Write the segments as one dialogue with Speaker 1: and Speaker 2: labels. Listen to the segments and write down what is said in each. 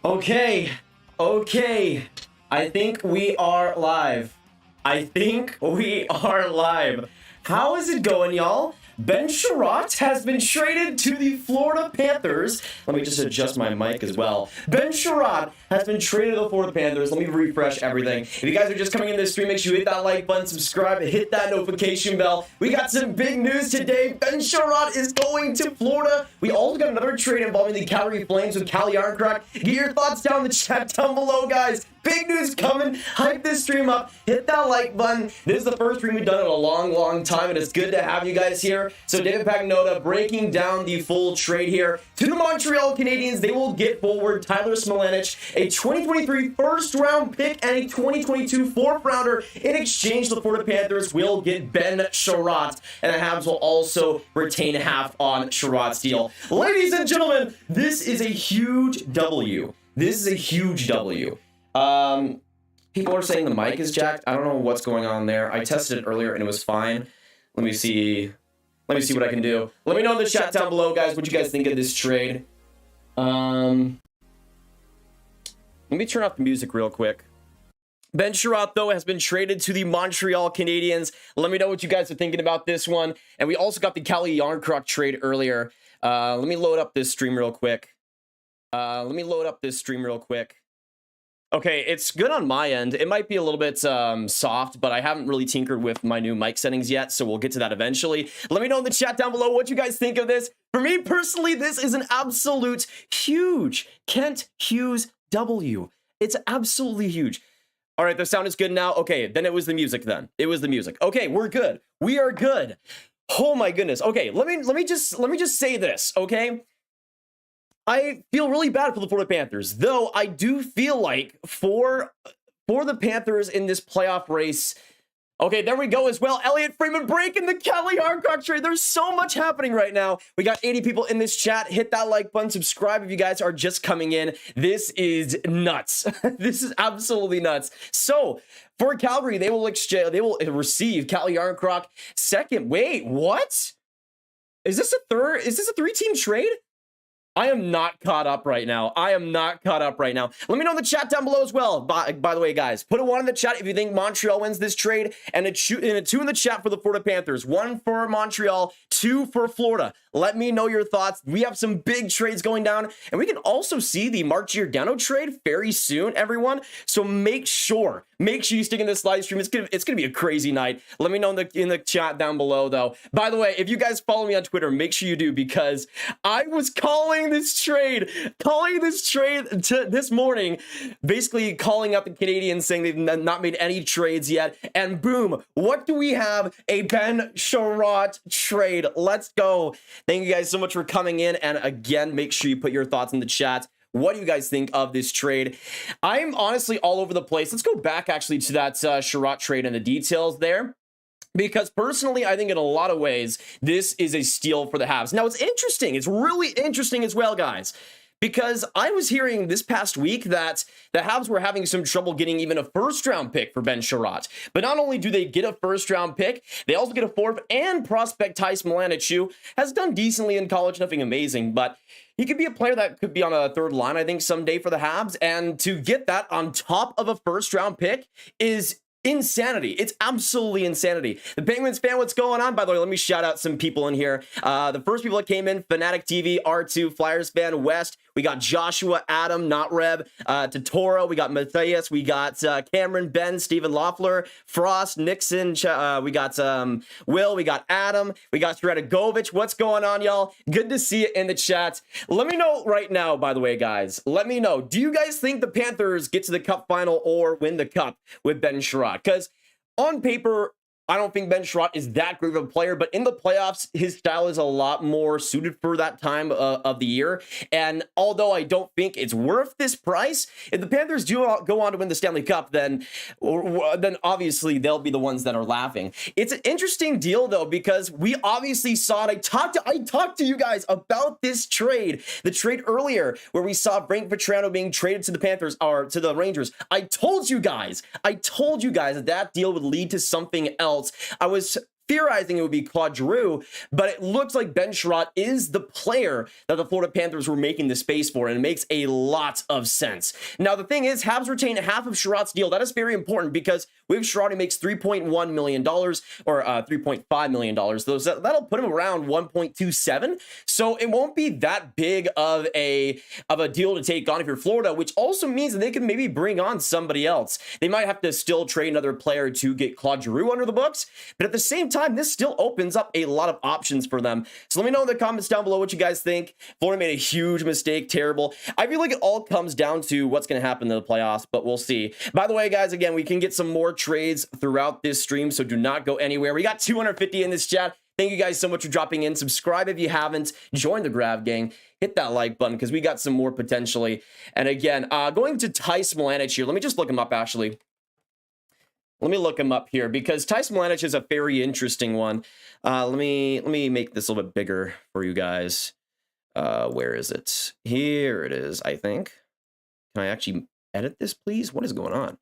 Speaker 1: Okay. I think we are live. How is it going, y'all? Ben Chiarot has been traded to the Florida Panthers. Let me just adjust my mic as well. Ben Chiarot has been traded to the Florida Panthers. Let me refresh everything. If you guys are just coming in this stream, make sure you hit that like button, subscribe, and hit that notification bell. We got some big news today. Ben Chiarot is going to Florida. We also got another trade involving the Calgary Flames with JARNKROK. Get your thoughts down in the chat down below, guys. Big news coming. Hype this stream up. Hit that like button. This is the first stream we've done in a long time, and it's good to have you guys here. So David Pagnotta breaking down the full trade here. To the Montreal Canadiens, they will get forward Tyler Smilanic, a 2023 first-round pick, and a 2022 fourth-rounder. In exchange, the Florida Panthers will get Ben Chiarot, and the Habs will also retain half on Chiarot's deal. Ladies and gentlemen, this is a huge W. People are saying the mic is jacked. I don't know what's going on there. I tested it earlier and it was fine. Let me see what I can do. Let me know in the chat down below, guys, what you guys think of this trade. Let me turn off the music real quick. Ben Chiarot, though, has been traded to the Montreal Canadiens. Let me know what you guys are thinking about this one. And we also got the JARNKROK trade earlier. Let me load up this stream real quick. Okay, it's good on my end. It might be a little bit soft, but I haven't really tinkered with my new mic settings yet, so we'll get to that eventually. Let me know in the chat down below what you guys think of this. For me personally, this is an absolute huge Kent Hughes W. It's absolutely huge. All right, the sound is good now. Okay, then it was the music then. Okay, we're good. We are good. Oh my goodness. Okay, let me just say this, okay? I feel really bad for the Florida Panthers, though I do feel like for the Panthers in this playoff race. Okay, there we go as well. Elliot Freeman breaking the JARNKROK trade. There's so much happening right now. We got 80 people in this chat. Hit that like button, subscribe if you guys are just coming in. This is nuts. This is absolutely nuts. So for Calgary, they will receive JARNKROK second. Wait, what? Is this a three-team trade? I am not caught up right now. Let me know in the chat down below as well. By the way, guys, put a 1 in the chat if you think Montreal wins this trade, and a 2 in the chat for the Florida Panthers. 1 for Montreal, 2 for Florida. Let me know your thoughts. We have some big trades going down, and we can also see the Mark Giordano trade very soon, everyone. So make sure you stick in this live stream. It's gonna be a crazy night. Let me know in the chat down below, though. By the way, if you guys follow me on Twitter, make sure you do, because I was calling this trade this morning, basically calling up the Canadiens, saying they've not made any trades yet, and boom, what do we have? A Ben Chiarot trade. Let's go. Thank you guys so much for coming in, and again, make sure you put your thoughts in the chat. What do you guys think of this trade? I'm honestly all over the place. Let's go back actually to that Chiarot trade and the details there. Because personally, I think in a lot of ways, this is a steal for the Habs. Now, it's interesting. It's really interesting as well, guys. Because I was hearing this past week that the Habs were having some trouble getting even a first-round pick for Ben Chiarot. But not only do they get a first-round pick, they also get a fourth, and prospect Tyson Smilanic, who has done decently in college, nothing amazing, but he could be a player that could be on a third line, I think, someday for the Habs. And to get that on top of a first-round pick is insanity. It's absolutely insanity. The Penguins fan, what's going on? By the way, let me shout out some people in here. The first people that came in: Fanatic TV, R2, Flyers fan, West. We got Joshua, Adam, not Reb, Totoro. We got Matthias. We got Cameron, Ben, Stephen Loeffler, Frost, Nixon. We got Will. We got Adam. We got Stradagovich. What's going on, y'all? Good to see you in the chat. Let me know right now, by the way, guys. Let me know. Do you guys think the Panthers get to the Cup final or win the Cup with Ben Chiarot? Because on paper, I don't think Ben Chiarot is that great of a player, but in the playoffs, his style is a lot more suited for that time of the year. And although I don't think it's worth this price, if the Panthers do go on to win the Stanley Cup, then obviously they'll be the ones that are laughing. It's an interesting deal, though, because we obviously saw it. I talked to you guys about this trade, the trade earlier, where we saw Frank Vatrano being traded to the Panthers or to the Rangers. I told you guys that deal would lead to something else. I was theorizing it would be Claude Giroux, but it looks like Ben Chiarot is the player that the Florida Panthers were making the space for, and it makes a lot of sense. Now, the thing is, Habs retain half of Chiarot's deal. That is very important because with Chiarot, he makes $3.1 million or $3.5 million. That'll put him around 1.27. So it won't be that big of a deal to take on if you're Florida, which also means that they can maybe bring on somebody else. They might have to still trade another player to get Claude Giroux under the books, but at the same time, this still opens up a lot of options for them. So let me know in the comments down below what you guys think. Florida made a huge mistake, terrible. I feel like it all comes down to what's going to happen in the playoffs, but we'll see. By the way, guys, again, we can get some more trades throughout this stream, so do not go anywhere. We got 250 in this chat. Thank you guys so much for dropping in. Subscribe if you haven't. Join the Grab Gang. Hit that like button because we got some more potentially. And again, going to Tyson Mlanich here. Let me just look him up, actually. Let me look him up here because Tyson Mlanich is a very interesting one. Let me make this a little bit bigger for you guys. Where is it? Here it is, I think. Can I actually edit this, please? What is going on?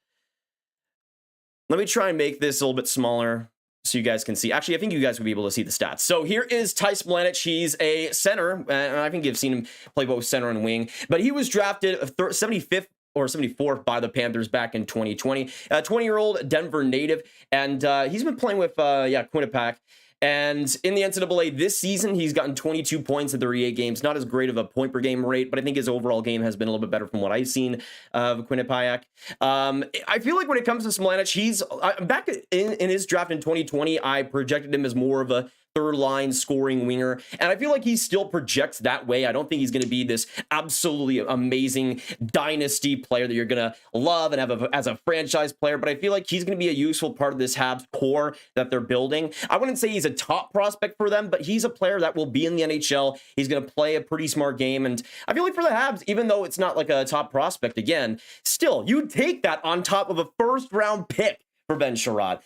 Speaker 1: Let me try and make this a little bit smaller so you guys can see. Actually, I think you guys will be able to see the stats. So here is Tyson Mlanich. He's a center, and I think you've seen him play both center and wing, but he was drafted 75th or 74th by the Panthers back in 2020. 20-year-old Denver native, and he's been playing with Kuemper. And in the NCAA this season, he's gotten 22 points in 38 games. Not as great of a point per game rate, but I think his overall game has been a little bit better from what I've seen of Kuemper. I feel like when it comes to Mlanich, he's back in his draft in 2020. I projected him as more of a third line scoring winger, and I feel like he still projects that way. I don't think he's going to be this absolutely amazing dynasty player that you're going to love and have as a franchise player, but I feel like he's going to be a useful part of this Habs core that they're building. I wouldn't say he's a top prospect for them, but he's a player that will be in the NHL. He's going to play a pretty smart game, and I feel like for the Habs, even though it's not like a top prospect, again, still, you take that on top of a first-round pick for Ben Chiarot.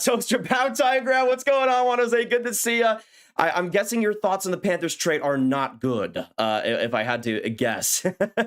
Speaker 1: Toaster Pow Tiger, what's going on, Juan Jose? Good to see you. I'm guessing your thoughts on the Panthers trade are not good, if I had to guess.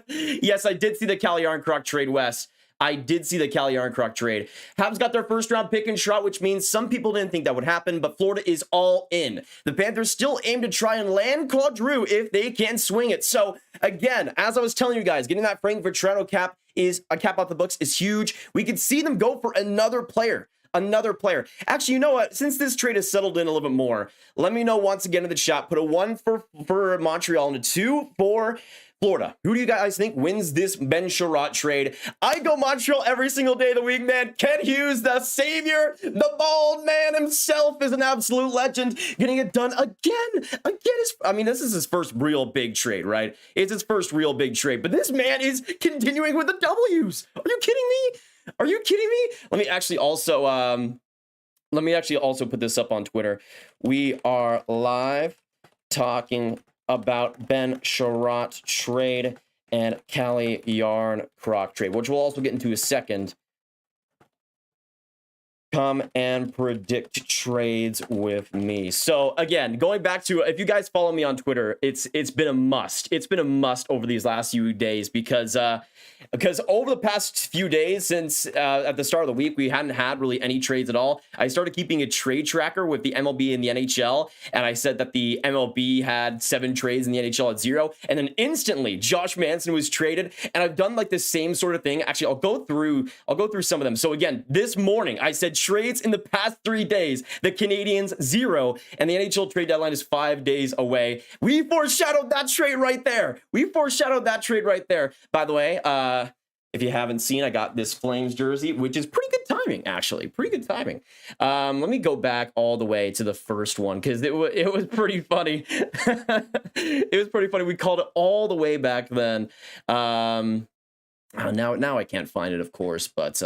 Speaker 1: Yes, I did see the CALLE JARNKROK trade, Wes. I did see the CALLE JARNKROK trade. Habs got their first round pick in Chiarot, which means some people didn't think that would happen, but Florida is all in. The Panthers still aim to try and land Claude Giroux if they can swing it. So again, as I was telling you guys, getting that Frank Vatrano cap off the books is huge. We could see them go for another player. Actually, you know what? Since this trade has settled in a little bit more, let me know once again in the chat. Put a 1 for Montreal and a 2 for Florida. Who do you guys think wins this Ben Chiarot trade? I go Montreal every single day of the week, man. Ken Hughes, the savior, the bald man himself, is an absolute legend. Getting it done again. I mean, this is his first real big trade, right? It's his first real big trade, but this man is continuing with the W's. Are you kidding me? Are you kidding me? Let me actually also put this up on Twitter. We are live talking about Ben Chiarot trade and CALLE JARNKROK trade, which we'll also get into a second. Come and predict trades with me. So again, going back to, if you guys follow me on Twitter, it's been a must. It's been a must over these last few days because over the past few days since at the start of the week, we hadn't had really any trades at all. I started keeping a trade tracker with the MLB and the NHL, and I said that the MLB had 7 trades and the NHL had 0, and then instantly Josh Manson was traded, and I've done like the same sort of thing. Actually, I'll go through some of them. So again, this morning I said trades in the past 3 days, the Canadiens 0, and the NHL trade deadline is 5 days away. We foreshadowed that trade right there. By the way, if you haven't seen, I got this Flames jersey, which is pretty good timing, actually. Pretty good timing. Let me go back all the way to the first one because it was pretty funny. It was pretty funny. We called it all the way back then. Now I can't find it, of course, but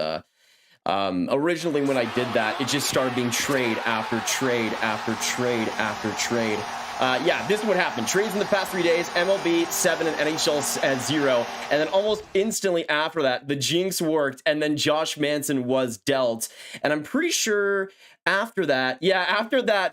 Speaker 1: originally when I did that, it just started being trade after trade after trade after trade. Yeah, this is what happened. Trades in the past 3 days, MLB 7 and NHL at 0. And then almost instantly after that, the jinx worked and then Josh Manson was dealt. And I'm pretty sure after that,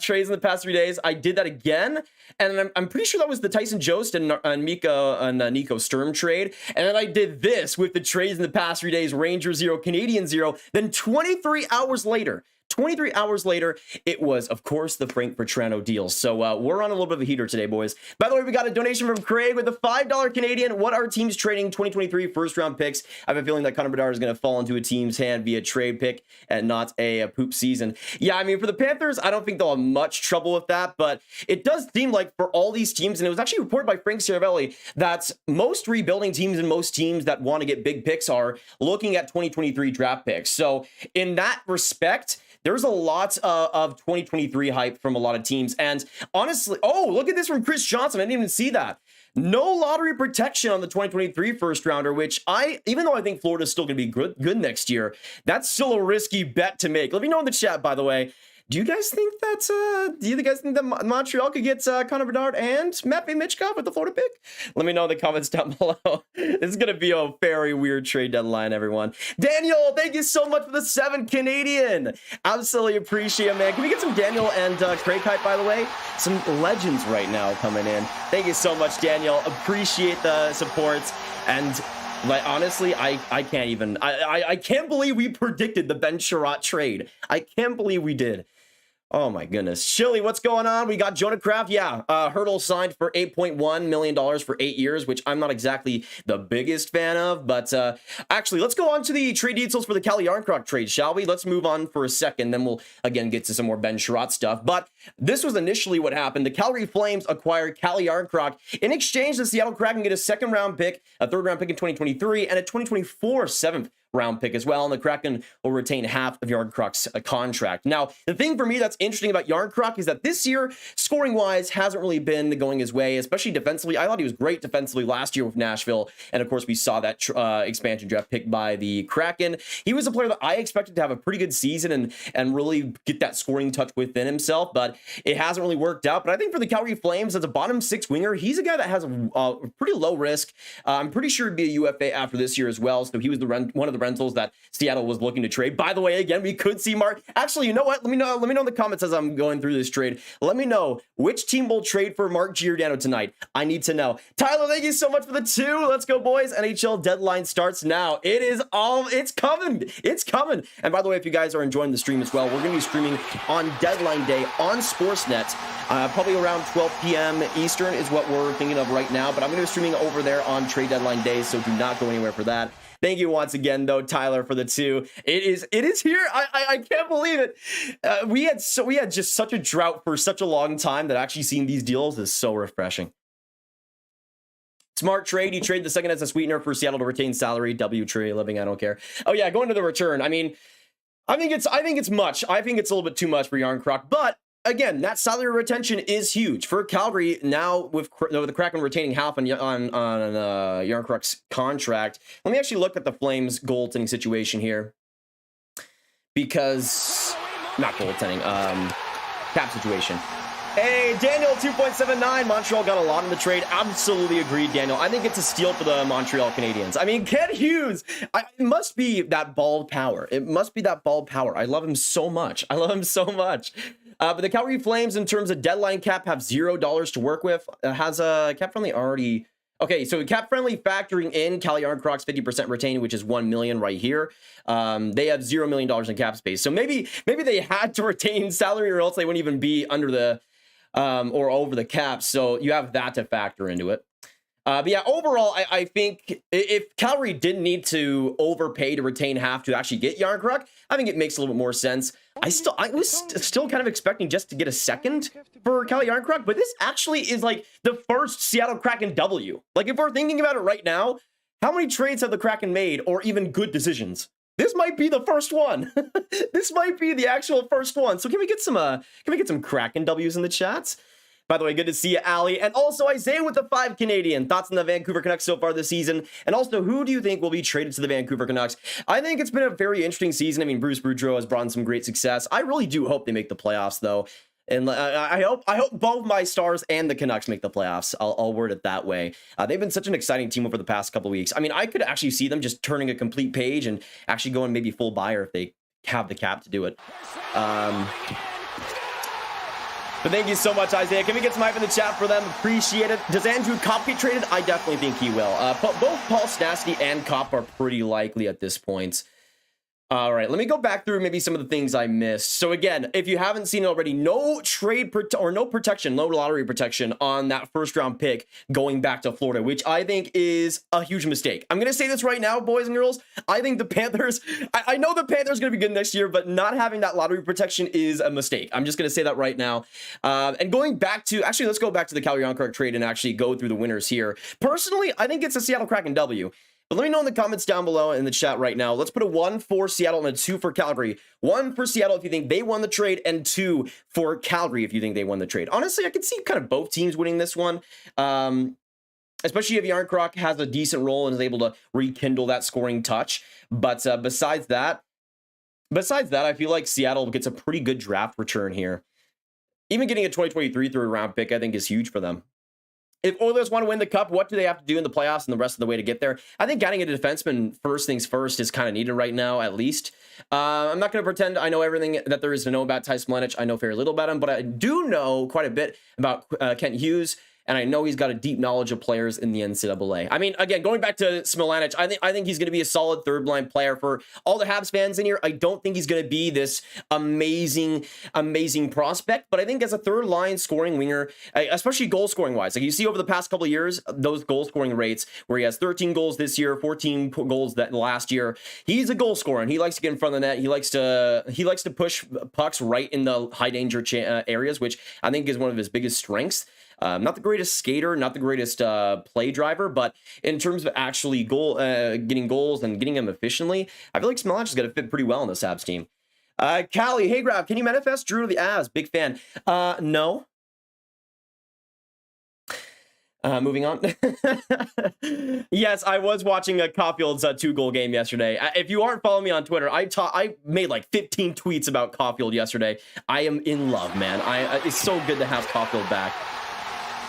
Speaker 1: trades in the past 3 days, I did that again. And I'm pretty sure that was the Tyson, Jost and Mikko and Nico Sturm trade. And then I did this with the trades in the past 3 days, Rangers 0, Canadiens 0. Then 23 hours later, 23 hours later, it was, of course, the Frank Vatrano deal. So we're on a little bit of a heater today, boys. By the way, we got a donation from Craig with a $5 Canadian. What are teams trading 2023 first-round picks? I have a feeling that Connor Bedard is going to fall into a team's hand via trade pick and not a poop season. Yeah, I mean, for the Panthers, I don't think they'll have much trouble with that, but it does seem like for all these teams, and it was actually reported by Frank Seravalli, that most rebuilding teams and most teams that want to get big picks are looking at 2023 draft picks. So in that respect, there's a lot of 2023 hype from a lot of teams. And honestly, oh, look at this from Chris Johnson. I didn't even see that. No lottery protection on the 2023 first rounder, which even though I think Florida's still going to be good next year, that's still a risky bet to make. Let me know in the chat, by the way. Do you guys think that Montreal could get Connor Bedard and Matvei Michkov with the Florida pick? Let me know in the comments down below. This is going to be a very weird trade deadline, everyone. Daniel, thank you so much for the 7 Canadian. Absolutely appreciate it, man. Can we get some Daniel and Craig hype, by the way? Some legends right now coming in. Thank you so much, Daniel. Appreciate the support. And like, honestly, I can't even, I can't believe we predicted the Ben Chiarot trade. I can't believe we did. Oh my goodness. Chili, what's going on? We got Jonah Kraft. Yeah, Hurdle signed for $8.1 million for 8 years, which I'm not exactly the biggest fan of. But actually, let's go on to the trade details for the CALLE JARNKROK trade, shall we? Let's move on for a second. Then we'll, again, get to some more Ben Chiarot stuff. But this was initially what happened. The Calgary Flames acquired CALLE JARNKROK. In exchange, the Seattle Kraken get a second-round pick, a third-round pick in 2023, and a 2024 seventh-round pick as well, and the Kraken will retain half of JARNKROK's contract. Now, the thing for me that's interesting about JARNKROK is that this year, scoring-wise, hasn't really been going his way, especially defensively. I thought he was great defensively last year with Nashville, and of course, we saw that expansion draft pick by the Kraken. He was a player that I expected to have a pretty good season and really get that scoring touch within himself, but it hasn't really worked out. But I think for the Calgary Flames, as a bottom six winger, he's a guy that has a pretty low risk. I'm pretty sure he'd be a UFA after this year as well, so he was one of the rentals that Seattle was looking to trade. By the way, again, we could see Mark. Actually, you know what? Let me know in the comments as I'm going through this trade. Let me know which team will trade for Mark Giordano tonight. I need to know. Tyler, thank you so much for the 2. Let's go, boys. NHL deadline starts now. It's coming. It's coming. And by the way, if you guys are enjoying the stream as well, we're going to be streaming on deadline day on Sportsnet, probably around 12 p.m. Eastern is what we're thinking of right now. But I'm going to be streaming over there on trade deadline day, so do not go anywhere for that. Thank you once again, though, Tyler, for the 2. It is here. I can't believe it. We had just such a drought for such a long time that actually seeing these deals is so refreshing. Smart trade. You trade the second as a sweetener for Seattle to retain salary. W tree living. I don't care. Oh yeah, going to the return. I mean, I think it's much. I think it's a little bit too much for JARNKROK, but again, that salary retention is huge for Calgary now with the Kraken retaining half on JARNKROK's contract. Let me actually look at the Flames goaltending situation here, because not goaltending, cap situation. Hey, Daniel 2.79. Montreal got a lot in the trade. Absolutely agreed, Daniel. I think it's a steal for the Montreal Canadiens. I mean, Ken Hughes, it must be that ball power. It must be that ball power. I love him so much. But the Calgary Flames, in terms of deadline cap, have $0 to work with. Has a cap friendly already. Okay, so cap friendly factoring in CALLE JARNKROK's 50% retained, which is $1 million right here. They have $0 million in cap space. So maybe they had to retain salary, or else they wouldn't even be under the or over the cap. So you have that to factor into it. But yeah, overall, I think if Calgary didn't need to overpay to retain half to actually get JARNKROK, I think it makes a little bit more sense. I was still kind of expecting just to get a second for CALLE JARNKROK, but this actually is like the first Seattle Kraken W. Like, if we're thinking about it right now, how many trades have the Kraken made, or even good decisions? This might be the first one. This might be the actual first one. So can we get some Kraken W's in the chats? By the way, good to see you, Ali. And also Isaiah with the 5 Canadian. Thoughts on the Vancouver Canucks so far this season? And also, who do you think will be traded to the Vancouver Canucks? I think it's been a very interesting season. I mean, Bruce Boudreau has brought in some great success. I really do hope they make the playoffs, though. And I hope both my Stars and the Canucks make the playoffs. I'll word it that way. They've been such an exciting team over the past couple of weeks. I mean, I could actually see them just turning a complete page and actually going maybe full buyer if they have the cap to do it. But thank you so much, Isaiah. Can we get some hype in the chat for them? Appreciate it. Does Andrew Kopp get traded? I definitely think he will. Both Paul Stastny and Kopp are pretty likely at this point. All right, let me go back through maybe some of the things I missed. So again, if you haven't seen it already, no protection, no lottery protection on that first round pick going back to Florida, which I think is a huge mistake. I'm going to say this right now, boys and girls. I think the Panthers, I know the Panthers are going to be good next year, but not having that lottery protection is a mistake. I'm just going to say that right now. And going back to, actually, let's go back to the Calle Jarnkrok trade and actually go through the winners here. Personally, I think it's a Seattle Kraken W. But let me know in the comments down below in the chat right now. Let's put a 1 for Seattle and a 2 for Calgary. 1 for Seattle if you think they won the trade, and 2 for Calgary if you think they won the trade. Honestly, I could see kind of both teams winning this one. Especially if Jarnkrok has a decent role and is able to rekindle that scoring touch. But besides that, I feel like Seattle gets a pretty good draft return here. Even getting a 2023 third round pick, I think, is huge for them. If Oilers want to win the cup, what do they have to do in the playoffs and the rest of the way to get there? I think getting a defenseman first things first is kind of needed right now, at least. I'm not going to pretend I know everything that there is to know about Tyson Mlenich. I know very little about him, but I do know quite a bit about Kent Hughes. And I know he's got a deep knowledge of players in the NCAA. I mean, again, going back to Smilanic, I think he's going to be a solid third-line player for all the Habs fans in here. I don't think he's going to be this amazing prospect, but I think as a third-line scoring winger, especially goal-scoring wise, like you see over the past couple of years, those goal-scoring rates where he has 13 goals this year, 14 goals that last year. He's a goal scorer, and he likes to get in front of the net. He likes to push pucks right in the high-danger areas, which I think is one of his biggest strengths. Not the greatest skater, not the greatest play driver, but in terms of actually getting goals and getting them efficiently, I feel like Smilanic is going to fit pretty well on this Habs team. Callie, hey Grab, can you manifest Giroux to the Avs? Big fan. No. Moving on. Yes, I was watching Caulfield's 2-goal game yesterday. If you aren't following me on Twitter, I made like 15 tweets about Caulfield yesterday. I am in love, man. It's so good to have Caulfield back.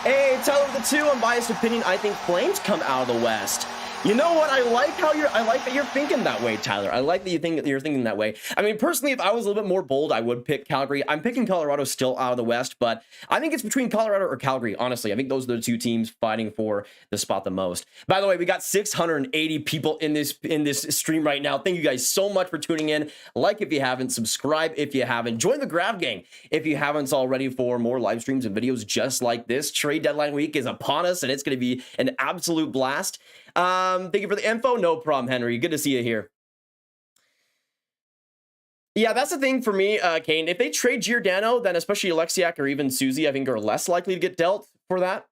Speaker 1: Hey, Tyler with the 2, unbiased opinion. I think Flames come out of the West. You know what? I like that you're thinking that way, Tyler. I like that you're thinking that way. I mean, personally, if I was a little bit more bold, I would pick Calgary. I'm picking Colorado still out of the West, but I think it's between Colorado or Calgary, honestly. I think those are the two teams fighting for the spot the most. By the way, we got 680 people in this stream right now. Thank you guys so much for tuning in. Like if you haven't, subscribe if you haven't. Join the Grab Gang if you haven't already for more live streams and videos just like this. Trade deadline week is upon us, and it's going to be an absolute blast. Thank you for the info. No problem, Henry. Good to see you here. Yeah, that's the thing for me, Kane. If they trade Giordano, then especially Alexiak or even Susie, I think are less likely to get dealt for that.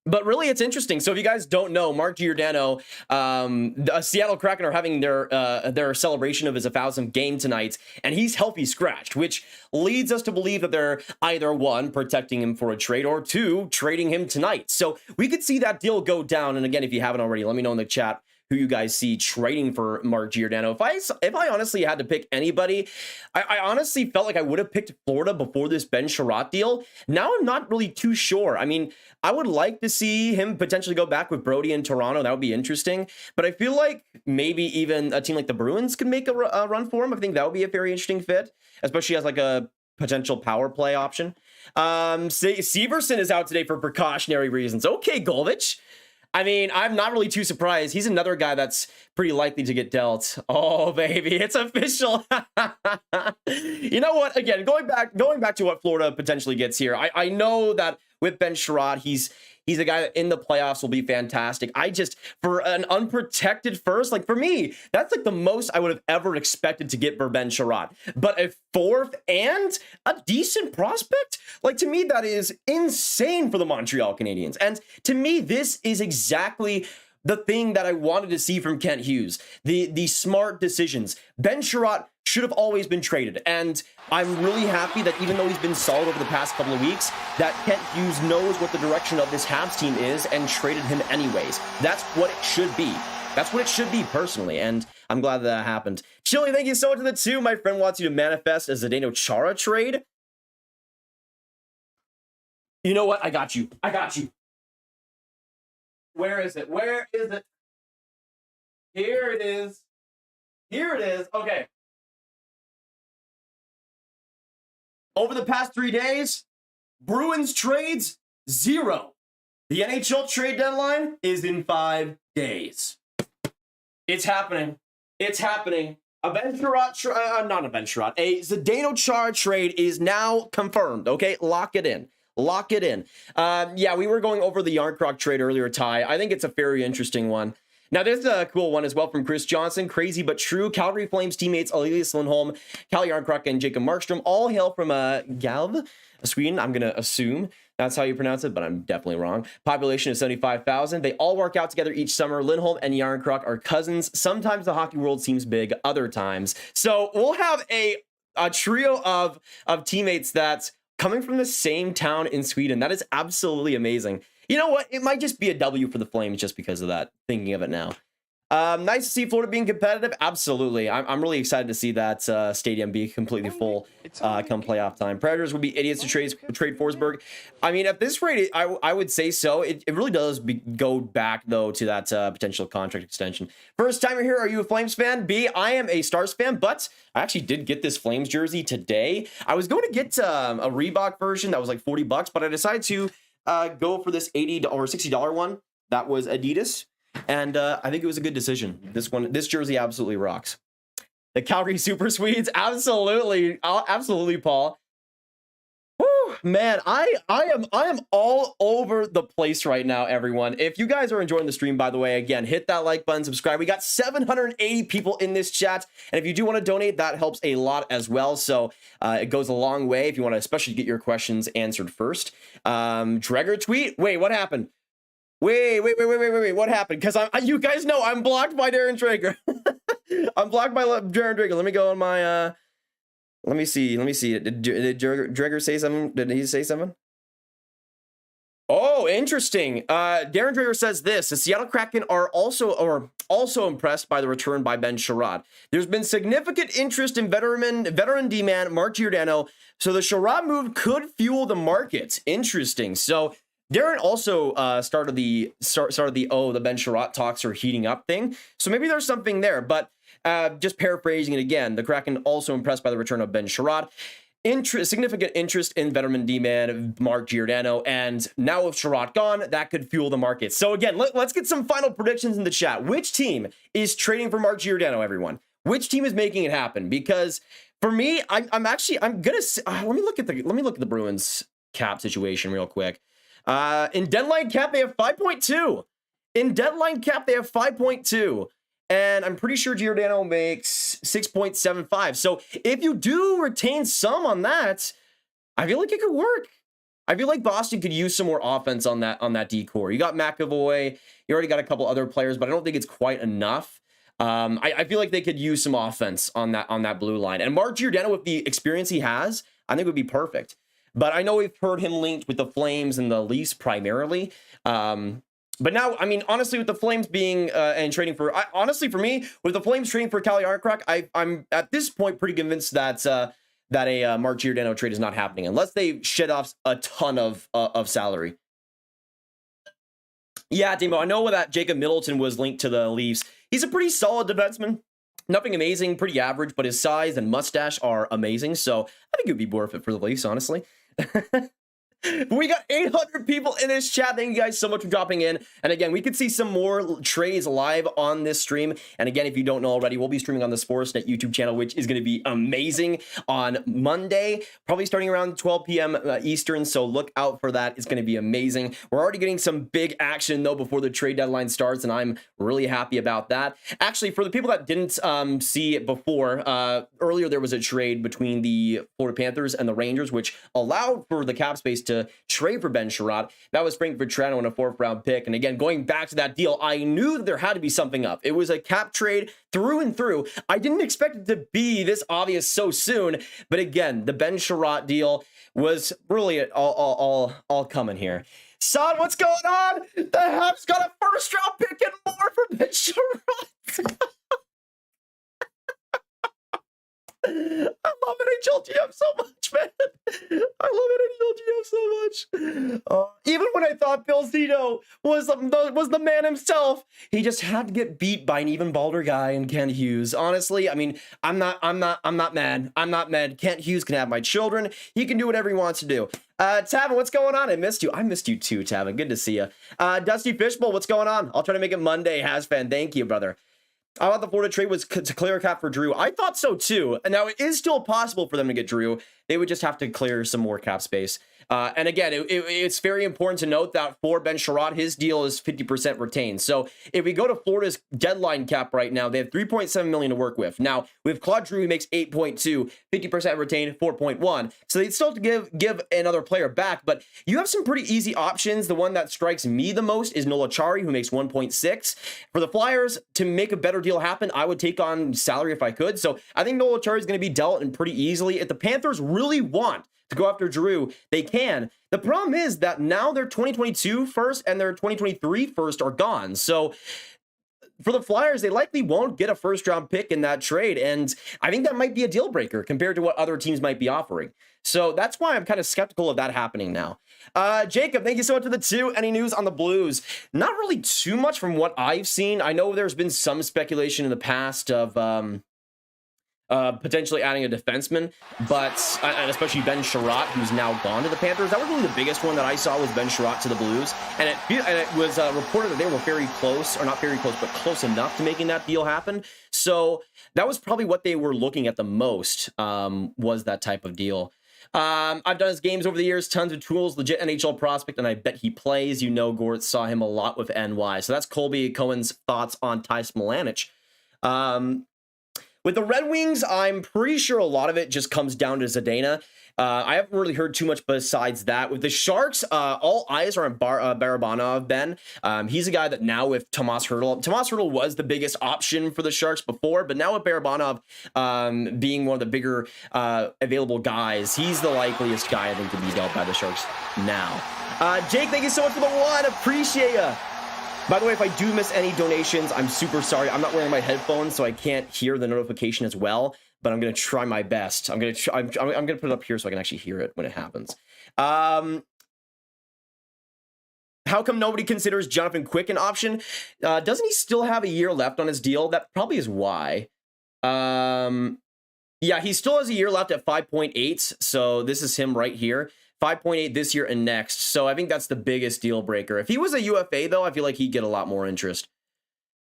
Speaker 1: But really, it's interesting. So if you guys don't know, Mark Giordano, the Seattle Kraken are having their celebration of his 1,000th game tonight, and he's healthy scratched, which leads us to believe that they're either 1, protecting him for a trade, or 2, trading him tonight. So we could see that deal go down. And again, if you haven't already, let me know in the chat who you guys see trading for Mark Giordano. If I honestly had to pick anybody, I honestly felt like I would have picked Florida before this Ben Chiarot deal. Now I'm not really too sure. I mean, I would like to see him potentially go back with Brody in Toronto. That would be interesting. But I feel like maybe even a team like the Bruins could make a run for him. I think that would be a very interesting fit, especially as like a potential power play option. Severson is out today for precautionary reasons. Okay, Golvich. I mean, I'm not really too surprised. He's another guy that's pretty likely to get dealt. Oh, baby, it's official. You know what? Again, going back to what Florida potentially gets here. I know that with Ben Chiarot, he's a guy that in the playoffs will be fantastic. For an unprotected first, like for me, that's like the most I would have ever expected to get for Ben Chiarot. But a 4th and a decent prospect, like to me, that is insane for the Montreal Canadiens. And to me, this is exactly the thing that I wanted to see from Kent Hughes. The smart decisions. Ben Chiarot should have always been traded. And I'm really happy that even though he's been solid over the past couple of weeks, that Kent Hughes knows what the direction of this Habs team is and traded him anyways. That's what it should be. That's what it should be, personally, and I'm glad that happened. Chili, thank you so much for the 2. My friend wants you to manifest a Zdeno Chara trade. You know what? I got you. Where is it? Here it is. Okay. Over the past 3 days, Bruins trades, 0. The NHL trade deadline is in 5 days. It's happening. A Ben Chiarot, not a Ben Chiarot, a Zdeno Chara trade is now confirmed. Okay, lock it in. Lock it in. Yeah, we were going over the JARNKROK trade earlier, Ty. I think it's a very interesting one. Now, there's a cool one as well from Chris Johnson. Crazy but true. Calgary Flames teammates Elias Lindholm, Calle JARNKROK, and Jakob Markstrom all hail from Galv, Sweden. I'm going to assume that's how you pronounce it, but I'm definitely wrong. Population of 75,000. They all work out together each summer. Lindholm and JARNKROK are cousins. Sometimes the hockey world seems big, other times. So we'll have a trio of teammates that's coming from the same town in Sweden. That is absolutely amazing. You know what? It might just be a W for the Flames just because of that, thinking of it now. Nice to see Florida being competitive. Absolutely. I'm really excited to see that stadium be completely full come playoff time. Predators would be idiots to trade Forsberg. I mean, at this rate, I would say so. It really does go back, though, to that potential contract extension. First time you're here, are you a Flames fan? B, I am a Stars fan, but I actually did get this Flames jersey today. I was going to get a Reebok version that was like $40, but I decided to go for this $80 or $60 one. That was Adidas. And I think it was a good decision. This jersey absolutely rocks. The Calgary Super Swedes, absolutely, Paul. Woo, man, I am all over the place right now, everyone. If you guys are enjoying the stream, by the way, again, hit that like button, subscribe. We got 780 people in this chat, and if you do want to donate, that helps a lot as well. So it goes a long way if you want to, especially get your questions answered first. Dreger tweet. Wait, what happened? Wait, what happened? Because you guys know I'm blocked by Darren Dreger. I'm blocked by Darren Dreger. Let me go on my, let me see. Did Dreger say something? Did he say something? Oh, interesting. Darren Dreger says this: the Seattle Kraken are also impressed by the return by Ben Chiarot. There's been significant interest in veteran D-man Mark Giordano, so the Chiarot move could fuel the market. Interesting. So Darren also started the Ben Chiarot talks are heating up thing. So maybe there's something there, but just paraphrasing it again, the Kraken also impressed by the return of Ben Chiarot. Significant interest in veteran D-man Mark Giordano, and now with Chiarot gone, that could fuel the market. So again, let's get some final predictions in the chat. Which team is trading for Mark Giordano, everyone? Which team is making it happen? Because for me, I'm gonna let me look at the Bruins cap situation real quick. In deadline cap, they have 5.2. In deadline cap, they have 5.2. And I'm pretty sure Giordano makes 6.75. So if you do retain some on that, I feel like it could work. I feel like Boston could use some more offense on that D-core. You got McAvoy. You already got a couple other players, but I don't think it's quite enough. I feel like they could use some offense on that blue line. And Mark Giordano, with the experience he has, I think would be perfect. But I know we've heard him linked with the Flames and the Leafs primarily. But now, I mean, honestly, with the Flames being and trading for, honestly, for me, with the Flames trading for Calle JARNKROK, I'm at this point pretty convinced that a Mark Giordano trade is not happening unless they shed off a ton of salary. Yeah, Demo, I know that Jacob Middleton was linked to the Leafs. He's a pretty solid defenseman. Nothing amazing, pretty average, but his size and mustache are amazing. So I think it would be worth it for the Leafs, honestly. We got 800 people in this chat. Thank you guys so much for dropping in. And again, we could see some more trades live on this stream. And again, if you don't know already, we'll be streaming on the Sportsnet YouTube channel, which is going to be amazing on Monday, probably starting around 12 p.m. Eastern. So look out for that. It's going to be amazing. We're already getting some big action, though, before the trade deadline starts, and I'm really happy about that. Actually, for the people that didn't see it before, earlier there was a trade between the Florida Panthers and the Rangers, which allowed for the cap space to trade for Ben Chiarot. That was bringing Vatrano in a 4th round pick. And again, going back to that deal, I knew that there had to be something up. It was a cap trade through and through. I didn't expect it to be this obvious so soon. But again, the Ben Chiarot deal was really all coming here. Son, what's going on? The Habs got a 1st round pick and more for Ben Chiarot. I love NHL GM so much, man. I love NHL GM so much. Even when I thought Bill Zito was the man himself, he just had to get beat by an even balder guy in Kent Hughes. Honestly, I mean, I'm not mad. I'm not mad. Kent Hughes can have my children. He can do whatever he wants to do. Tavin, what's going on? I missed you. I missed you too, Tavin. Good to see you. Dusty Fishbowl, what's going on? I'll try to make it Monday, Has fan. Thank you, brother. I thought the Florida trade was to clear a cap for Giroux. I thought so too. And now it is still possible for them to get Giroux. They would just have to clear some more cap space. And again, it's very important to note that for Ben Chiarot, his deal is 50% retained. So if we go to Florida's deadline cap right now, they have $3.7 million to work with. Now, with Claude Giroux, he makes 8.2, 50% retained, 4.1. So they'd still have to give another player back, but you have some pretty easy options. The one that strikes me the most is Noel Acciari, who makes 1.6. For the Flyers, to make a better deal happen, I would take on salary if I could. So I think Noel Acciari is going to be dealt in pretty easily. If the Panthers really want to go after Giroux, they can. The problem is that now their 2022 first and their 2023 first are gone. So for the Flyers, they likely won't get a first-round pick in that trade, and I think that might be a deal breaker compared to what other teams might be offering. So that's why I'm kind of skeptical of that happening now. Jacob, thank you so much for the 2. Any news on the Blues? Not really too much from what I've seen. I know there's been some speculation in the past of potentially adding a defenseman, but and especially Ben Chiarot, who's now gone to the Panthers. That was really the biggest one that I saw was Ben Chiarot to the Blues, and it was reported that they were very close, or not very close, but close enough to making that deal happen. So that was probably what they were looking at the most, was that type of deal. I've done his games over the years, tons of tools, legit NHL prospect, and I bet he plays. You know, Gort saw him a lot with NY. So that's Colby Cohen's thoughts on Tyson Milanich. With the Red Wings, I'm pretty sure a lot of it just comes down to Zadina. I haven't really heard too much besides that. With the Sharks, all eyes are on Barabanov, Ben. He's a guy that now with Tomas Hertl was the biggest option for the Sharks before, but now with Barabanov being one of the bigger available guys, he's the likeliest guy, I think, to be dealt by the Sharks now. Jake, thank you so much for the 1. Appreciate ya. By the way, if I do miss any donations, I'm super sorry. I'm not wearing my headphones, so I can't hear the notification as well, but I'm going to try my best. I'm going to put it up here so I can actually hear it when it happens. How come nobody considers Jonathan Quick an option? Doesn't he still have a year left on his deal? That probably is why. Yeah, he still has a year left at 5.8, so this is him right here. 5.8 this year and next. So I think that's the biggest deal breaker. If he was a UFA, though, I feel like he'd get a lot more interest.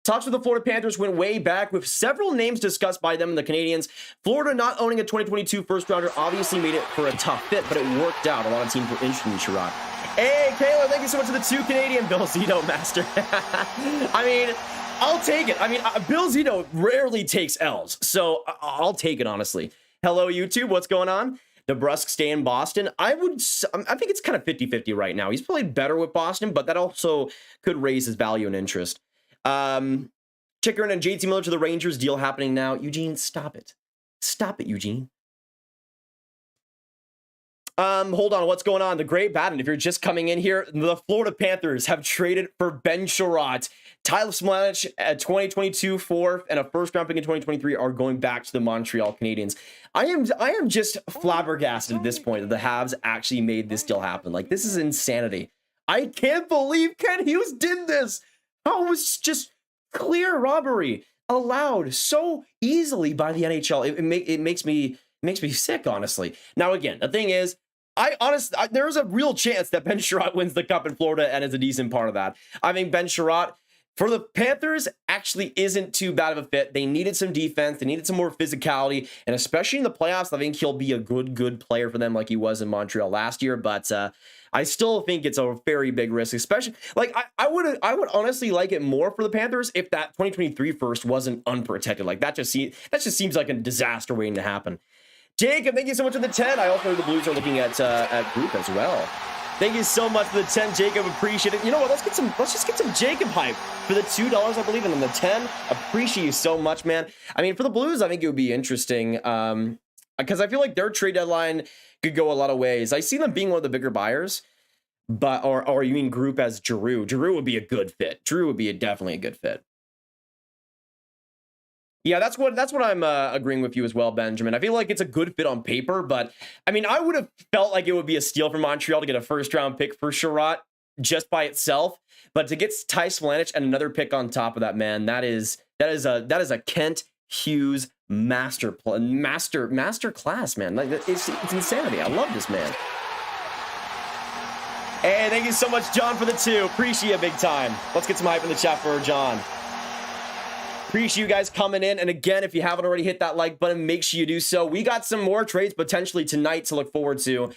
Speaker 1: Talks with the Florida Panthers went way back with several names discussed by them and the Canadiens. Florida not owning a 2022 first rounder obviously made it for a tough fit, but it worked out. A lot of teams were interested in Chiarot. Hey, Kayla, thank you so much for the 2 Canadian. Bill Zito, master. I mean, I'll take it. I mean, Bill Zito rarely takes L's, so I'll take it, honestly. Hello, YouTube. What's going on? DeBrusk stay in Boston. I think it's kind of 50-50 right now. He's played better with Boston, but that also could raise his value and interest. Chychrun and JT Miller to the Rangers, deal happening now. Eugene, stop it. Stop it, Eugene. Hold on, what's going on? The Great Batten, if you're just coming in here, the Florida Panthers have traded for Ben Chiarot. Tyler Smilanic at 2022 fourth and a first round pick in 2023 are going back to the Montreal Canadiens. I am just flabbergasted at this point that the Habs actually made this deal happen. Like, this is insanity. I can't believe Ken Hughes did this. How was just clear robbery allowed so easily by the NHL? It makes me sick, honestly. Now, again, the thing is, there is a real chance that Ben Chiarot wins the cup in Florida and is a decent part of that. I think Ben Chiarot for the Panthers actually isn't too bad of a fit. They needed some defense. They needed some more physicality. And especially in the playoffs, I think he'll be a good player for them like he was in Montreal last year. But I still think it's a very big risk, especially like I would honestly like it more for the Panthers if that 2023 first wasn't unprotected. Like that just seems like a disaster waiting to happen. Jacob, thank you so much for the 10. I also know the Blues are looking at group as well. Thank you so much for the 10, Jacob. Appreciate it. You know what? Let's just get some Jacob hype for the $2, I believe, and then the 10. Appreciate you so much, man. I mean, for the Blues, I think it would be interesting because I feel like their trade deadline could go a lot of ways. I see them being one of the bigger buyers, but or you mean group as Giroux? Giroux would be a good fit. Giroux would be definitely a good fit. Yeah, that's what I'm agreeing with you as well, Benjamin. I feel like it's a good fit on paper, but I mean, I would have felt like it would be a steal for Montreal to get a first-round pick for Chiarot just by itself, but to get Tyson Milanich and another pick on top of that, man, that is a Kent Hughes master class, man. Like it's insanity. I love this man. Hey, thank you so much, John, for the 2. Appreciate it big time. Let's get some hype in the chat for John. Appreciate you guys coming in. And again, if you haven't already hit that like button, make sure you do so. We got some more trades potentially tonight to look forward to.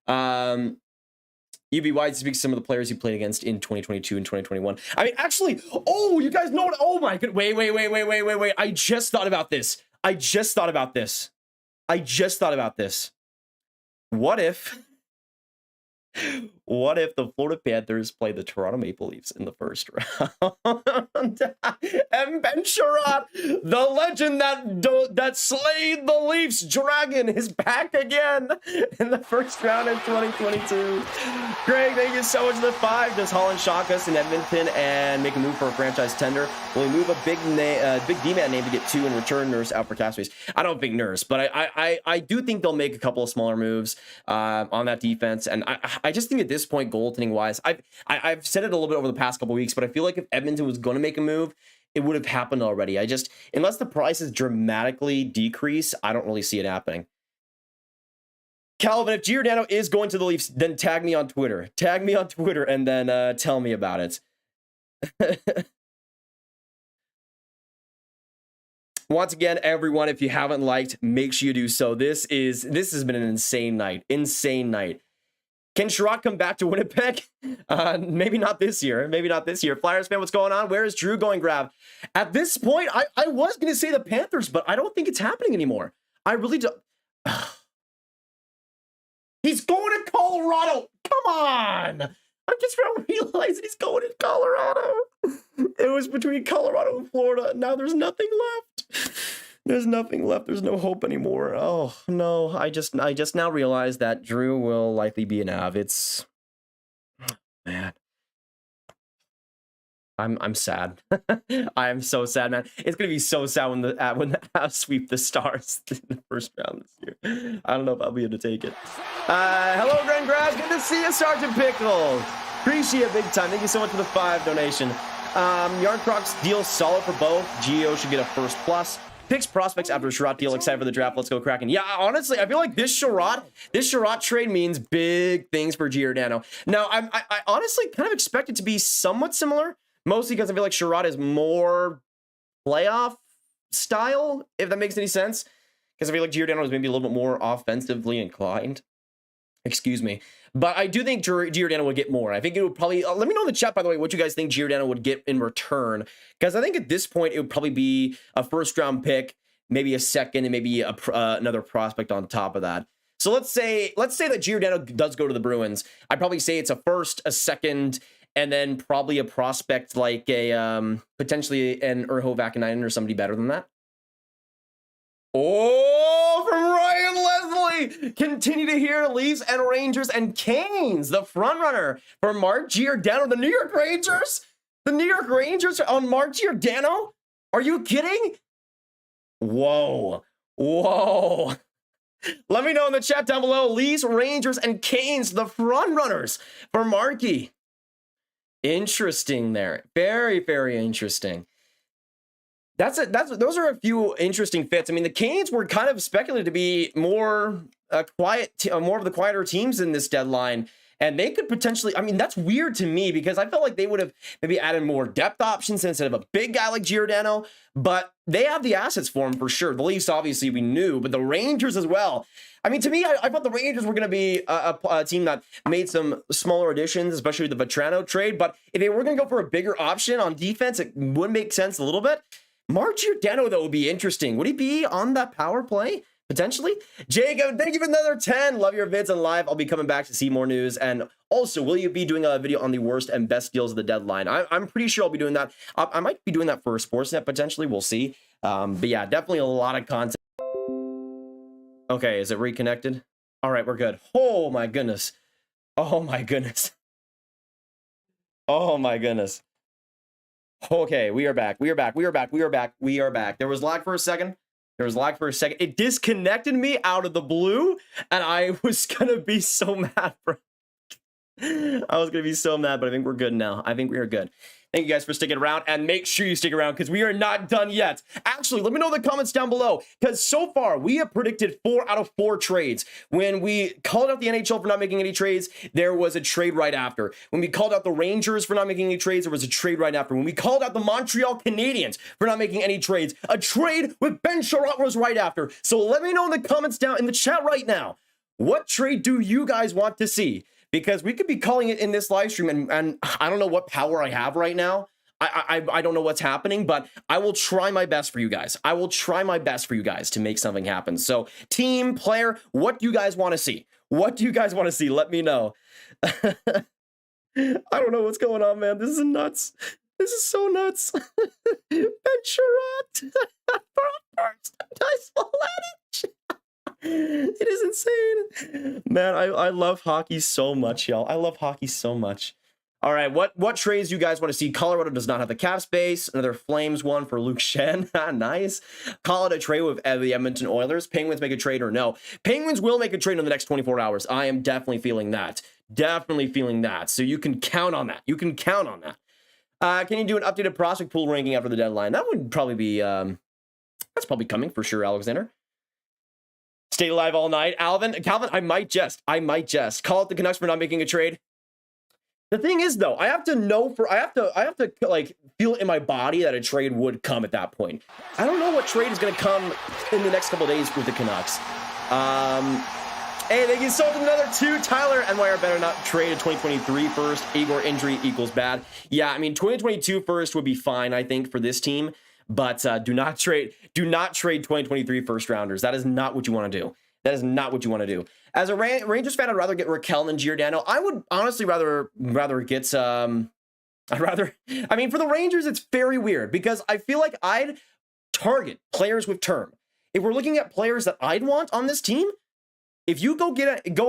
Speaker 1: UBY speaks some of the players you played against in 2022 and 2021. I mean, actually, oh, you guys know what? Oh my god. Wait. I just thought about this. What if the Florida Panthers play the Toronto Maple Leafs in the first round? And Ben Chiarot, the legend that slayed the Leafs dragon, is back again in the first round in 2022. Greg, thank you so much for the 5. Does Holland shock us in Edmonton and make a move for a franchise tender? Will he move a big D-man name to get 2 and return Nurse out for cap space? I don't think Nurse, but I do think they'll make a couple of smaller moves on that defense. And I just think at this point, goaltending wise, I've said it a little bit over the past couple weeks, but I feel like if Edmonton was going to make a move, it would have happened already. Unless the prices dramatically decrease, I don't really see it happening. Calvin, if Giordano is going to the Leafs, then tag me on Twitter. And then tell me about it. Once again, everyone, if you haven't liked, make sure you do so. This has been an insane night. Can Chiarot come back to Winnipeg? Maybe not this year. Flyers fan, what's going on? Where is Drew going grab? At this point, I was going to say the Panthers, but I don't think it's happening anymore. I really don't. He's going to Colorado. Come on. I just realized he's going to Colorado. It was between Colorado and Florida. Now there's nothing left. There's no hope anymore. Oh no, I just now realized that Drew will likely be an Av. It's, man, I'm sad. I am so sad, man. It's gonna be so sad when the Avs sweep the Stars in the first round this year. I don't know if I'll be able to take it. Hello, Grand Grass. Good to see you, Sergeant Pickle. Appreciate it big time. Thank you so much for the 5 donation. JARNKROK's deal solid for both. Gio should get a first plus. Picks prospects after a Chiarot deal. Excited for the draft. Let's go Kraken. Yeah, honestly, I feel like this Chiarot trade means big things for Giordano. Now, I honestly kind of expect it to be somewhat similar, mostly because I feel like Chiarot is more playoff style, if that makes any sense. Because I feel like Giordano is maybe a little bit more offensively inclined. Excuse me. But I do think Giordano would get more. I think it would probably... let me know in the chat, by the way, what you guys think Giordano would get in return. Because I think at this point, it would probably be a first-round pick, maybe a second, and maybe another prospect on top of that. So let's say that Giordano does go to the Bruins. I'd probably say it's a first, a second, and then probably a prospect like a potentially an Urho Vakanainen or somebody better than that. Oh, from Ryan Leslie. Continue to hear Leafs and Rangers and Canes, the front runner for Mark Giordano. The New York Rangers? The New York Rangers on Mark Giordano? Are you kidding? Whoa. Let me know in the chat down below. Leafs, Rangers, and Canes, the front runners for Marky. Interesting there. Very, very interesting. Those are a few interesting fits. I mean, the Canes were kind of speculated to be more more of the quieter teams in this deadline, and they could potentially. I mean, that's weird to me because I felt like they would have maybe added more depth options instead of a big guy like Giordano. But they have the assets for him for sure. The Leafs, obviously, we knew, but the Rangers as well. I mean, to me, I thought the Rangers were going to be a team that made some smaller additions, especially the Vatrano trade. But if they were going to go for a bigger option on defense, it would make sense a little bit. Mark Giordano, though, would be interesting. Would he be on that power play? Potentially? Jacob, thank you for another 10. Love your vids and live. I'll be coming back to see more news. And also, will you be doing a video on the worst and best deals of the deadline? I'm pretty sure I'll be doing that. I might be doing that for Sportsnet, potentially. We'll see. But yeah, definitely a lot of content. Okay, is it reconnected? All right, we're good. Oh, my goodness. Oh, my goodness. Oh, my goodness. Okay, we are back. There was lag for a second. It disconnected me out of the blue, and I was gonna be so mad, bro. I was gonna be so mad, but I think we're good now. I think we are good. Thank you guys for sticking around, and make sure you stick around because we are not done yet. Actually, let me know in the comments down below, because so far we have predicted 4 out of 4 trades. When we called out the NHL for not making any trades, there was a trade right after. When we called out the Rangers for not making any trades, there was a trade right after. When we called out the Montreal Canadiens for not making any trades, a trade with Ben Chiarot was right after. So let me know in the comments down in the chat right now, what trade do you guys want to see? Because we could be calling it in this live stream, and I don't know what power I have right now. I don't know what's happening, but I will try my best for you guys. I will try my best for you guys to make something happen. So team, player, what do you guys want to see? What do you guys want to see? Let me know. I don't know what's going on, man. This is nuts. This is so nuts. Ben Chiarot. First, Tyson. It is insane. Man, I love hockey so much, y'all. I love hockey so much. All right, what trades you guys want to see? Colorado does not have the cap space. Another Flames one for Luke Shen. Nice. Call it a trade with the Edmonton Oilers. Penguins make a trade or no? Penguins will make a trade in the next 24 hours. I am definitely feeling that. Definitely feeling that. So you can count on that. You can count on that. Can you do an updated prospect pool ranking after the deadline? That would probably be, that's probably coming for sure, Alexander. Stay alive all night. Calvin, I might jest. Call it the Canucks for not making a trade. The thing is, though, I have to like feel it in my body that a trade would come at that point. I don't know what trade is going to come in the next couple days with the Canucks. Hey, they sold another 2. Tyler, NYR better not trade a 2023 first. Igor injury equals bad. Yeah, I mean, 2022 first would be fine, I think, for this team. But do not trade 2023 first rounders. That is not what you want to do. That is not what you want to do. As a Rangers fan, I'd rather get Raquel than Giordano. I would honestly rather get I mean, for the Rangers, it's very weird because I feel like I'd target players with term. If we're looking at players that I'd want on this team, if you go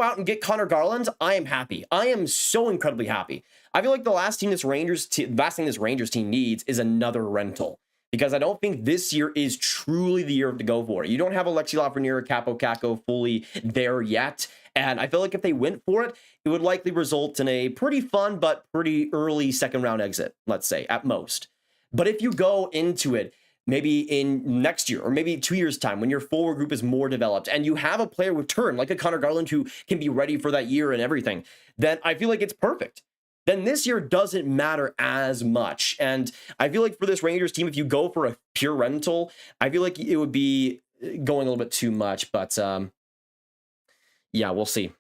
Speaker 1: out and get Connor Garland, I am happy. I am so incredibly happy. I feel like the last thing this Rangers team needs is another rental. Because I don't think this year is truly the year to go for it. You don't have Alexi Lafreniere or Capo Caco fully there yet. And I feel like if they went for it, it would likely result in a pretty fun but pretty early second round exit, let's say, at most. But if you go into it, maybe in next year or maybe 2 years' time when your forward group is more developed and you have a player with turn, like a Connor Garland who can be ready for that year and everything, then I feel like it's perfect. Then this year doesn't matter as much. And I feel like for this Rangers team, if you go for a pure rental, I feel like it would be going a little bit too much. But yeah, we'll see.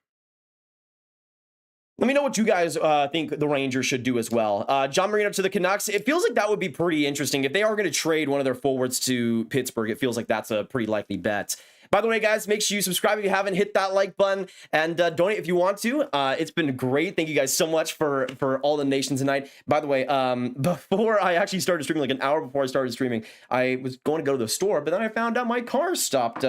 Speaker 1: Let me know what you guys think the Rangers should do as well. John Marino to the Canucks. It feels like that would be pretty interesting. If they are going to trade one of their forwards to Pittsburgh, it feels like that's a pretty likely bet. By the way, guys, make sure you subscribe if you haven't, hit that like button, and donate if you want to. It's been great. Thank you guys so much for all the donations tonight. By the way, before I actually started streaming, like an hour before I started streaming, I was going to go to the store, but then I found out my car stopped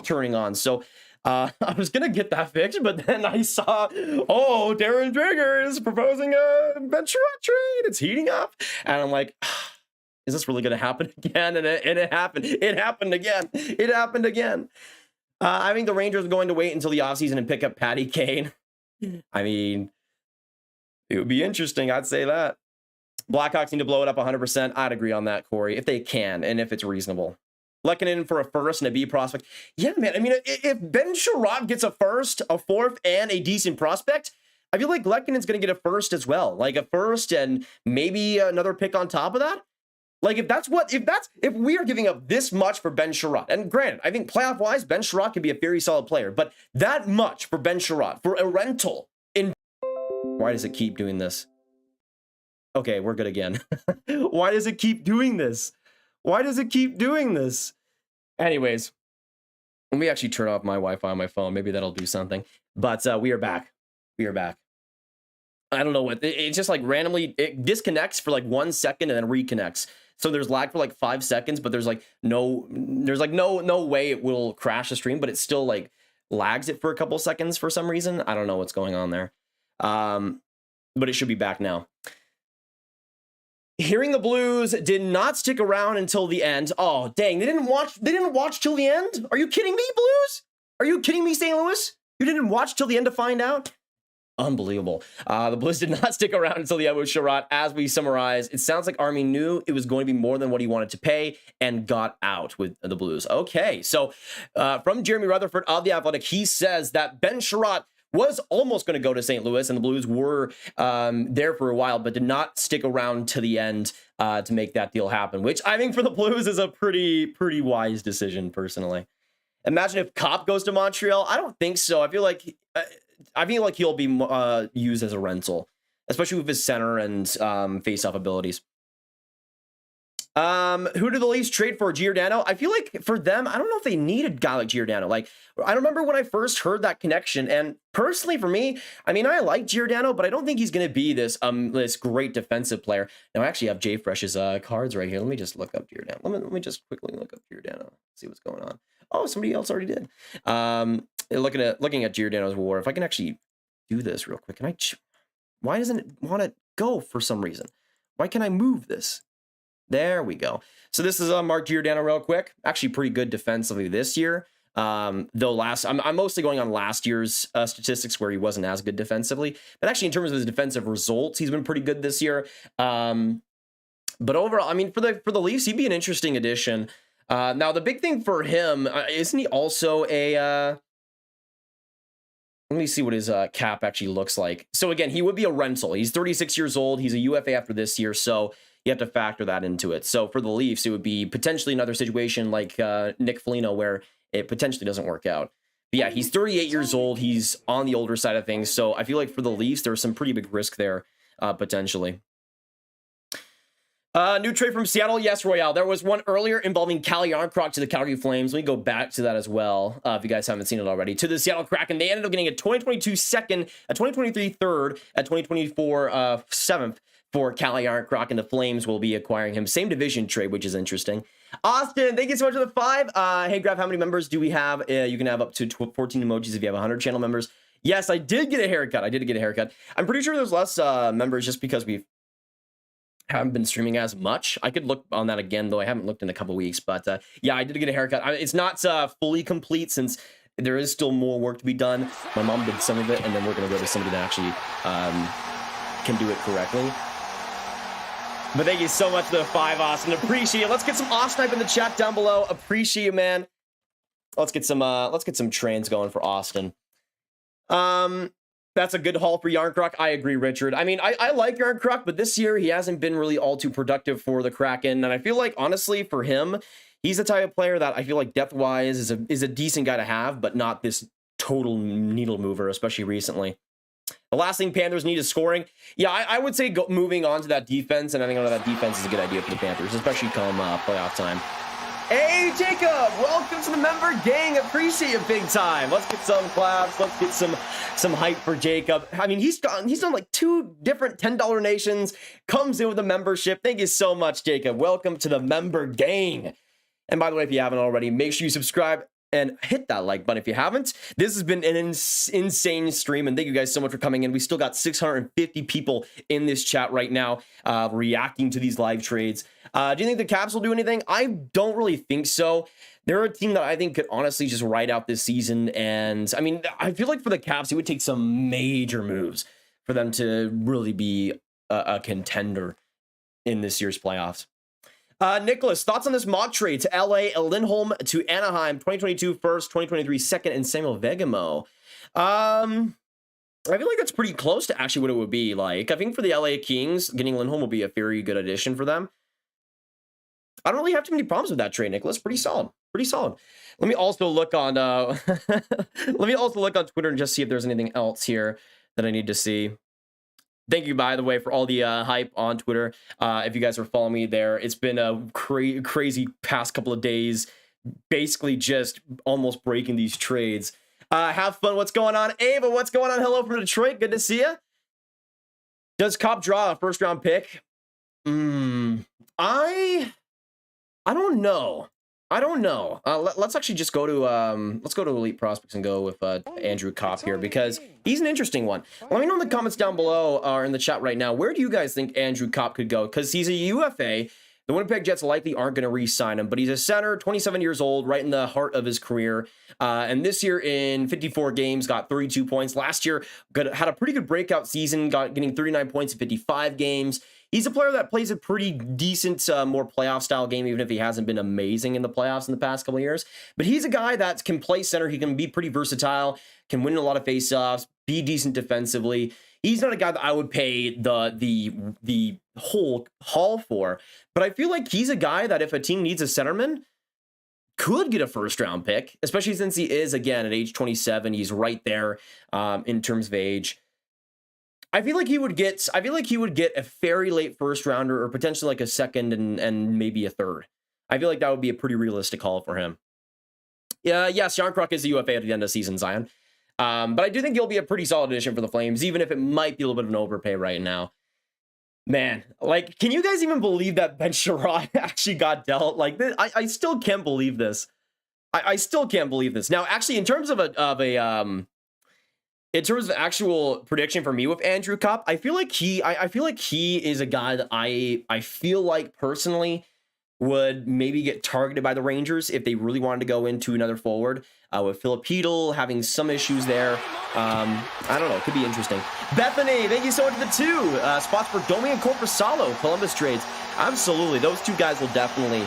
Speaker 1: turning on. So I was going to get that fixed, but then I saw, oh, Darren Dreger is proposing a Ben Chiarot trade. It's heating up. And I'm like, is this really going to happen again? And it happened. It happened again. It happened again. I think the Rangers are going to wait until the offseason and pick up Patty Kane. I mean, it would be interesting. I'd say that. Blackhawks need to blow it up 100%. I'd agree on that, Corey, if they can and if it's reasonable. Lekanen for a first and a B prospect. Yeah, man. I mean, if Ben Chiarot gets a first, a fourth, and a decent prospect, I feel like Lekanen's going to get a first as well. Like a first and maybe another pick on top of that. Like if we are giving up this much for Ben Chiarot, and granted, I think playoff wise, Ben Chiarot can be a very solid player, but that much for Ben Chiarot for a rental in. Why does it keep doing this? Okay, we're good again. Why does it keep doing this? Why does it keep doing this? Anyways, let me actually turn off my Wi-Fi on my phone. Maybe that'll do something. But we are back. We are back. I don't know what it's just like randomly it disconnects for like 1 second and then reconnects. So there's lag for like 5 seconds, but there's no way it will crash the stream, but it still like lags it for a couple seconds for some reason. I don't know what's going on there. But it should be back now. Hearing the Blues did not stick around until the end. Oh, dang, they didn't watch till the end? Are you kidding me, Blues? Are you kidding me, St. Louis? You didn't watch till the end to find out? Unbelievable. The Blues did not stick around until the end with Chiarot. As we summarize, it sounds like Army knew it was going to be more than what he wanted to pay and got out with the Blues. Okay, so from Jeremy Rutherford of The Athletic, he says that Ben Chiarot was almost going to go to St. Louis, and the Blues were there for a while, but did not stick around to the end to make that deal happen, which I think for the Blues is a pretty wise decision, personally. Imagine if Copp goes to Montreal. I don't think so. I feel like he'll be used as a rental, especially with his center and face-off abilities. Who did the Leafs trade for? Giordano? I feel like for them, I don't know if they needed a guy like Giordano. Like, I remember when I first heard that connection, and personally for me, I mean, I like Giordano, but I don't think he's going to be this great defensive player. Now, I actually have Jay Fresh's cards right here. Let me just look up Giordano. Let me just quickly look up Giordano, see what's going on. Oh, somebody else already did. Looking at Giordano's WAR, if I can actually do this real quick, why doesn't it want to go for some reason? Why can't I move this? There we go. So this is Mark Giordano real quick. Actually pretty good defensively this year. Though I'm mostly going on last year's statistics where he wasn't as good defensively. But actually in terms of his defensive results, he's been pretty good this year. But overall, I mean, for the Leafs, he'd be an interesting addition. Now, the big thing for him, isn't he also a... let me see what his cap actually looks like. So again, he would be a rental. He's 36 years old. He's a UFA after this year, so you have to factor that into it. So for the Leafs, it would be potentially another situation like Nick Foligno where it potentially doesn't work out. But yeah, he's 38 years old. He's on the older side of things. So I feel like for the Leafs, there's some pretty big risk there, potentially. New trade from Seattle. Yes, Royale. There was one earlier involving Calle JARNKROK to the Calgary Flames. Let me go back to that as well, if you guys haven't seen it already. To the Seattle Kraken. They ended up getting a 2022 second, a 2023 third, a 2024 seventh for Calle JARNKROK, and the Flames will be acquiring him. Same division trade, which is interesting. Austin, thank you so much for the 5. Hey, Graf, how many members do we have? You can have up to 14 emojis if you have 100 channel members. Yes, I did get a haircut. I'm pretty sure there's less members just because we haven't been streaming as much. I could look on that again, though I haven't looked in a couple weeks. But yeah, I did get a haircut. It's not fully complete since there is still more work to be done. My mom did some of it, and then we're going to go to somebody that actually can do it correctly. But thank you so much for the 5, Austin. Appreciate it. Let's get some Austin in the chat down below. Appreciate you, man. Let's get some trains going for Austin. That's a good haul for JARNKROK. I agree, Richard. I mean, I like JARNKROK, but this year he hasn't been really all too productive for the Kraken. And I feel like, honestly, for him, he's the type of player that I feel like depth-wise is a decent guy to have, but not this total needle mover, especially recently. The last thing Panthers need is scoring. Yeah, I would say moving on to that defense, and I think that defense is a good idea for the Panthers, especially come playoff time. Hey, Jakob, welcome to the member gang. Appreciate you big time. Let's get some claps. Let's get some hype for Jakob. I mean, he's done like 2 different $10 nations, comes in with a membership. Thank you so much, Jakob. Welcome to the member gang. And by the way, if you haven't already, make sure you subscribe and hit that like button if you haven't. This has been an insane stream, and thank you guys so much for coming in. We still got 650 people in this chat right now reacting to these live trades. Do you think the Caps will do anything? I don't really think so. They're a team that I think could honestly just ride out this season, and I mean, I feel like for the Caps, it would take some major moves for them to really be a contender in this year's playoffs. Nicholas, thoughts on this mock trade to LA, Lindholm to Anaheim, 2022 first, 2023 second, and Samuel Vegamo? I feel like that's pretty close to actually what it would be like. I think for the LA Kings, getting Lindholm will be a very good addition for them. I don't really have too many problems with that trade, Nicholas. Pretty solid. Let me also look on Twitter and just see if there's anything else here that I need to see. Thank you, by the way, for all the hype on Twitter. If you guys are following me there, it's been a crazy past couple of days, basically just almost breaking these trades. Have fun. What's going on? Ava, what's going on? Hello from Detroit. Good to see you. Does Copp draw a first-round pick? I don't know. Let's actually just go to let's go to Elite Prospects and go with Andrew Copp here, because he's an interesting one. Let me know in the comments down below or in the chat right now, where do you guys think Andrew Copp could go? Because he's a UFA, The Winnipeg Jets likely aren't going to re-sign him, but he's a center, 27 years old, right in the heart of his career. And this year in 54 games, got 32 points. Last year, had a pretty good breakout season, getting 39 points in 55 games. He's a player that plays a pretty decent, more playoff-style game, even if he hasn't been amazing in the playoffs in the past couple of years. But he's a guy that can play center. He can be pretty versatile, can win a lot of faceoffs, be decent defensively. He's not a guy that I would pay the whole haul for. But I feel like he's a guy that if a team needs a centerman, could get a first-round pick, especially since he is, again, at age 27. He's right there in terms of age. I feel like he would get a very late first rounder or potentially like a second and maybe a third. I feel like that would be a pretty realistic haul for him. Yeah, yes, JARNKROK is the UFA at the end of the season, Zion. But I do think he'll be a pretty solid addition for the Flames, even if it might be a little bit of an overpay right now. Man, like, can you guys even believe that Ben Chiarot actually got dealt? Like, this, I still can't believe this. I still can't believe this. Now, actually, in terms of actual prediction for me with Andrew Copp, I feel like he is a guy that I feel like personally would maybe get targeted by the Rangers if they really wanted to go into another forward. With Filipino having some issues there. I don't know. It could be interesting. Bethany, thank you so much for the 2 spots for Domi and Korpisalo, Columbus trades. Absolutely. Those 2 guys will definitely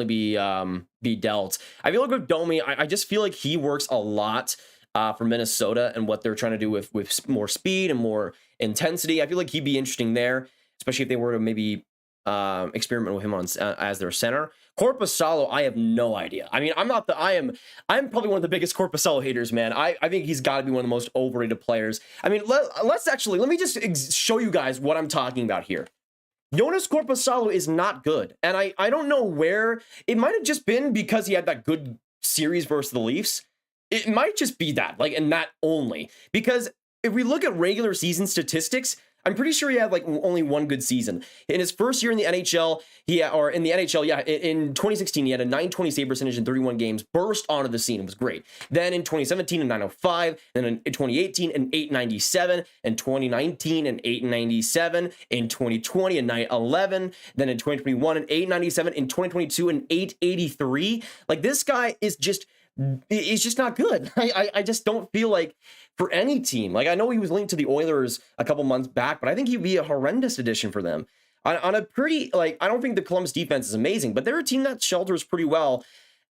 Speaker 1: be dealt. I feel like with Domi, I just feel like he works a lot for Minnesota and what they're trying to do with more speed and more intensity. I feel like he'd be interesting there, especially if they were to maybe experiment with him as their center. Korpisalo, I have no idea. I mean, I'm probably one of the biggest Korpisalo haters, man. I think he's got to be one of the most overrated players. I mean, let me just show you guys what I'm talking about here. Jonas Korpisalo is not good, and I don't know where. It might have just been because he had that good series versus the Leafs. It might just be that, like, and that only. Because if we look at regular season statistics, I'm pretty sure he had like only one good season. In his first year in the NHL, in 2016, he had a .920 save percentage in 31 games, burst onto the scene. It was great. Then in 2017, a .905, then in 2018, an .897, in 2019, an .897, in 2020, a .911, then in 2021, an .897, in 2022, an .883. Like, this guy is just... It's just not good. I just don't feel like for any team. Like, I know he was linked to the Oilers a couple months back, but I think he'd be a horrendous addition for them. On a pretty, like, I don't think the Columbus defense is amazing, but they're a team that shelters pretty well.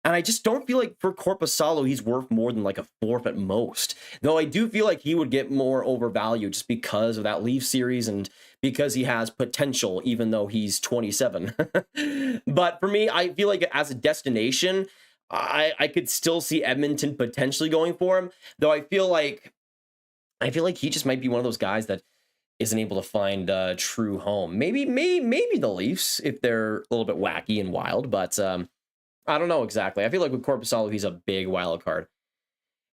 Speaker 1: And I just don't feel like for Korpisalo, he's worth more than like a 4th at most. Though I do feel like he would get more overvalued just because of that Leaf series and because he has potential, even though he's 27. But for me, I feel like as a destination, I could still see Edmonton potentially going for him, though I feel like he just might be one of those guys that isn't able to find a true home. Maybe the Leafs if they're a little bit wacky and wild, but I don't know exactly. I feel like with Korpisalo, he's a big wild card.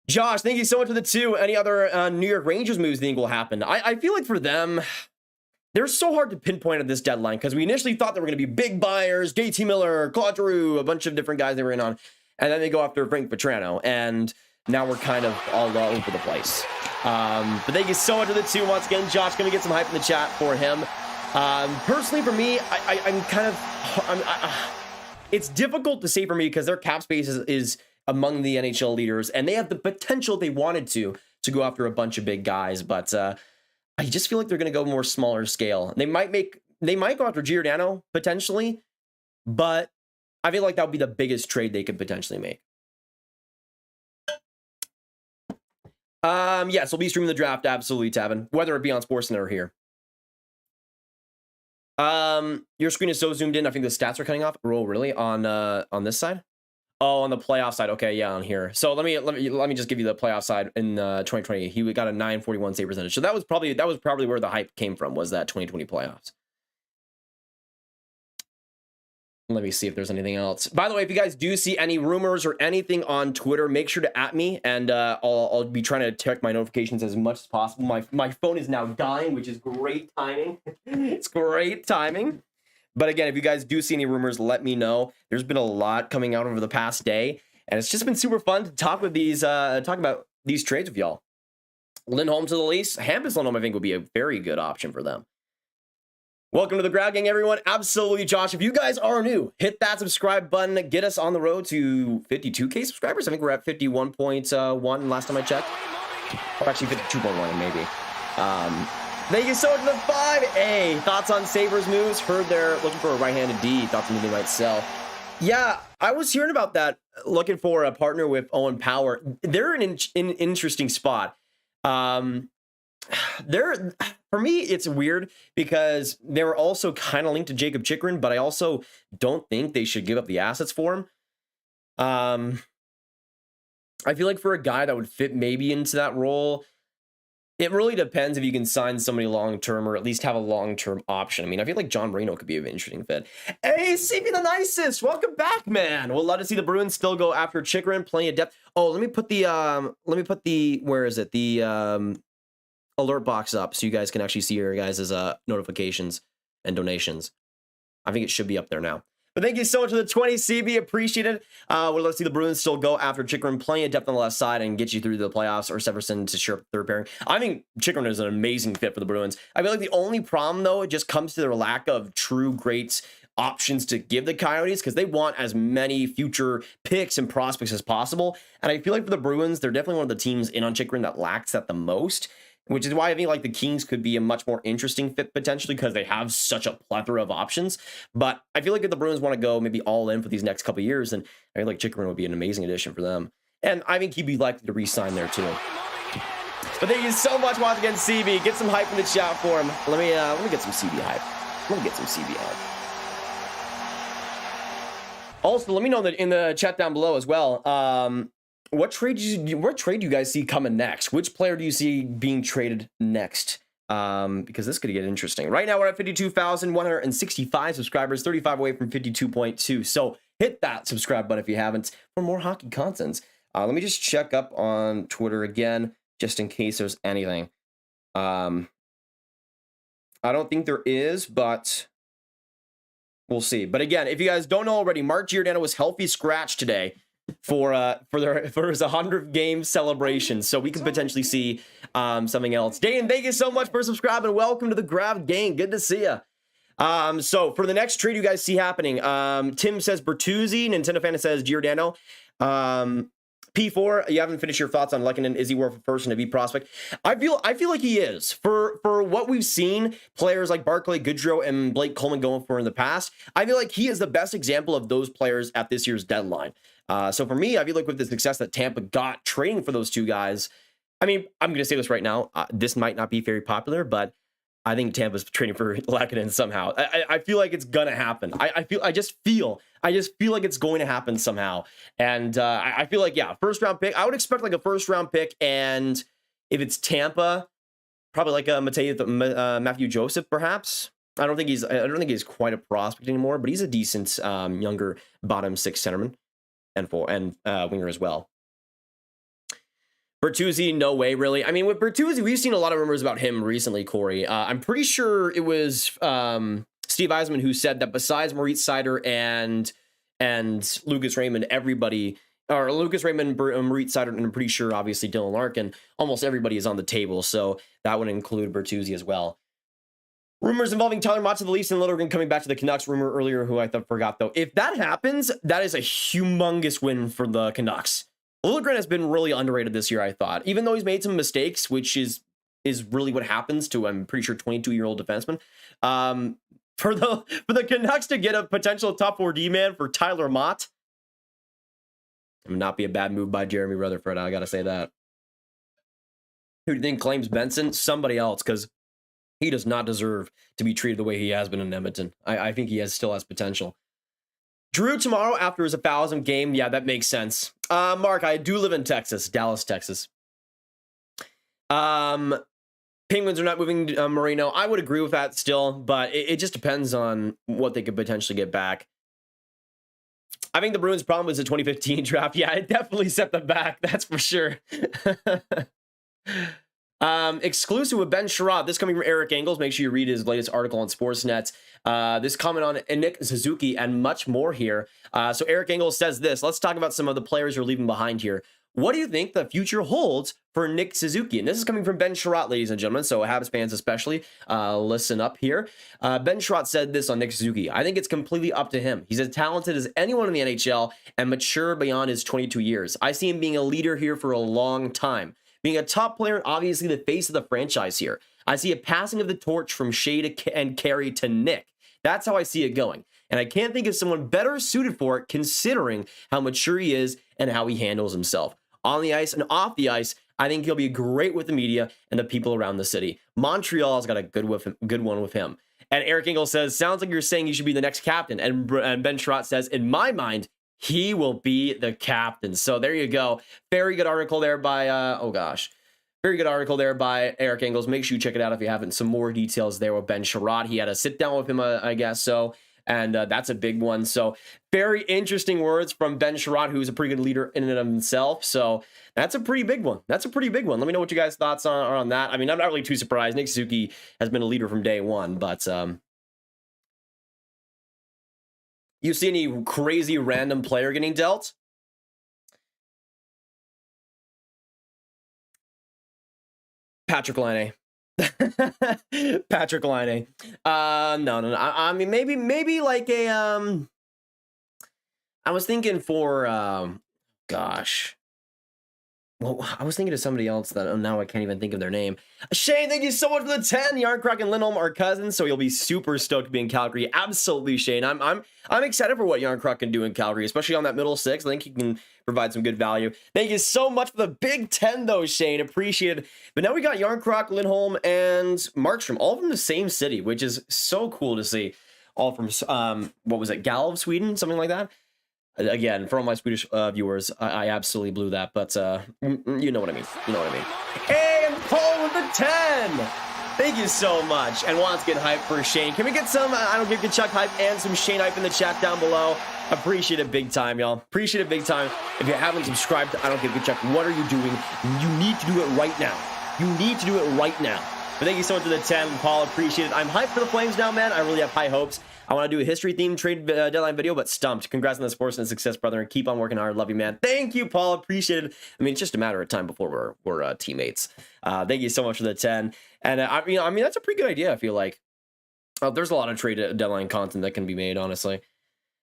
Speaker 1: Josh, thank you so much for the 2. Any other New York Rangers moves you think will happen? I feel like for them, they're so hard to pinpoint at this deadline because we initially thought they were going to be big buyers, JT Miller, Claude Giroux, a bunch of different guys they were in on. And then they go after Frank Vatrano, and now we're kind of all over the place. But thank you so much for the 2 once again. Josh, going to get some hype in the chat for him. Personally, for me, it's difficult to say for me because their cap space is among the NHL leaders, and they have the potential they wanted to go after a bunch of big guys. But I just feel like they're going to go more smaller scale. They might go after Giordano potentially, but I feel like that would be the biggest trade they could potentially make. Yes, we'll be streaming the draft, absolutely, Tavin. Whether it be on Sportsnet or here. Your screen is so zoomed in, I think the stats are cutting off. Oh, really? On this side? Oh, on the playoff side. Okay, yeah, on here. So let me just give you the playoff side in 2020. He got a .941 save percentage. So that was probably where the hype came from, was that 2020 playoffs. Let me see if there's anything else. By the way, if you guys do see any rumors or anything on Twitter, make sure to @ me, and I'll be trying to check my notifications as much as possible. My phone is now dying, which is great timing. It's great timing. But again, if you guys do see any rumors, let me know. There's been a lot coming out over the past day, and it's just been super fun to talk about these trades with y'all. Lindholm to the Leafs. Hampus Lindholm, I think, would be a very good option for them. Welcome to the Grab Gang, everyone. Absolutely, Josh. If you guys are new, hit that subscribe button. Get us on the road to 52K subscribers. I think we're at 51.1 last time I checked. Or actually 52.1 maybe. Thank you so much for the 5A. Thoughts on Sabres moves? Heard they're looking for a right-handed D. Thoughts maybe they might sell. Yeah, I was hearing about that. Looking for a partner with Owen Power. They're in an interesting spot. For me, it's weird because they were also kind of linked to Jakob Chychrun, but I also don't think they should give up the assets for him. I feel like for a guy that would fit maybe into that role, it really depends if you can sign somebody long-term or at least have a long-term option. I mean, I feel like John Marino could be an interesting fit. Hey, CB the nicest, welcome back, man. We'll love to see the Bruins still go after Chychrun, plenty of depth. Oh, let me put the, where is it? The, alert box up so you guys can actually see your guys' notifications and donations. I think it should be up there now. But thank you so much for the 20, CB. Appreciate it. We'll let's see the Bruins still go after Chychrun, plenty of depth on the left side and get you through the playoffs, or Severson to share up third pairing. I think Chychrun is an amazing fit for the Bruins. I feel like the only problem, though, it just comes to their lack of true great options to give the Coyotes, because they want as many future picks and prospects as possible. And I feel like for the Bruins, they're definitely one of the teams in on Chychrun that lacks that the most. Which is why I think like the Kings could be a much more interesting fit potentially, because they have such a plethora of options. But I feel like if the Bruins want to go maybe all in for these next couple of years, then I feel like Chychrun would be an amazing addition for them. And I think he'd be likely to re-sign there too. But thank you so much once again, CB. Get some hype in the chat for him. Let me get some CB hype. Let me get some CB hype. Also, let me know that in the chat down below as well. What trade do you guys see coming next? Which player do you see being traded next? Because this could get interesting. Right now we're at 52,165 subscribers, 35 away from 52.2. So hit that subscribe button if you haven't for more hockey content. Let me just check up on Twitter again, just in case there's anything. I don't think there is, but we'll see. But again, if you guys don't know already, Mark Giordano was healthy scratch today for his 100th game celebration, so we can potentially see something else. Dan, thank you so much for subscribing. Welcome to the Grab Gang. Good to see you. So for the next trade you guys see happening, Tim says Bertuzzi, Nintendo fan says Giordano. P4, you haven't finished your thoughts on Lehkonen. Is he worth a person to be prospect? I feel like he is. For what we've seen, players like Barclay Goodrow and Blake Coleman going for in the past, I feel like he is the best example of those players at this year's deadline. So for me, I feel like with the success that Tampa got trading for those two guys, I mean, I'm going to say this right now. This might not be very popular, but I think Tampa's trading for Lehkonen somehow. I feel like it's going to happen. I just feel like it's going to happen somehow. And I feel like, yeah, first round pick. I would expect like a first round pick. And if it's Tampa, probably like a Matthew Joseph, perhaps. I don't think he's quite a prospect anymore, but he's a decent younger bottom six centerman. And winger as well. Bertuzzi, no way, really. I mean, with Bertuzzi, we've seen a lot of rumors about him recently, Corey. I'm pretty sure it was Steve Eisman who said that besides Moritz Seider and Lucas Raymond, Lucas Raymond, Moritz Seider, and I'm pretty sure, obviously, Dylan Larkin, almost everybody is on the table. So that would include Bertuzzi as well. Rumors involving Tyler Mott to the Leafs and Littleton coming back to the Canucks. Rumor earlier, who I forgot though. If that happens, that is a humongous win for the Canucks. Littleton has been really underrated this year, I thought. Even though he's made some mistakes, which is really what happens to, I'm pretty sure, 22-year-old defenseman. For the Canucks to get a potential top 4 D-man for Tyler Mott, it would not be a bad move by Jeremy Rutherford. I gotta say that. Who do you think claims Benson? Somebody else, because he does not deserve to be treated the way he has been in Edmonton. I think he still has potential. Giroux tomorrow after his 1,000th game. Yeah, that makes sense. Mark, I do live in Texas, Dallas, Texas. Penguins are not moving Marino. I would agree with that still, but it just depends on what they could potentially get back. I think the Bruins' problem was the 2015 draft. Yeah, it definitely set them back. That's for sure. Exclusive with Ben Chiarot. This coming from Eric Engels. Make sure you read his latest article on Sportsnet. This comment on Nick Suzuki and much more here. So Eric Engels says this. Let's talk about some of the players you're leaving behind here. what do you think the future holds for Nick Suzuki? And this is coming from Ben Chiarot, ladies and gentlemen, so Habs fans especially, listen up here. Ben Chiarot said this on Nick Suzuki: I think it's completely up to him. He's as talented as anyone in the NHL and mature beyond his 22 years. I see him being a leader here for a long time. Being a top player, obviously the face of the franchise here. I see a passing of the torch from Shea and Carey to Nick. That's how I see it going. And I can't think of someone better suited for it, considering how mature he is and how he handles himself. On the ice and off the ice, I think he'll be great with the media and the people around the city. Montreal's got a good one with him. And Eric Engel says, sounds like you're saying he should be the next captain. And Ben Chiarot says, in my mind, he will be the captain. So there you go. Very good article there by, very good article there by Eric Engels. Make sure you check it out if you haven't. Some more details there with Ben Chiarot. He had a sit down with him, I guess so. And that's a big one. So very interesting words from Ben Chiarot, who's a pretty good leader in and of himself. So that's a pretty big one. That's a pretty big one. Let me know what you guys' thoughts are on that. I mean, I'm not really too surprised. Nick Suzuki has been a leader from day one, but you see any crazy random player getting dealt? Patrick Laine. Patrick Laine. No. I mean, maybe like a I was thinking for gosh. Well, I was thinking of somebody else that now I can't even think of their name. Shane, thank you so much for the 10. JARNKROK and Lindholm are cousins, so you'll be super stoked to be in Calgary. Absolutely, Shane. I'm excited for what JARNKROK can do in Calgary, especially on that middle six. I think he can provide some good value. Thank you so much for the big 10, though, Shane. Appreciate it. But now we got JARNKROK, Lindholm, and Markstrom, all from the same city, which is so cool to see. All from what was it, Gallup, Sweden, something like that. Again, for all my Swedish viewers, I absolutely blew that, but you know what I mean. You know what I mean. And Paul with the 10! Thank you so much. And let's get hype for Shane. Can we get some I don't give a Chuck hype and some Shane hype in the chat down below? Appreciate it big time, y'all. Appreciate it big time. If you haven't subscribed to I Don't Give a Chuck, what are you doing? You need to do it right now. You need to do it right now. But thank you so much for the 10, Paul. Appreciate it. I'm hyped for the Flames now, man. I really have high hopes. I want to do a history-themed trade deadline video, but stumped. Congrats on the Sportsnet success, brother, and keep on working hard. Love you, man. Thank you, Paul. Appreciate it. I mean, it's just a matter of time before we're teammates. Thank you so much for the 10. And I mean, that's a pretty good idea, I feel like. There's a lot of trade deadline content that can be made, honestly.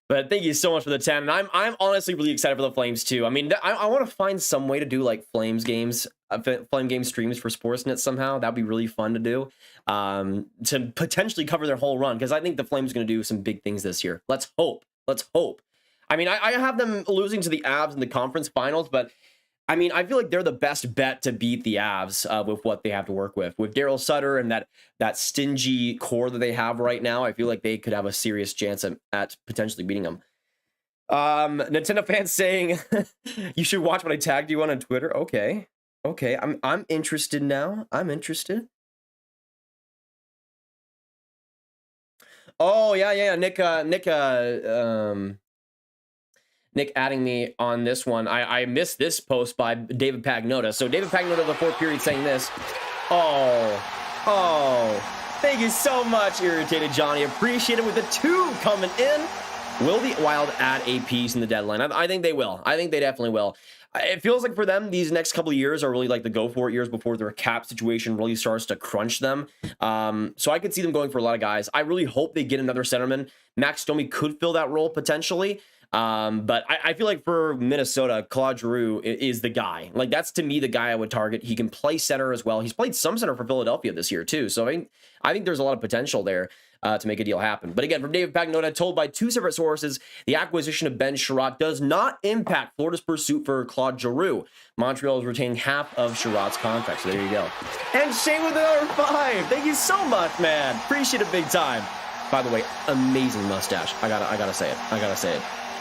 Speaker 1: But thank you so much for the 10. And I'm honestly really excited for the Flames, too. I mean, I want to find some way to do, like, Flame game streams for Sportsnet somehow. That'd be really fun to do. To potentially cover their whole run, because I think the Flames are going to do some big things this year. Let's hope. Let's hope. I mean, I have them losing to the Avs in the conference finals, but I mean, I feel like they're the best bet to beat the Avs with what they have to work with. With Daryl Sutter and that stingy core that they have right now, I feel like they could have a serious chance at potentially beating them. Nintendo fans saying, you should watch what I tagged you on Twitter. Okay. I'm interested now. I'm interested. Oh, yeah. Nick adding me on this one. I missed this post by David Pagnotta. So David Pagnotta of the fourth period saying this. Oh, thank you so much, Irritated Johnny. Appreciate it with the 2 coming in. Will the Wild add a piece in the deadline? I think they will. I think they definitely will. It feels like for them, these next couple of years are really like the go-for-it years before their cap situation really starts to crunch them. So I could see them going for a lot of guys. I really hope they get another centerman. Max Domi could fill that role potentially. But I feel like for Minnesota, Claude Giroux is the guy. Like, that's to me the guy I would target. He can play center as well. He's played some center for Philadelphia this year too. So I think there's a lot of potential there to make a deal happen. But again, from David Pagnotta, told by 2 separate sources, the acquisition of Ben Chiarot does not impact Florida's pursuit for Claude Giroux. Montreal is retaining half of Chiarot's contract. So there you go. And Shane with another 5. Thank you so much, man. Appreciate it big time. By the way, amazing mustache. I gotta say it.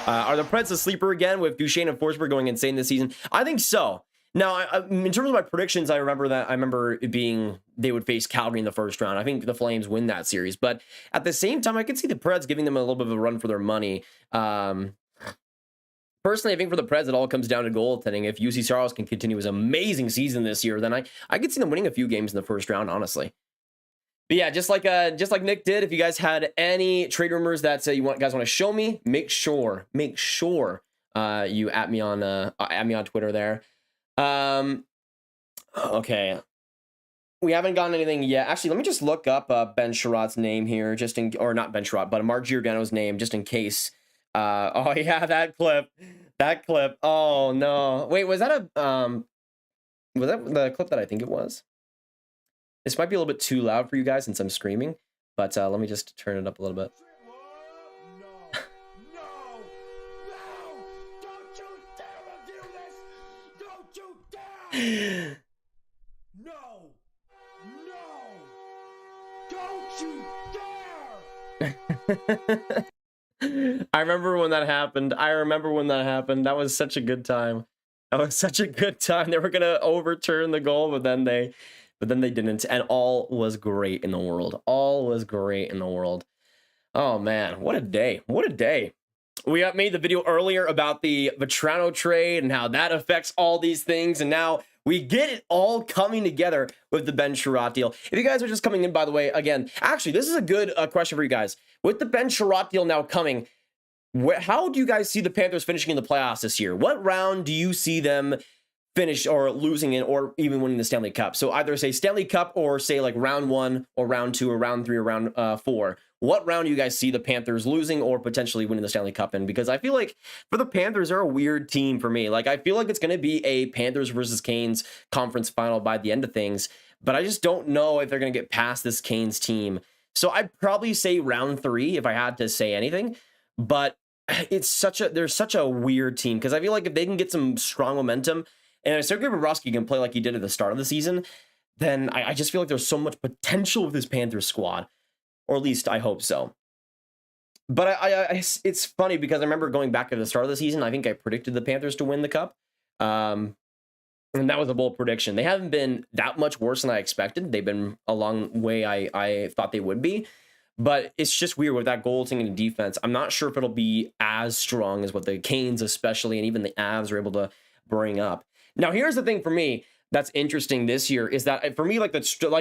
Speaker 1: Are the Preds a sleeper again with Duchesne and Forsberg going insane this season? I think so. Now, in terms of my predictions, I remember it being they would face Calgary in the first round. I think the Flames win that series. But at the same time, I could see the Preds giving them a little bit of a run for their money. Personally, I think for the Preds, it all comes down to goaltending. If UC Saros can continue his amazing season this year, then I could see them winning a few games in the first round, honestly. But yeah, just like Nick did, if you guys had any trade rumors that you guys want to show me, make sure you at me on Twitter there. Okay. We haven't gotten anything yet. Actually, let me just look up Ben Chiarot's name here, just in, or not Ben Chiarot, but Mark Giordano's name, just in case. Oh yeah, that clip. That clip. Oh no. Wait, was that was that the clip that I think it was? This might be a little bit too loud for you guys since I'm screaming, but let me just turn it up a little bit.
Speaker 2: No! Don't you dare!
Speaker 1: I remember when that happened. That was such a good time. That was such a good time. They were gonna overturn the goal, but then they didn't, and all was great in the world. All was great in the world. Oh man, what a day! What a day! We made the video earlier about the Vatrano trade and how that affects all these things, and now we get it all coming together with the Ben Chiarot deal. If you guys are just coming in, by the way, again, actually, this is a good question for you guys. With the Ben Chiarot deal now coming, how do you guys see the Panthers finishing in the playoffs this year? What round do you see them finish or losing in, or even winning the Stanley Cup? So either say Stanley Cup, or say like round 1 or round 2 or round 3 or round 4. What round do you guys see the Panthers losing or potentially winning the Stanley Cup in? Because I feel like for the Panthers, they're a weird team for me. Like, I feel like it's going to be a Panthers versus Canes conference final by the end of things, but I just don't know if they're going to get past this Canes team. So I'd probably say round 3 if I had to say anything, but they're such a weird team, because I feel like if they can get some strong momentum and if Sergei Bobrovsky can play like he did at the start of the season, then I just feel like there's so much potential with this Panthers squad. Or at least I hope so. But it's funny because I remember going back at the start of the season, I think I predicted the Panthers to win the Cup. And that was a bold prediction. They haven't been that much worse than I expected. They've been a long way I thought they would be. But it's just weird with that goaltending and defense. I'm not sure if it'll be as strong as what the Canes especially, and even the Avs are able to bring up. Now, here's the thing for me that's interesting this year is that for me, like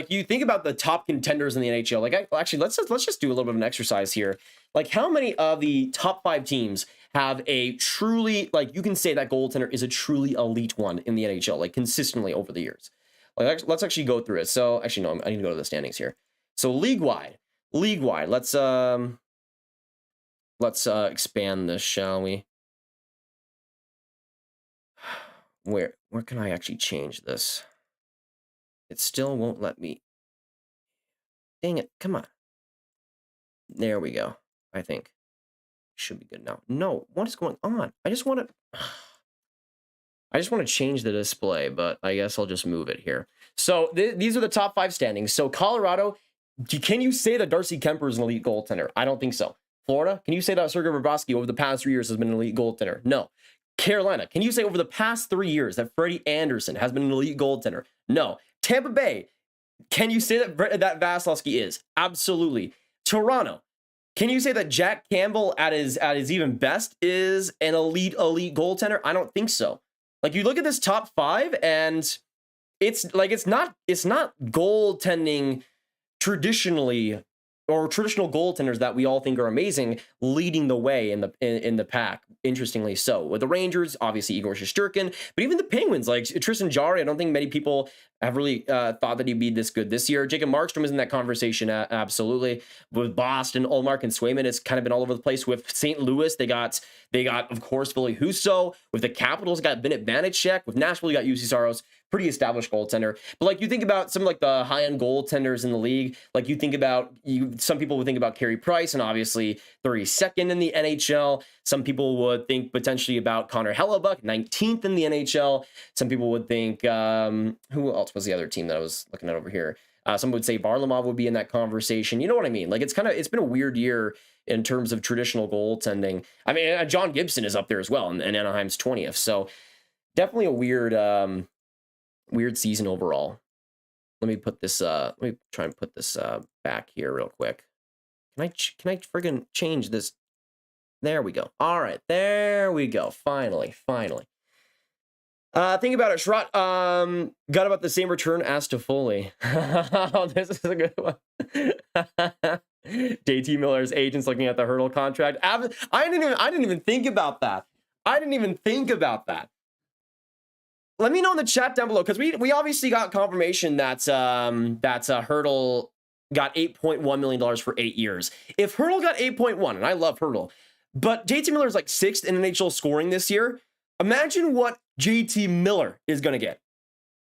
Speaker 1: you think about the top contenders in the NHL. Like, actually, let's just do a little bit of an exercise here. Like, how many of the top 5 teams have a truly, like, you can say that goaltender is a truly elite one in the NHL, like consistently over the years? Like, let's actually go through it. So, actually, no, I need to go to the standings here. So, league wide, let's expand this, shall we? Where can I actually change this? It still won't let me. Dang it, come on. There we go. I think should be good now. No, what is going on? I just want to change the display, but I guess I'll just move it here. So these are the top 5 standings. So Colorado, can you say that Darcy Kuemper is an elite goaltender? I don't think so. Florida, can you say that Sergei Bobrovsky over the past 3 years has been an elite goaltender? No. Carolina, can you say over the past 3 years that Freddie Anderson has been an elite goaltender? No. Tampa Bay, can you say that Vasilevsky is? Absolutely. Toronto, can you say that Jack Campbell at his even best is an elite goaltender? I don't think so. Like, you look at this top 5 and it's like it's not goaltending traditionally, or traditional goaltenders that we all think are amazing leading the way in the pack. Interestingly so. With the Rangers, obviously Igor Shesterkin, but even the Penguins, like Tristan Jarry, I don't think many people have really thought that he'd be this good this year. Jacob Markstrom is in that conversation, absolutely. With Boston, Ullmark and Swayman, it's kind of been all over the place. With St. Louis, they got of course Ville Husso. With the Capitals, got Bennett Vanacek. With Nashville, you got UC Saros, pretty established goaltender. But like, you think about some of like the high-end goaltenders in the league, like you think about some people would think about Carey Price, and obviously 32nd in the NHL. Some people would think potentially about Connor Hellebuck, 19th in the NHL. Some people would think, who else was the other team that I was looking at over here? Some would say Varlamov would be in that conversation. You know what I mean? Like, it's been a weird year in terms of traditional goaltending. I mean, John Gibson is up there as well, and Anaheim's 20th. So definitely a weird season overall. Let me try and put this back here real quick. Can I friggin' change this? There we go. All right, there we go. Finally. Think about it, Chiarot. Got about the same return as Toffoli. Oh, this is a good one. JT Miller's agents looking at the Hurdle contract. I didn't even think about that. let me know in the chat down below, because we obviously got confirmation that Hurdle got $8.1 million for 8 years. If Hurdle got 8.1, and I love Hurdle, but JT Miller is like 6th in NHL scoring this year, imagine what JT Miller is going to get.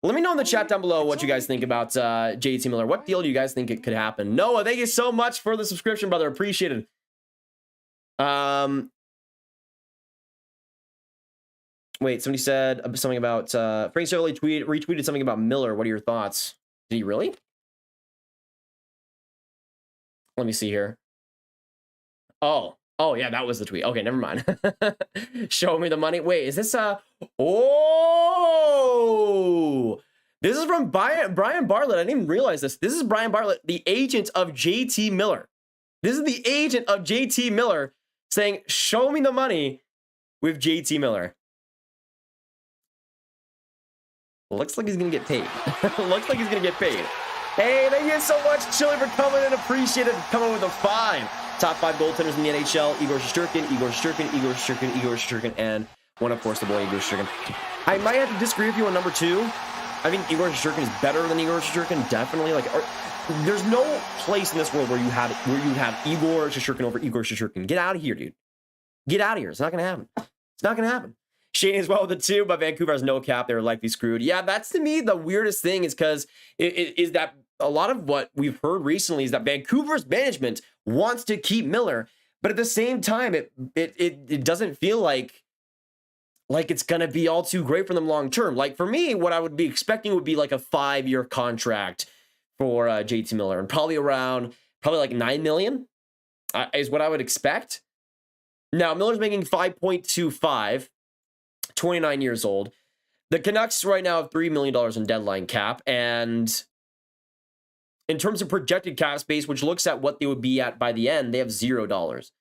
Speaker 1: Let me know in the chat down below what you guys think about JT Miller. What deal do you guys think it could happen? Noah, thank you so much for the subscription, brother. Appreciate it. Wait, somebody said something about Frank Sterling retweeted something about Miller. What are your thoughts? Did he really? Let me see here. Oh, yeah, that was the tweet. Okay, never mind. Show me the money. Wait, is this oh, this is from Brian Bartlett. I didn't even realize this. This is Brian Bartlett, the agent of JT Miller. This is the agent of JT Miller saying, show me the money with JT Miller. Looks like he's going to get paid. Looks like he's going to get paid. Hey, thank you so much, Chili, for coming in. Appreciate it. Coming with a 5. Top 5 goaltenders in the NHL. Igor Shesterkin, and one, of course, the boy, Igor Shesterkin. I might have to disagree with you on number 2. I think Igor Shesterkin is better than Igor Shesterkin, definitely. Like, there's no place in this world where you have Igor Shesterkin over Igor Shesterkin. Get out of here, dude. Get out of here. It's not going to happen. It's not going to happen. Shane as well with the 2, but Vancouver has no cap. They're likely screwed. Yeah, that's to me the weirdest thing is because is that a lot of what we've heard recently is that Vancouver's management wants to keep Miller, but at the same time, it doesn't feel like it's gonna be all too great for them long term. Like for me, what I would be expecting would be like a 5-year contract for JT Miller, and probably like $9 million is what I would expect. Now Miller's making 5.25. 29 years old. The Canucks right now have $3 million in deadline cap, and in terms of projected cap space, which looks at what they would be at by the end, they have $0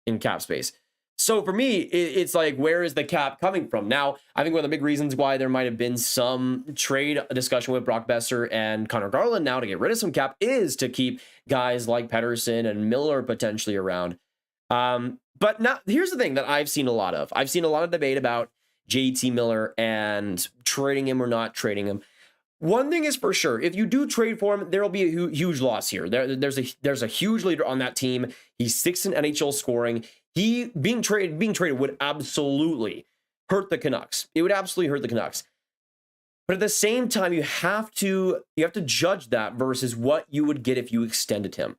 Speaker 1: in cap space. So for me, it's like, where is the cap coming from? Now, I think one of the big reasons why there might have been some trade discussion with Brock Besser and Connor Garland now to get rid of some cap is to keep guys like Pettersson and Miller potentially around. But now, here's the thing that I've seen a lot of. I've seen a lot of debate about JT Miller and trading him or not trading him. One thing is for sure, if you do trade for him, there will be a huge loss here. There's a huge leader on that team. He's 6th in NHL scoring. He being traded would absolutely hurt the Canucks. It would absolutely hurt the Canucks. But at the same time, you have to judge that versus what you would get if you extended him.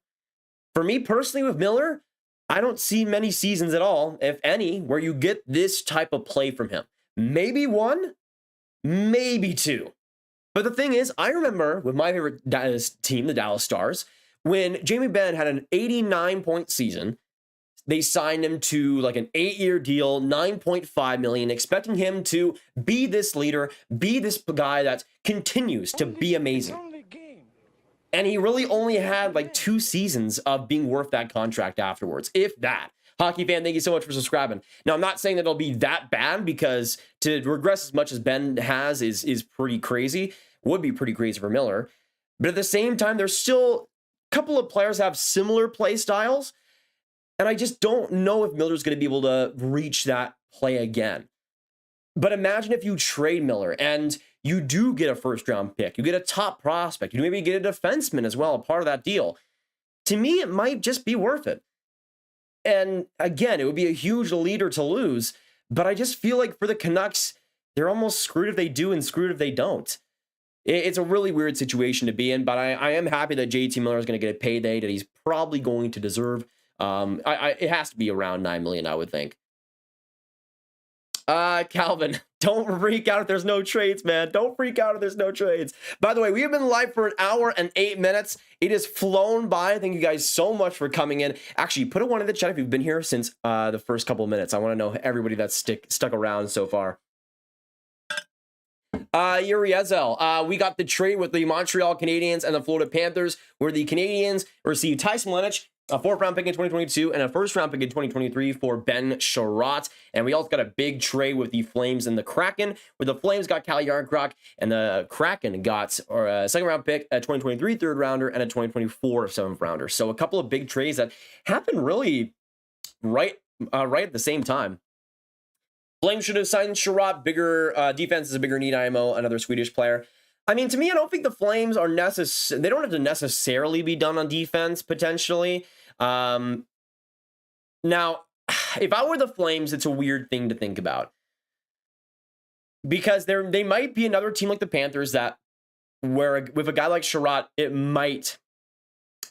Speaker 1: For me personally, with Miller, I don't see many seasons at all, if any, where you get this type of play from him. Maybe 1, maybe 2. But the thing is, I remember with my favorite team, the Dallas Stars, when Jamie Benn had an 89-point season, they signed him to like an 8-year deal, $9.5 million, expecting him to be this leader, be this guy that continues to be amazing. And he really only had like 2 seasons of being worth that contract afterwards, if that. Hockey fan, thank you so much for subscribing. Now, I'm not saying that it'll be that bad, because to regress as much as Ben has is pretty crazy. Would be pretty crazy for Miller. But at the same time, there's still a couple of players that have similar play styles. And I just don't know if Miller's going to be able to reach that play again. But imagine if you trade Miller and you do get a first-round pick. You get a top prospect. You maybe get a defenseman as well, a part of that deal. To me, it might just be worth it. And again, it would be a huge leader to lose. But I just feel like for the Canucks, they're almost screwed if they do and screwed if they don't. It's a really weird situation to be in. But I am happy that JT Miller is going to get a payday that he's probably going to deserve. It has to be around $9 million, I would think. Calvin, don't freak out if there's no trades, man. Don't freak out if there's no trades. By the way, we have been live for 1 hour and 8 minutes. It has flown by. Thank you guys so much for coming in. Actually, put a 1 in the chat if you've been here since the first couple of minutes. I want to know everybody that's stuck around so far. Uriel, we got the trade with the Montreal Canadiens and the Florida Panthers, where the Canadiens received Tyson, a 4th-round pick in 2022, and a 1st-round pick in 2023 for Ben Chiarot. And we also got a big trade with the Flames and the Kraken, where the Flames got CALLE JARNKROK, and the Kraken got a 2nd-round pick, a 2023 3rd-rounder, and a 2024 7th-rounder. So a couple of big trades that happened really right at the same time. Flames should have signed Chiarot. Bigger defense is a bigger need, IMO, another Swedish player. I mean, to me, I don't think the Flames are necessary. They don't have to necessarily be done on defense, potentially. Now, if I were the Flames, it's a weird thing to think about. Because they might be another team like the Panthers that, where with a guy like Chiarot, it might,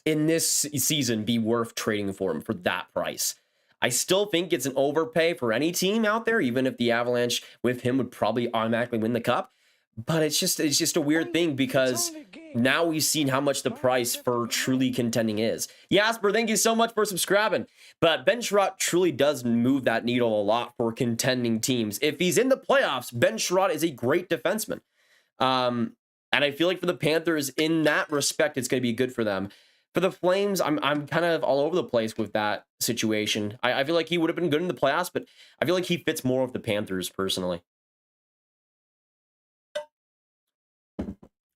Speaker 1: in this season, be worth trading for him for that price. I still think it's an overpay for any team out there, even if the Avalanche with him would probably automatically win the cup. But it's just a weird thing because now we've seen how much the price for truly contending is. Jasper, thank you so much for subscribing. But Ben Chiarot truly does move that needle a lot for contending teams. If he's in the playoffs, Ben Chiarot is a great defenseman. And I feel like for the Panthers, in that respect, it's going to be good for them. For the Flames, I'm kind of all over the place with that situation. I feel like he would have been good in the playoffs, but I feel like he fits more with the Panthers personally.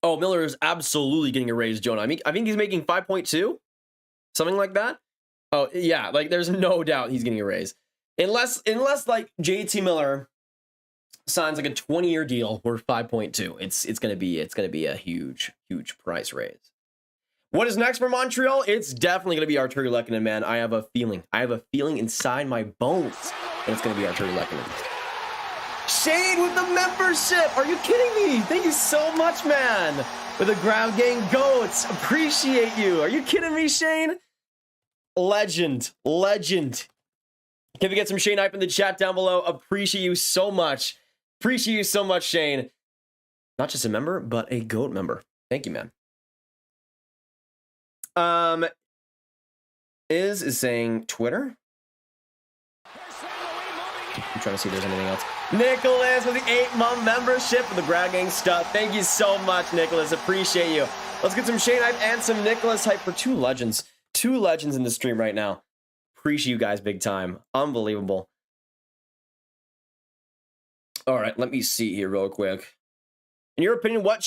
Speaker 1: Oh, Miller is absolutely getting a raise, Jonah. I think he's making 5.2, something like that. Oh yeah, like there's no doubt he's getting a raise, unless like JT Miller signs like a 20-year deal worth 5.2. It's gonna be a huge price raise. What is next for Montreal? It's definitely going to be Artturi Lehkonen, man. I have a feeling inside my bones that it's going to be Artturi Lehkonen. Shane with the membership. Are you kidding me? Thank you so much, man. With the Ground Gang Goats. Appreciate you. Are you kidding me, Shane? Legend. Can we get some Shane hype in the chat down below? Appreciate you so much. Shane. Not just a member, but a GOAT member. Thank you, man. Is saying Twitter. I'm trying to see if there's anything else. Nicholas with the 8-month membership for the Ground Gang stuff. Thank you so much, Nicholas. Appreciate you. Let's get some Shane hype and some Nicholas hype for two legends. Two legends in the stream right now. Appreciate you guys big time. Unbelievable. All right, let me see here real quick. In your opinion, what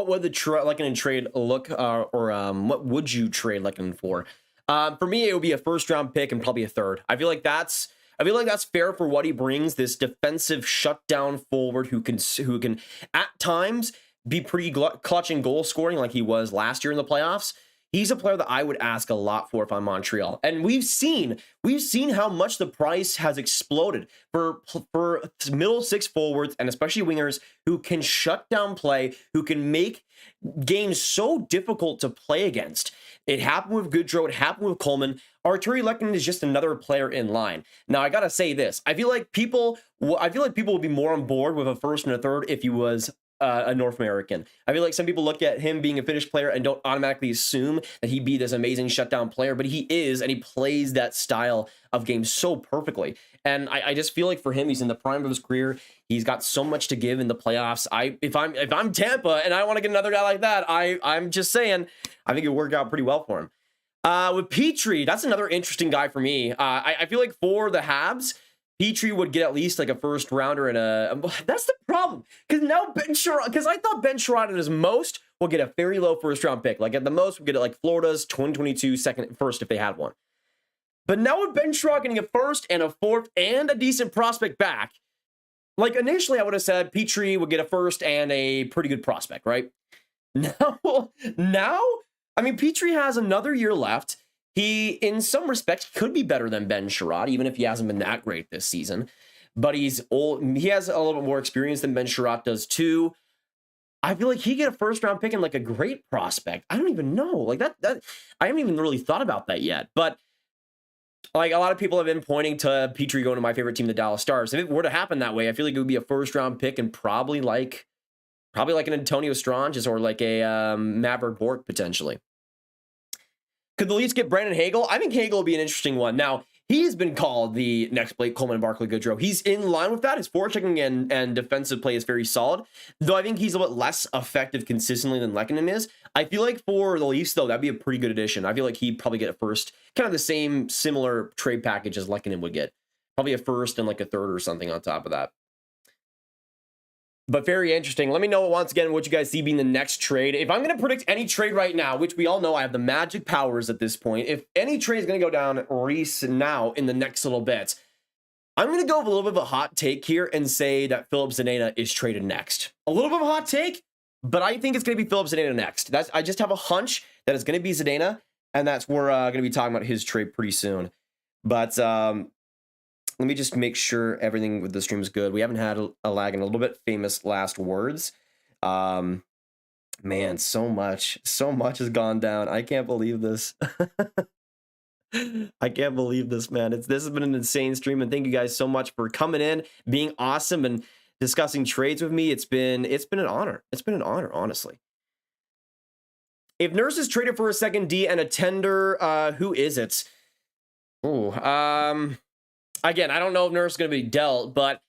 Speaker 1: would the Lehkonen trade look, what would you trade Lehkonen for? For me, it would be a first-round pick and probably a third. I feel like that's fair for what he brings. This defensive shutdown forward who can at times be pretty clutch in goal scoring like he was last year in the playoffs. He's a player that I would ask a lot for if I'm Montreal. And we've seen how much the price has exploded for middle six forwards and especially wingers who can shut down play, who can make games so difficult to play against. It happened with Giroux, it happened with Coleman. Artturi Lehkonen is just another player in line. Now I gotta say this: I feel like people would be more on board with a first and a third if he was a North American. I feel like some people look at him being a Finnish player and don't automatically assume that he'd be this amazing shutdown player, but he is, and he plays that style of game so perfectly. And I just feel like for him, he's in the prime of his career. He's got so much to give in the playoffs. If I'm Tampa and I want to get another guy like that, I'm just saying, I think it worked out pretty well for him. With Petrie, that's another interesting guy for me. I feel like for the Habs, Petrie would get at least like a first rounder and that's the problem. Because now I thought Ben Chiarot at his most will get a very low first round pick. Like at the most, we'll get it like Florida's 2022 first if they had one. But now with Ben Chiarot getting a first and a fourth and a decent prospect back, like initially I would have said Petrie would get a first and a pretty good prospect, right? Now, I mean, Petrie has another year left. He, in some respects, could be better than Ben Chiarot, even if he hasn't been that great this season. But he's old. He has a little bit more experience than Ben Chiarot does too. I feel like he get a first round pick and like a great prospect. I don't even know. Like that I haven't even really thought about that yet. But like a lot of people have been pointing to Petrie going to my favorite team, the Dallas Stars. If it were to happen that way, I feel like it would be a first round pick and probably like an Antonio Stranges or like a Maverick Bork potentially. Could the Leafs get Brandon Hagel? I think Hagel will be an interesting one. Now, he's been called the next Blake Coleman and Barclay Goodrow. He's in line with that. His forechecking and defensive play is very solid, though I think he's a bit less effective consistently than Lehkonen is. I feel like for the Leafs, though, that'd be a pretty good addition. I feel like he'd probably get a first, kind of the same similar trade package as Lehkonen would get. Probably a first and like a third or something on top of that. But very interesting. Let me know once again what you guys see being the next trade. If I'm going to predict any trade right now, which we all know I have the magic powers at this point, if any trade is going to go down Reese now in the next little bit, I'm going to go with a little bit of a hot take here and say that Filip Zadina is traded next. A little bit of a hot take, but I think it's going to be Filip Zadina next. I just have a hunch that it's going to be Zadina, and that's we're going to be talking about his trade pretty soon. But let me just make sure everything with the stream is good. We haven't had a lag in a little bit. Famous last words. Man, so much has gone down. I can't believe this. I can't believe this, man. This has been an insane stream, and thank you guys so much for coming in, being awesome, and discussing trades with me. It's been an honor. It's been an honor, honestly. If Nurse is traded for a second D and a tender, who is it? Ooh, again, I don't know if Nurse is going to be dealt, but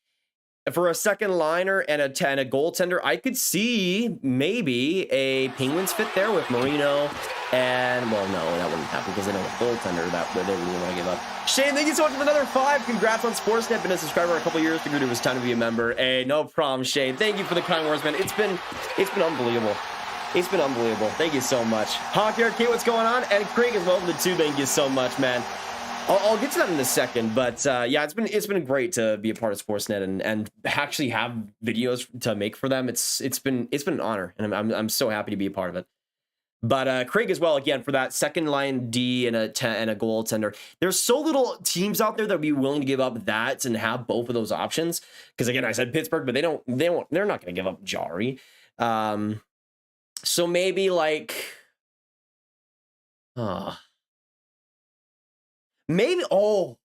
Speaker 1: for a second liner and a goaltender, I could see maybe a Penguins fit there with Marino and, well, no, that wouldn't happen because they don't have a goaltender that they really want to give up. Shane, thank you so much for another 5. Congrats on Sportsnet. Been a subscriber a couple years. Figured it was time to be a member. Hey, no problem, Shane. Thank you for the kind words, man. It's been unbelievable. It's been unbelievable. Thank you so much. Hockey Arcade, what's going on? And Craig as well for the 2. Thank you so much, man. I'll get to that in a second, but yeah, it's been great to be a part of Sportsnet and actually have videos to make for them. It's been an honor, and I'm so happy to be a part of it. But Craig as well, again, for that second line D and a goaltender. There's so little teams out there that would be willing to give up that and have both of those options. Because again, I said Pittsburgh, but they're not going to give up Jari. So maybe like, maybe, oh,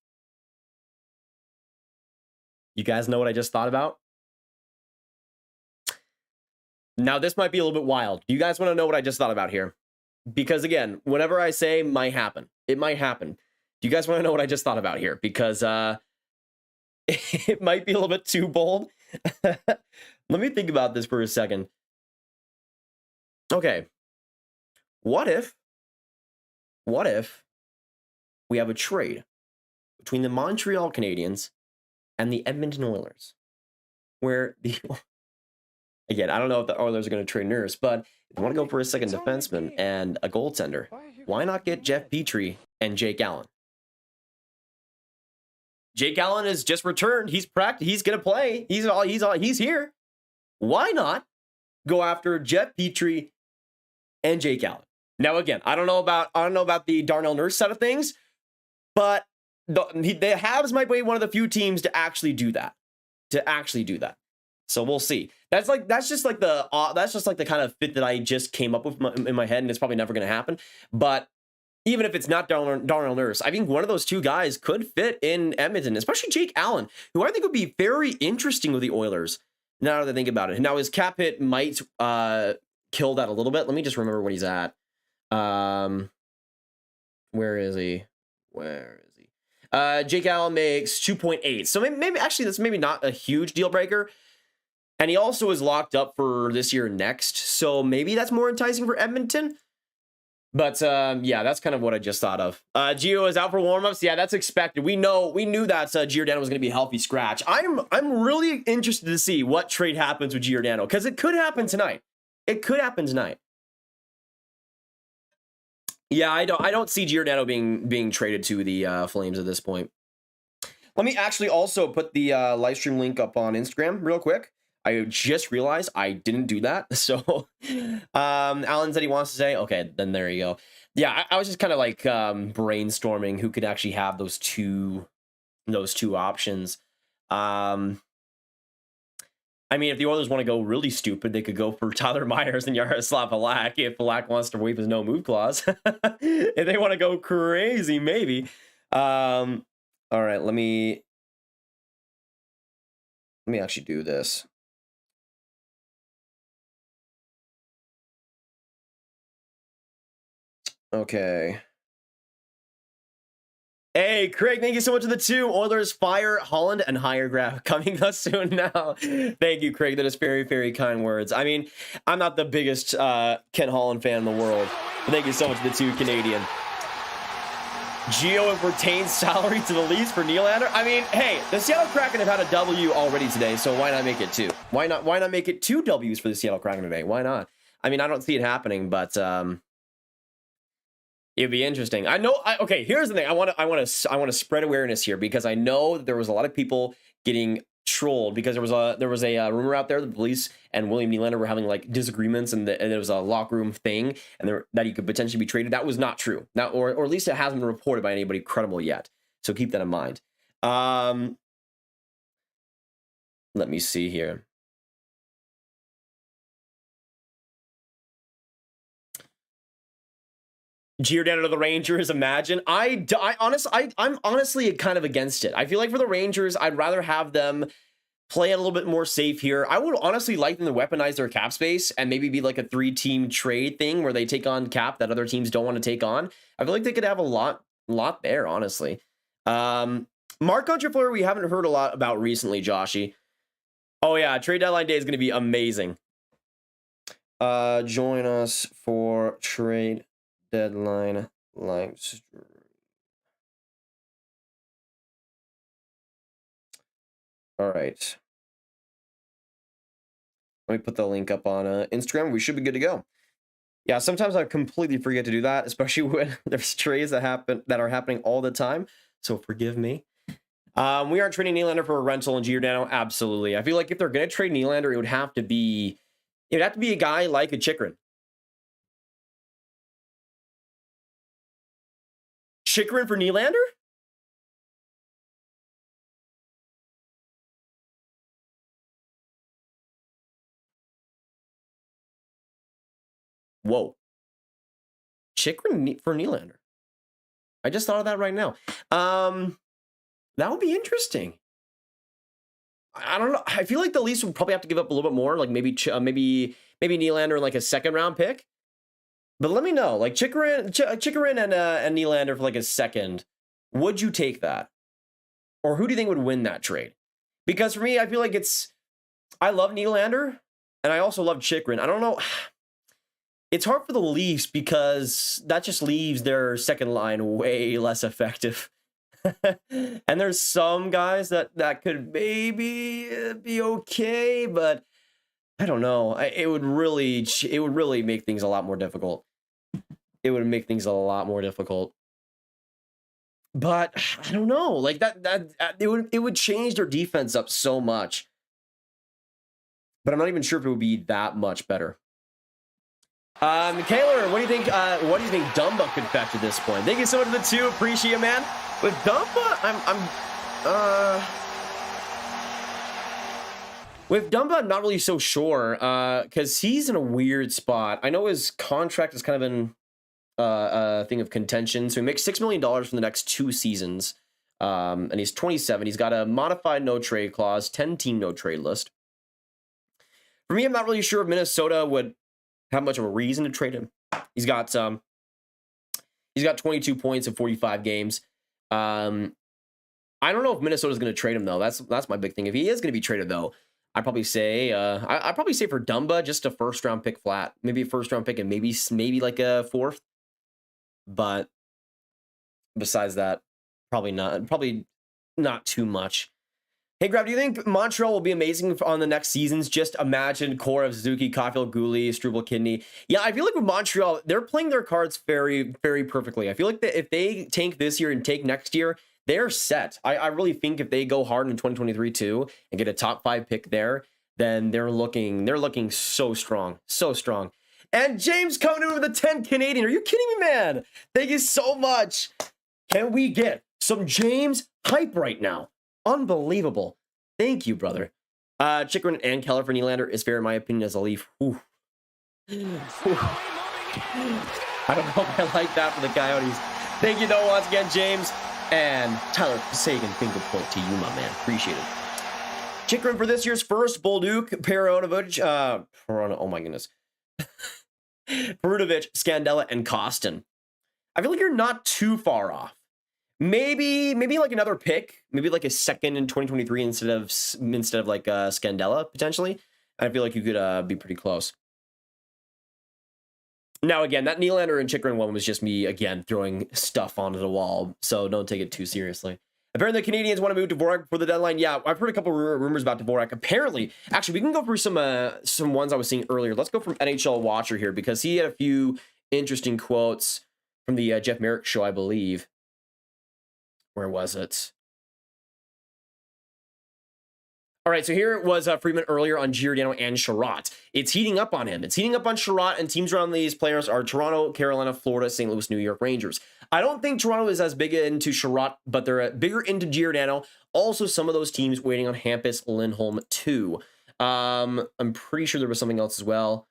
Speaker 1: you guys know what I just thought about? Now, this might be a little bit wild. Do you guys want to know what I just thought about here? Because again, whenever I say might happen, it might happen. Do you guys want to know what I just thought about here? Because it might be a little bit too bold. Let me think about this for a second. Okay. What if we have a trade between the Montreal Canadiens and the Edmonton Oilers, where again, I don't know if the Oilers are going to trade Nurse, but if you want to go for a second defenseman and a goaltender, why not get Jeff Petrie and Jake Allen? Jake Allen has just returned. He's practiced. He's going to play. He's here. Why not go after Jeff Petrie and Jake Allen? Now, again, I don't know about the Darnell Nurse side of things, but the Habs might be one of the few teams to actually do that. So we'll see. That's just like the kind of fit that I just came up with in my head, and it's probably never going to happen. But even if it's not Darnell Nurse, I think one of those two guys could fit in Edmonton, especially Jake Allen, who I think would be very interesting with the Oilers. Now that I think about it, now his cap hit might kill that a little bit. Let me just remember what he's at. Where is he? Jake Allen makes 2.8. So maybe actually that's maybe not a huge deal breaker. And he also is locked up for this year and next. So maybe that's more enticing for Edmonton. But yeah, that's kind of what I just thought of. Gio is out for warmups. Yeah, that's expected. We knew that Giordano was going to be a healthy scratch. I'm really interested to see what trade happens with Giordano, because it could happen tonight. Yeah, I don't see Giordano being traded to the Flames at this point. Let me actually also put the live stream link up on Instagram real quick. I just realized I didn't do that. So Alan said he wants to say, okay, then there you go. Yeah, I was just kind of like brainstorming who could actually have those two options. I mean, if the Oilers want to go really stupid, they could go for Tyler Myers and Yaroslav Halak if Halak wants to waive his no move clause. If they want to go crazy, maybe. All right, let me actually do this. Okay. Hey, Craig, thank you so much for the 2. Oilers fire Holland and hire Graf coming us soon now. Thank you, Craig. That is very, very kind words. I mean, I'm not the biggest Ken Holland fan in the world, but thank you so much for the 2 Canadian. Gio retains salary to the Leafs for Nylander. I mean, hey, the Seattle Kraken have had a W already today, so why not make it 2? Why not make it 2 Ws for the Seattle Kraken today? Why not? I mean, I don't see it happening, but It'd be interesting. I know. Okay, here's the thing. I want to spread awareness here because I know that there was a lot of people getting trolled because there was a rumor out there that the police and William Nylander were having like disagreements and there was a locker room thing and that he could potentially be traded. That was not true. Now, or at least it hasn't been reported by anybody credible yet. So keep that in mind. Let me see here. Giordano to the Rangers, imagine. I'm honestly kind of against it. I feel like for the Rangers, I'd rather have them play a little bit more safe here. I would honestly like them to weaponize their cap space and maybe be like a 3-team trade thing where they take on cap that other teams don't want to take on. I feel like they could have a lot there, honestly. Marc-Andre Fleury, we haven't heard a lot about recently, Joshy. Oh yeah, trade deadline day is going to be amazing. Join us for trade deadline live stream. All right. Let me put the link up on Instagram. We should be good to go. Yeah, sometimes I completely forget to do that, especially when there's trades that are happening all the time. So forgive me. We aren't trading Nylander for a rental and Giordano. Absolutely. I feel like if they're going to trade Nylander, it would have to be a guy like a Chychrun. Chychrun for Nylander? Whoa. Chychrun for Nylander. I just thought of that right now. That would be interesting. I don't know. I feel like the Leafs would probably have to give up a little bit more, like maybe Nylander in like a second round pick. But let me know, like Chychrun and Nylander for like a second. Would you take that? Or who do you think would win that trade? Because for me, I feel like I love Nylander and I also love Chychrun. I don't know. It's hard for the Leafs because that just leaves their second line way less effective. And there's some guys that could maybe be okay, but I don't know. It would really make things a lot more difficult. It would make things a lot more difficult. But I don't know. Like that it would change their defense up so much. But I'm not even sure if it would be that much better. Kaylor, what do you think? What do you think Dumba could fetch at this point? Thank you so much for the 2. Appreciate it, man. With Dumba, with Dumba, I'm not really so sure because he's in a weird spot. I know his contract is kind of in a thing of contention. So he makes $6 million for the next 2 seasons. And he's 27. He's got a modified no trade clause, 10-team no trade list. For me, I'm not really sure if Minnesota would have much of a reason to trade him. He's got 22 points in 45 games. I don't know if Minnesota's going to trade him though. That's my big thing. If he is going to be traded though, I'd probably say for Dumba just a first round pick flat, maybe a first round pick and maybe like a 4th. But besides that, probably not too much. Hey, Grab, do you think Montreal will be amazing on the next seasons? Just imagine core of Suzuki, Caulfield, Gooley, Struble, Kidney. Yeah, I feel like with Montreal, they're playing their cards very, very perfectly. I feel like that if they tank this year and take next year, they're set. I really think if they go hard in 2023 too and get a top 5 pick there, then they're looking so strong, so strong. And James coming in with a 10 Canadian. Are you kidding me, man? Thank you so much. Can we get some James hype right now? Unbelievable. Thank you, brother. Chychrun and Keller for Nylander is fair in my opinion as a Leaf. Ooh. Ooh. I don't know if I like that for the Coyotes. Thank you, though, once again, James. And Tyler Sagan, finger point to you, my man. Appreciate it. Chychrun for this year's first, Bolduc, Peronovich, oh my goodness. Perunovich, Scandella, and Kostin. I feel like you're not too far off. Maybe like another pick, maybe like a second in 2023 instead of like Scandella potentially. I feel like you could be pretty close. Now again, that Nylander and Chychrun one was just me again throwing stuff onto the wall, so don't take it too seriously. Apparently, the Canadiens want to move Dvorak before the deadline. Yeah, I've heard a couple rumors about Dvorak. Apparently, actually, we can go through some ones I was seeing earlier. Let's go from NHL Watcher here because he had a few interesting quotes from the Jeff Merrick show, I believe. Where was it? All right, so here it was Friedman earlier on Giordano and Chiarot. It's heating up on him. It's heating up on Chiarot, and teams around these players are Toronto, Carolina, Florida, St. Louis, New York Rangers. I don't think Toronto is as big into Chiarot, but they're bigger into Giordano. Also, some of those teams waiting on Hampus Lindholm too. I'm pretty sure there was something else as well.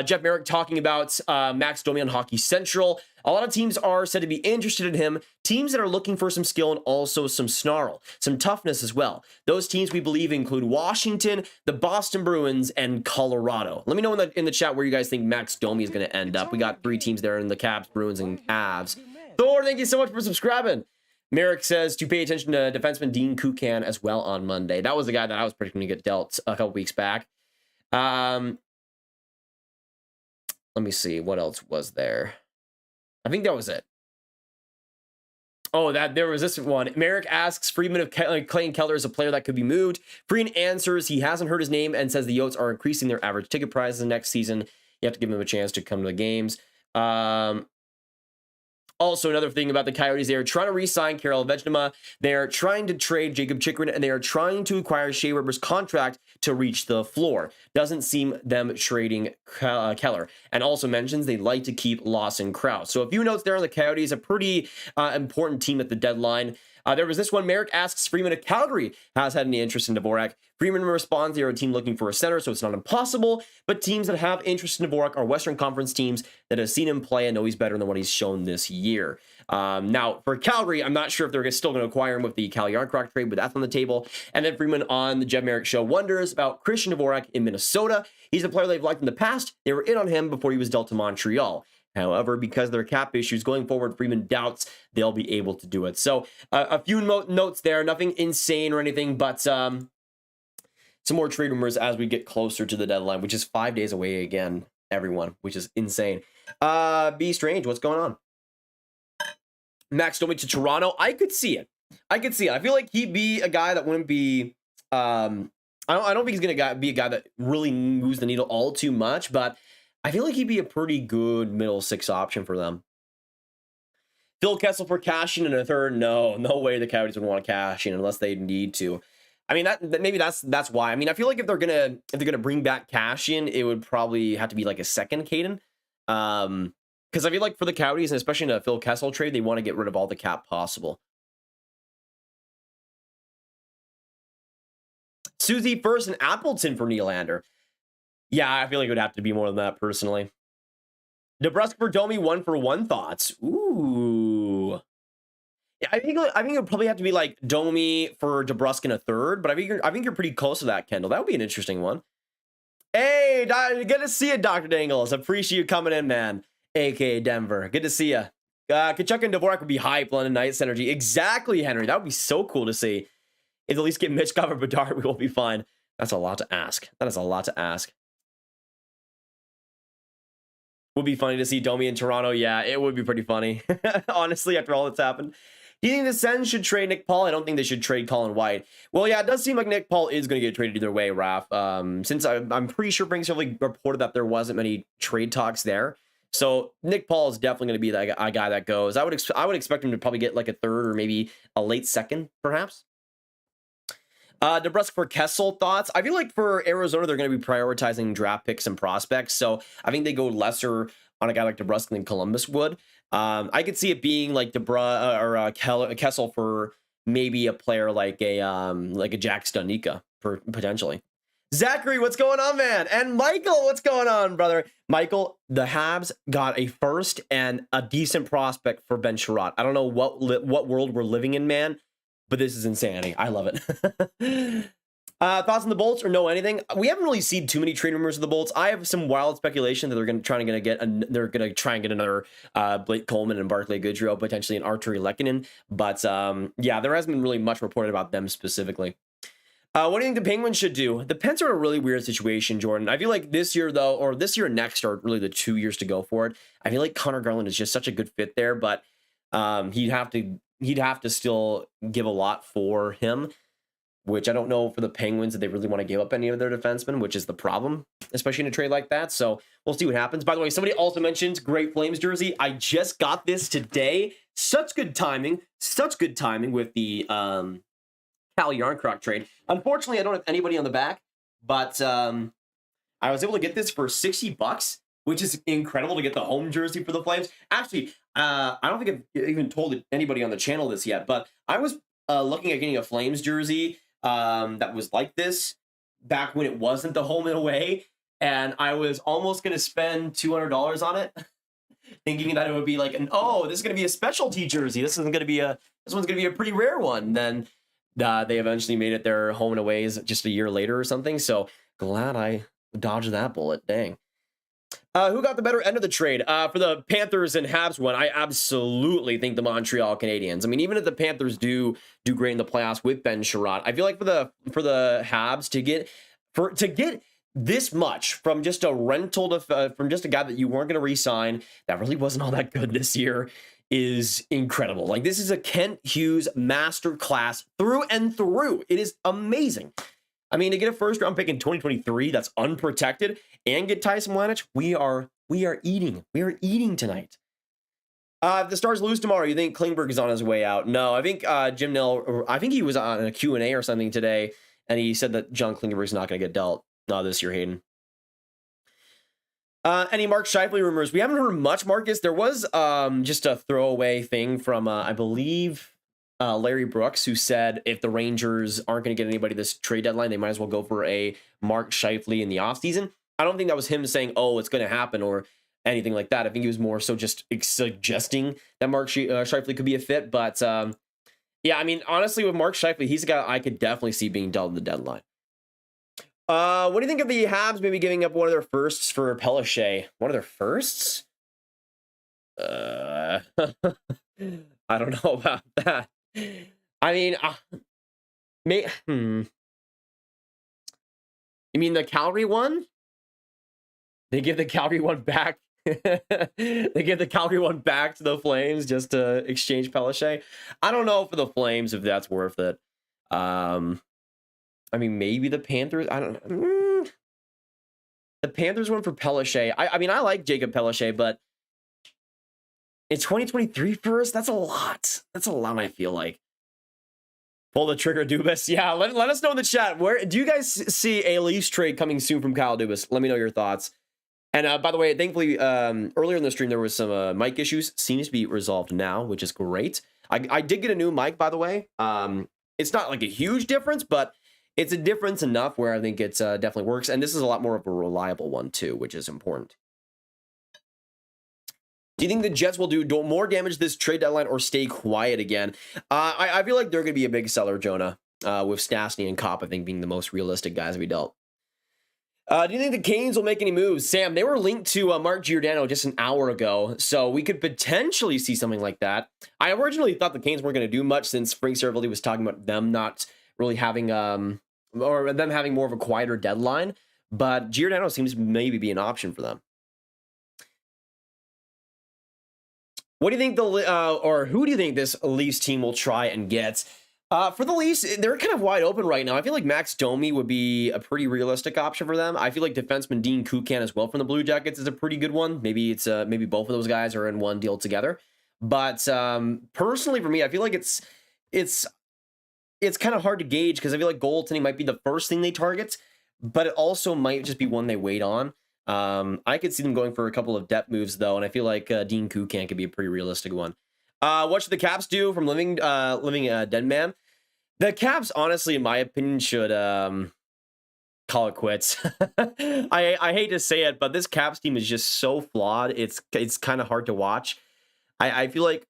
Speaker 1: Jeff Merrick talking about Max Domi on Hockey Central. A lot of teams are said to be interested in him. Teams that are looking for some skill and also some snarl, some toughness as well. Those teams we believe include Washington, the Boston Bruins, and Colorado. Let me know in the chat where you guys think Max Domi is going to end up. We got 3 teams there in the Caps, Bruins, and Avs. Thor, thank you so much for subscribing. Merrick says to pay attention to defenseman Dean Kukan as well on Monday. That was the guy that I was predicting to get dealt a couple weeks back. Let me see. What else was there? I think that was it. Oh, there was this one. Merrick asks Friedman if Clayton Keller is a player that could be moved. Friedman answers he hasn't heard his name and says the Yotes are increasing their average ticket prices next season. You have to give him a chance to come to the games. Also, another thing about the Coyotes, they are trying to re-sign Karel Vejdema. They are trying to trade Jakob Chychrun, and they are trying to acquire Shea Weber's contract to reach the floor. Doesn't seem them trading Keller. And also mentions they'd like to keep Lawson Krause. So a few notes there on the Coyotes, a pretty important team at the deadline. There was this one. Merrick asks Freeman if Calgary has had any interest in Dvorak. Freeman responds, they are a team looking for a center, so it's not impossible. But teams that have interest in Dvorak are Western Conference teams that have seen him play and know he's better than what he's shown this year. Now, for Calgary, I'm not sure if they're still going to acquire him with the CALLE JARNKROK trade, but that's on the table. And then Freeman on the Jeff Merrick show wonders about Christian Dvorak in Minnesota. He's a player they've liked in the past. They were in on him before he was dealt to Montreal. However, because of their cap issues going forward, Freeman doubts they'll be able to do it. So a few notes there, nothing insane or anything, but some more trade rumors as we get closer to the deadline, which is 5 days away again, everyone, which is insane. Be Strange, what's going on? Max Domi to Toronto. I could see it. I feel like he'd be a guy that wouldn't be... I don't think he's going to be a guy that really moves the needle all too much, but I feel like he'd be a pretty good middle six option for them. Phil Kessel for cashing in a third. No way the Coyotes would want to cash in unless they need to. I mean, maybe that's why. I mean, I feel like if they're gonna bring back cash in, it would probably have to be like a second Caden. Because I feel like for the Coyotes, and especially in a Phil Kessel trade, they want to get rid of all the cap possible. Susie first and Appleton for Nylander. Yeah, I feel like it would have to be more than that, personally. DeBrusk for Domi, 1-for-1 thoughts. Ooh. Yeah, I think it would probably have to be like Domi for DeBrusk in a third, but I think you're pretty close to that, Kendall. That would be an interesting one. Hey, good to see you, Dr. Dangles. Appreciate you coming in, man. AKA Denver. Good to see you. Kachuk and Dvorak would be hype, London Knights energy. Exactly, Henry. That would be so cool to see. If at least get Mitch cover Bedard, we will be fine. That's a lot to ask. That is a lot to ask. Would be funny to see Domi in Toronto. Yeah, it would be pretty funny. Honestly, after all that's happened. Do you think the Sens should trade Nick Paul? I don't think they should trade Colin White. Well, yeah, it does seem like Nick Paul is going to get traded either way, Raph. Since I'm pretty sure Brinks reported that there wasn't many trade talks there. So Nick Paul is definitely going to be a guy that goes. I would expect him to probably get like a third or maybe a late second, perhaps. DeBrusk for Kessel thoughts. I feel like for Arizona, they're going to be prioritizing draft picks and prospects. So I think they go lesser on a guy like DeBrusk than Columbus would. I could see it being like Kessel for maybe a player like a Jack Studnicka for potentially. Zachary, what's going on, man? And Michael, what's going on, brother? Michael, the Habs got a first and a decent prospect for Ben Chiarot. I don't know what world we're living in, man. But this is insanity. I love it. Thoughts on the Bolts or no anything? We haven't really seen too many trade rumors of the Bolts. I have some wild speculation that they're going to try and get another Blake Coleman and Barclay Goodrow, potentially an Arturi Lehkonen. But yeah, there hasn't been really much reported about them specifically. What do you think the Penguins should do? The Pens are in a really weird situation, Jordan. I feel like this year, though, or this year and next are really the 2 years to go for it. I feel like Connor Garland is just such a good fit there, but he'd have to still give a lot for him. which I don't know for the Penguins that they really want to give up any of their defensemen, which is the problem, especially in a trade like that. So we'll see what happens. By the way, somebody also mentioned great Flames jersey. I just got this today. Such good timing with the CALLE JARNKROK trade. Unfortunately, I don't have anybody on the back, but I was able to get this for $60, which is incredible to get the home jersey for the Flames. Actually, I don't think I've even told anybody on the channel this yet, but I was looking at getting a Flames jersey that was like this back when it wasn't the home and away, and I was almost going to spend $200 on it, thinking that it would be like this is going to be a specialty jersey. This one's going to be a pretty rare one. Then they eventually made it their home and aways just a year later or something. So glad I dodged that bullet. Dang. Who got the better end of the trade? For the Panthers and Habs one, I absolutely think the Montreal Canadiens. I mean, even if the Panthers do great in the playoffs with Ben Chiarot, I feel like for the Habs to get this much from just a rental from just a guy that you weren't going to re-sign that really wasn't all that good this year is incredible. Like, this is a Kent Hughes masterclass through and through. It is amazing. I mean, to get a first-round pick in 2023 that's unprotected and get Tyson Mladenovic, we are eating. We are eating tonight. If the Stars lose tomorrow, you think Klingberg is on his way out? No, I think Jim Nill, I think he was on a Q&A or something today, and he said that John Klingberg is not going to get dealt this year, Hayden. Any Mark Scheifele rumors? We haven't heard much, Marcus. There was just a throwaway thing from, I believe, Larry Brooks, who said if the Rangers aren't going to get anybody this trade deadline, they might as well go for a Mark Scheifele in the offseason. I don't think that was him saying, oh, it's going to happen or anything like that. I think he was more so just suggesting that Mark Scheifele could be a fit. But yeah, I mean, honestly, with Mark Scheifele, he's a guy I could definitely see being dealt at the deadline. What do you think of the Habs maybe giving up one of their firsts for Pellichet? One of their firsts? I don't know about that. I mean, you mean the Calgary one? They give the Calgary one back. They give the Calgary one back to the Flames just to exchange Pellichet. I don't know for the Flames if that's worth it. I mean, maybe the Panthers. I don't know. The Panthers one for Pellichet. I mean, I like Jakob Pellichet, but in 2023 first, that's a lot. That's a lot, I feel like. Pull the trigger, Dubas. Yeah, let us know in the chat. Where do you guys see a Leafs trade coming soon from Kyle Dubas? Let me know your thoughts. And by the way, thankfully, earlier in the stream, there was some mic issues. Seems to be resolved now, which is great. I did get a new mic, by the way. It's not like a huge difference, but it's a difference enough where I think it's definitely works. And this is a lot more of a reliable one, too, which is important. Do you think the Jets will do more damage this trade deadline or stay quiet again? I feel like they're going to be a big seller, Jonah, with Stastny and Kopp, I think, being the most realistic guys we dealt. Do you think the Canes will make any moves? Sam, they were linked to Mark Giordano just an hour ago, so we could potentially see something like that. I originally thought the Canes weren't going to do much since Frank Seravalli was talking about them not really having, or them having more of a quieter deadline, but Giordano seems to maybe be an option for them. What do you think or who do you think this Leafs team will try and get? For the Leafs, they're kind of wide open right now. I feel like Max Domi would be a pretty realistic option for them. I feel like defenseman Dean Kukan as well from the Blue Jackets is a pretty good one. Maybe it's maybe both of those guys are in one deal together. But personally, for me, I feel like it's kind of hard to gauge because I feel like goaltending might be the first thing they target, but it also might just be one they wait on. I could see them going for a couple of depth moves though, and I feel like Dean Kukan could be a pretty realistic one. What should the Caps do from living dead man? The Caps, honestly, in my opinion, should call it quits. I hate to say it, but this Caps team is just so flawed. It's kind of hard to watch. I feel like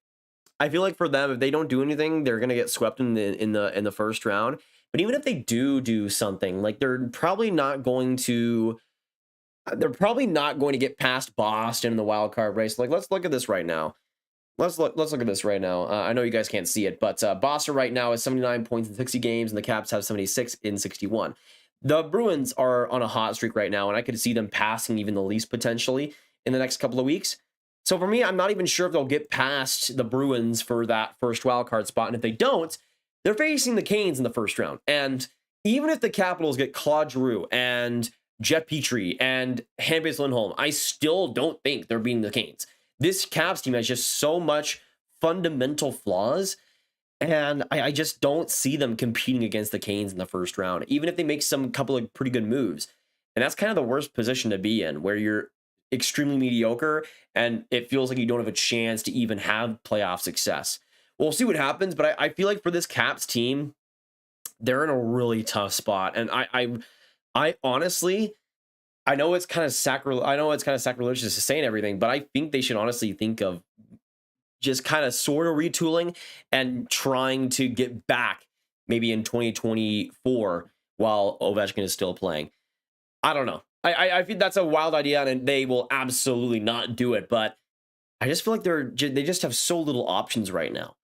Speaker 1: for them, if they don't do anything, they're gonna get swept in the first round. But even if they do something, like they're probably not going to get past Boston in the wild card race. Like, let's look at this right now. Let's look at this right now. I know you guys can't see it, but Boston right now is 79 points in 60 games, and the Caps have 76 in 61. The Bruins are on a hot streak right now, and I could see them passing even the Leafs potentially in the next couple of weeks. So for me, I'm not even sure if they'll get past the Bruins for that first wild card spot, and if they don't, they're facing the Canes in the first round. And even if the Capitals get Claude Giroux and Jeff Petrie and Hampus Lindholm, I still don't think they're beating the Canes. This Caps team has just so much fundamental flaws, and I just don't see them competing against the Canes in the first round, even if they make some couple of pretty good moves. And that's kind of the worst position to be in, where you're extremely mediocre and it feels like you don't have a chance to even have playoff success. We'll see what happens, but I feel like for this Caps team, they're in a really tough spot. And I honestly, I know it's kind of sacrilegious to say and everything, but I think they should honestly think of just kind of sort of retooling and trying to get back maybe in 2024 while Ovechkin is still playing. I don't know. I think that's a wild idea, and they will absolutely not do it. But I just feel like they just have so little options right now.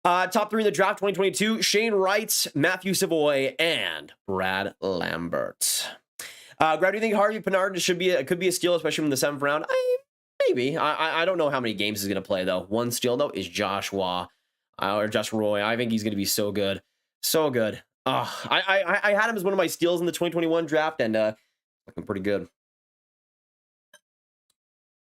Speaker 1: Top 3 in the draft 2022: Shane Wright, Matthew Savoy, and Brad Lambert. Grab, do you think Harvey Pinard could be a steal, especially from the 7th round? Maybe. I don't know how many games he's going to play, though. One steal, though, is Joshua or Josh Roy. I think he's going to be so good. So good. I had him as one of my steals in the 2021 draft, and looking pretty good.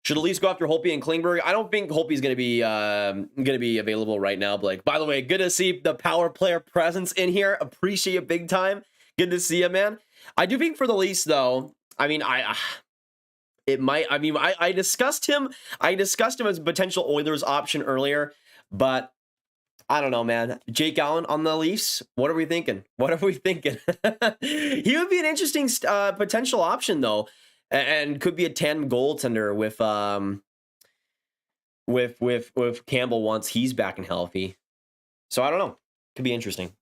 Speaker 1: Should at least go after Holtby and Klingberg. I don't think Holtby's going to be available right now, Blake. By the way, good to see the power player presence in here. Appreciate it big time. Good to see you, man. I do think for the Leafs, though, I mean, I discussed him as a potential Oilers option earlier, but I don't know, man. Jake Allen on the Leafs. What are we thinking? He would be an interesting potential option, though, and could be a tandem goaltender with Campbell once he's back and healthy. So I don't know. Could be interesting.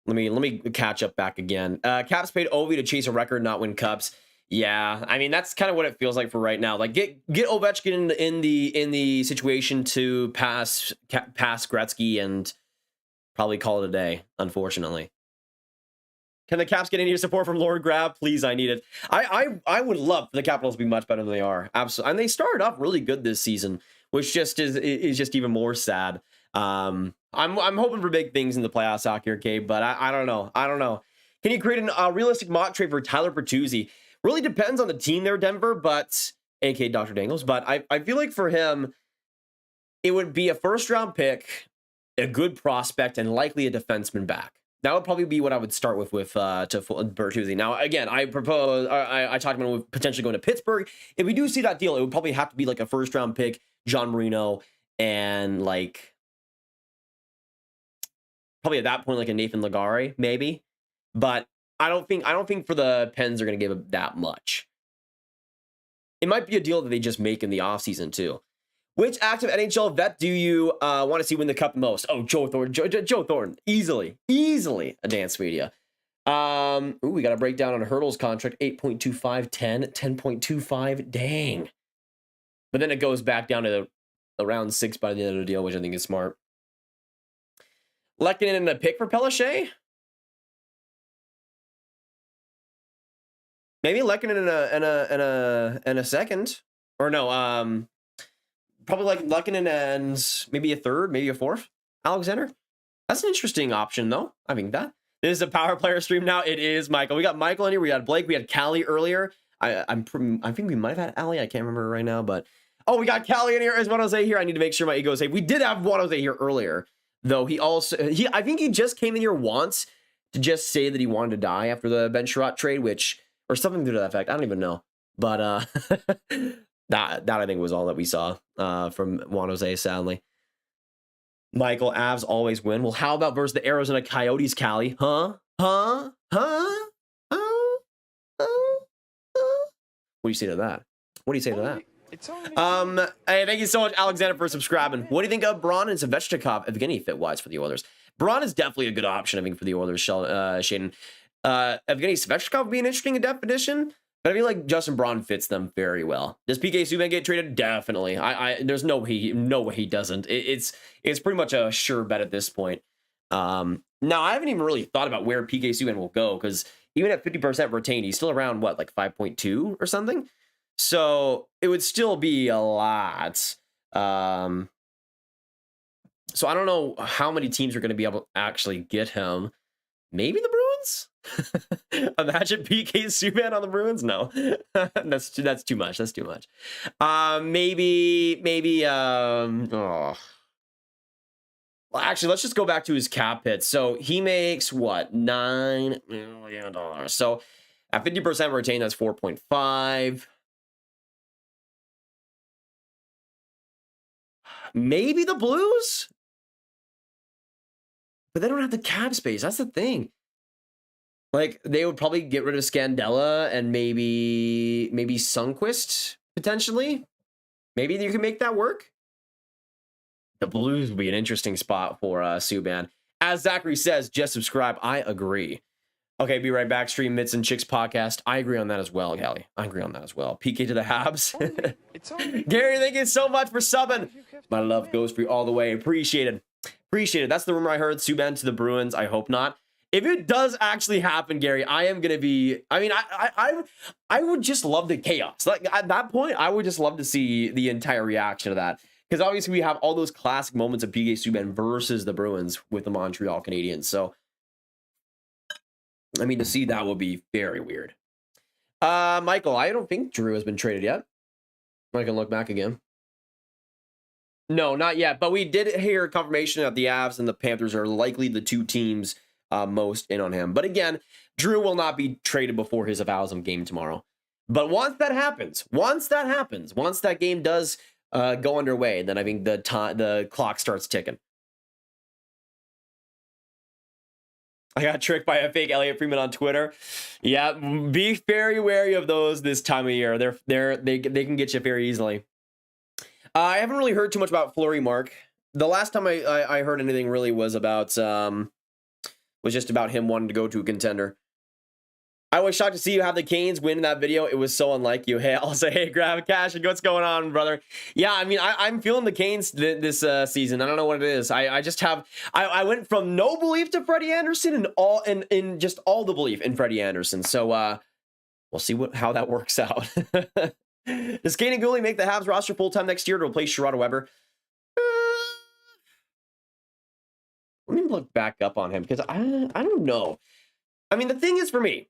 Speaker 1: Let me catch up back again. Caps paid Ovi to chase a record, not win cups. Yeah, I mean that's kind of what it feels like for right now. Like get Ovechkin in the situation to pass Gretzky and probably call it a day. Unfortunately, can the Caps get any support from Lord Grab? Please, I need it. I would love for the Capitals to be much better than they are. Absolutely, and they started off really good this season, which just is just even more sad. I'm hoping for big things in the playoffs out here, Gabe, but I don't know. Can you create a realistic mock trade for Tyler Bertuzzi? Really depends on the team there, Denver, but aka Dr. Dangles. But I feel like for him, it would be a first-round pick, a good prospect, and likely a defenseman back. That would probably be what I would start with Bertuzzi. Now, again, I talked about potentially going to Pittsburgh. If we do see that deal, it would probably have to be like a first-round pick, John Marino, and like probably at that point like a Nathan Legare, maybe. But I don't think for the Pens are going to give up that much. It might be a deal that they just make in the offseason too. Which active NHL vet do you want to see win the cup most? Oh, Joe Thornton. Joe Thornton. Easily a dance media. We got a breakdown on Hurdle's contract. 8.25, 10, 10.25. Dang. But then it goes back down to around 6 by the end of the deal, which I think is smart. Lehkonen in a pick for Pellichet? Maybe Lehkonen in a second, or no, probably like Lehkonen and maybe a third, maybe a fourth. Alexander, that's an interesting option though. I think that this is a power player stream now. It is Michael. We got Michael in here. We had Blake. We had Callie earlier. I think we might have had Allie. I can't remember right now, but we got Callie in here. Is Juan Jose here? I need to make sure my ego is safe. We did have Juan Jose here earlier, though. I think he just came in here once to just say that he wanted to die after the Ben Chiarot trade, or something to that effect. I don't even know. But that I think was all that we saw from Juan Jose, sadly. Michael, Avs always win. Well, how about versus the Arizona Coyotes, Callie? Huh? What do you say to that? Hey, thank you so much, Alexander, for subscribing. What do you think of Braun and Svechnikov, Evgeny fit-wise for the Oilers? Braun is definitely a good option, I think, for the Oilers, Shaden. Evgeny Svechnikov would be an interesting addition, but I feel like Justin Braun fits them very well. Does PK Subban get traded? Definitely. There's no way he doesn't. It's pretty much a sure bet at this point. Now I haven't even really thought about where PK Subban will go, because even at 50% retained, he's still around what, like 5.2 or something. So it would still be a lot. So I don't know how many teams are going to be able to actually get him. Maybe the Bruins? Imagine PK Subban on the Bruins? No. that's too much. That's too much. Maybe oh. Well, actually, let's just go back to his cap hit. So he makes what? $9 million. So at 50% retained, that's 4.5. Maybe the Blues? But they don't have the cap space. That's the thing. Like, they would probably get rid of Scandella and maybe Sundqvist, potentially. Maybe you can make that work. The Blues would be an interesting spot for Subban. As Zachary says, just subscribe. I agree. Okay, be right back. Stream Mitts and Chicks podcast. I agree on that as well, Callie. I agree on that as well. PK to the Habs. Gary, thank you so much for subbing. My love goes for you all the way. Appreciated. Appreciated. That's the rumor I heard. Subban to the Bruins. I hope not. If it does actually happen, Gary, I am going to be... I mean, I would just love the chaos. Like, at that point, I would just love to see the entire reaction to that. Because obviously we have all those classic moments of PK Subban versus the Bruins with the Montreal Canadiens. So, I mean, to see that would be very weird. Michael, I don't think Giroux has been traded yet. I can look back again. No, not yet. But we did hear confirmation that the Avs and the Panthers are likely the two teams most in on him. But again, Giroux will not be traded before his Avals game tomorrow. But once that happens, once that game does go underway, then I think the clock starts ticking. I got tricked by a fake Elliot Freeman on Twitter. Yeah, be very wary of those this time of year. They can get you very easily. I haven't really heard too much about Fleury, Mark. The last time I heard anything really was just about him wanting to go to a contender. I was shocked to see you have the Canes win in that video. It was so unlike you. Hey, I'll say, hey, grab cash and what's going on, brother? Yeah, I mean, I'm feeling the Canes this season. I don't know what it is. I just have, I went from no belief to Freddie Anderson and in just all the belief in Freddie Anderson. So we'll see how that works out. Does Kaden Guhle make the Habs roster full-time next year to replace Chiarot Weber? Let me look back up on him because I don't know. I mean, the thing is for me,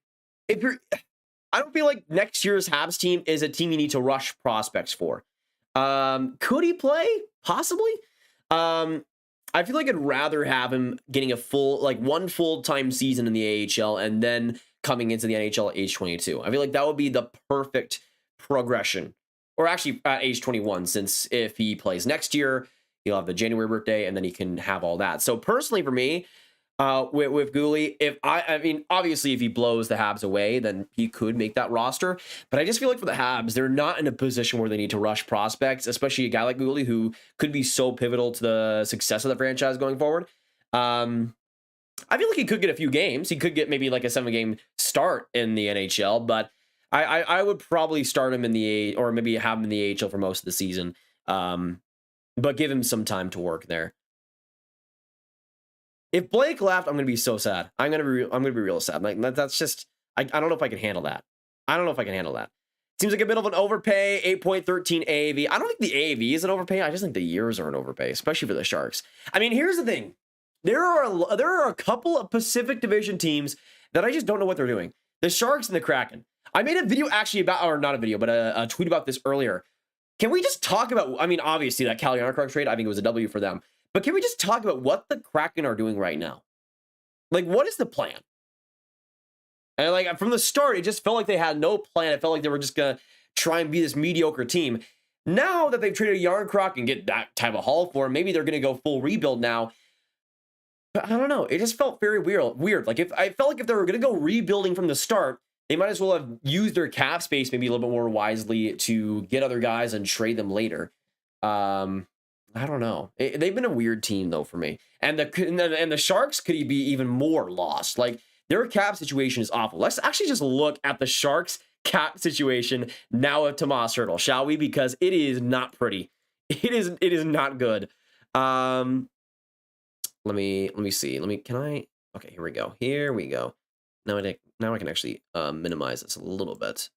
Speaker 1: I don't feel like next year's Habs team is a team you need to rush prospects for. Could he play? Possibly. I feel like I'd rather have him getting one full-time season in the AHL and then coming into the NHL at age 22. I feel like that would be the perfect progression. Or actually at age 21, since if he plays next year, he'll have the January birthday and then he can have all that. So personally for me, with Guhle, I mean, obviously if he blows the Habs away, then he could make that roster. But I just feel like for the Habs, they're not in a position where they need to rush prospects, especially a guy like Guhle who could be so pivotal to the success of the franchise going forward. I feel like he could get a few games. He could get maybe like a 7-game start in the NHL, but I would probably start him in the or maybe have him in the AHL for most of the season. But give him some time to work there. If Blake left, I'm gonna be so sad. I'm gonna be real sad. Like that's just I don't know if I can handle that. Seems like a bit of an overpay. 8.13 AAV. I don't think the AAV is an overpay. I just think the years are an overpay, especially for the Sharks. I mean, here's the thing: there are a couple of Pacific Division teams that I just don't know what they're doing. The Sharks and the Kraken. I made a video actually about, or not a video, but a tweet about this earlier. Can we just talk about? I mean, obviously that CALLE JARNKROK trade, I think it was a W for them. But can we just talk about what the Kraken are doing right now? Like, what is the plan? And like from the start, it just felt like they had no plan. It felt like they were just gonna try and be this mediocre team. Now that they've traded JARNKROK and get that type of haul for him, maybe they're gonna go full rebuild now. But I don't know. It just felt very weird. Like I felt like if they were gonna go rebuilding from the start, they might as well have used their cap space maybe a little bit more wisely to get other guys and trade them later. I don't know. They've been a weird team though for me, and the Sharks could be even more lost. Like their cap situation is awful. Let's actually just look at the Sharks cap situation now with Tomas Hertl, shall we? Because it is not pretty. It is not good. Let me see. Okay, here we go. Now I can actually minimize this a little bit.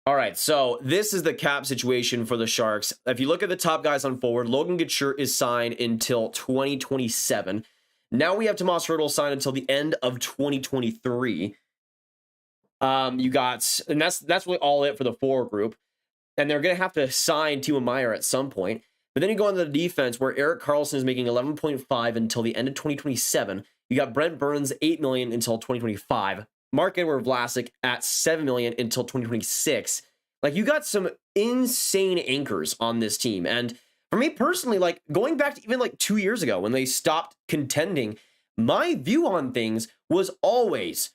Speaker 1: All right, so this is the cap situation for the Sharks. If you look at the top guys on forward, Logan Couture is signed until 2027. Now we have Tomas Hertl signed until the end of 2023. You got, and that's really all it for the forward group. And they're going to have to sign Timo Meier at some point. But then you go into the defense where Erik Karlsson is making 11.5 until the end of 2027. You got Brent Burns, $8 million until 2025. Marc-Edouard Vlasic at $7 million until 2026. Like, you got some insane anchors on this team. And for me personally, like, going back to even like 2 years ago when they stopped contending, my view on things was always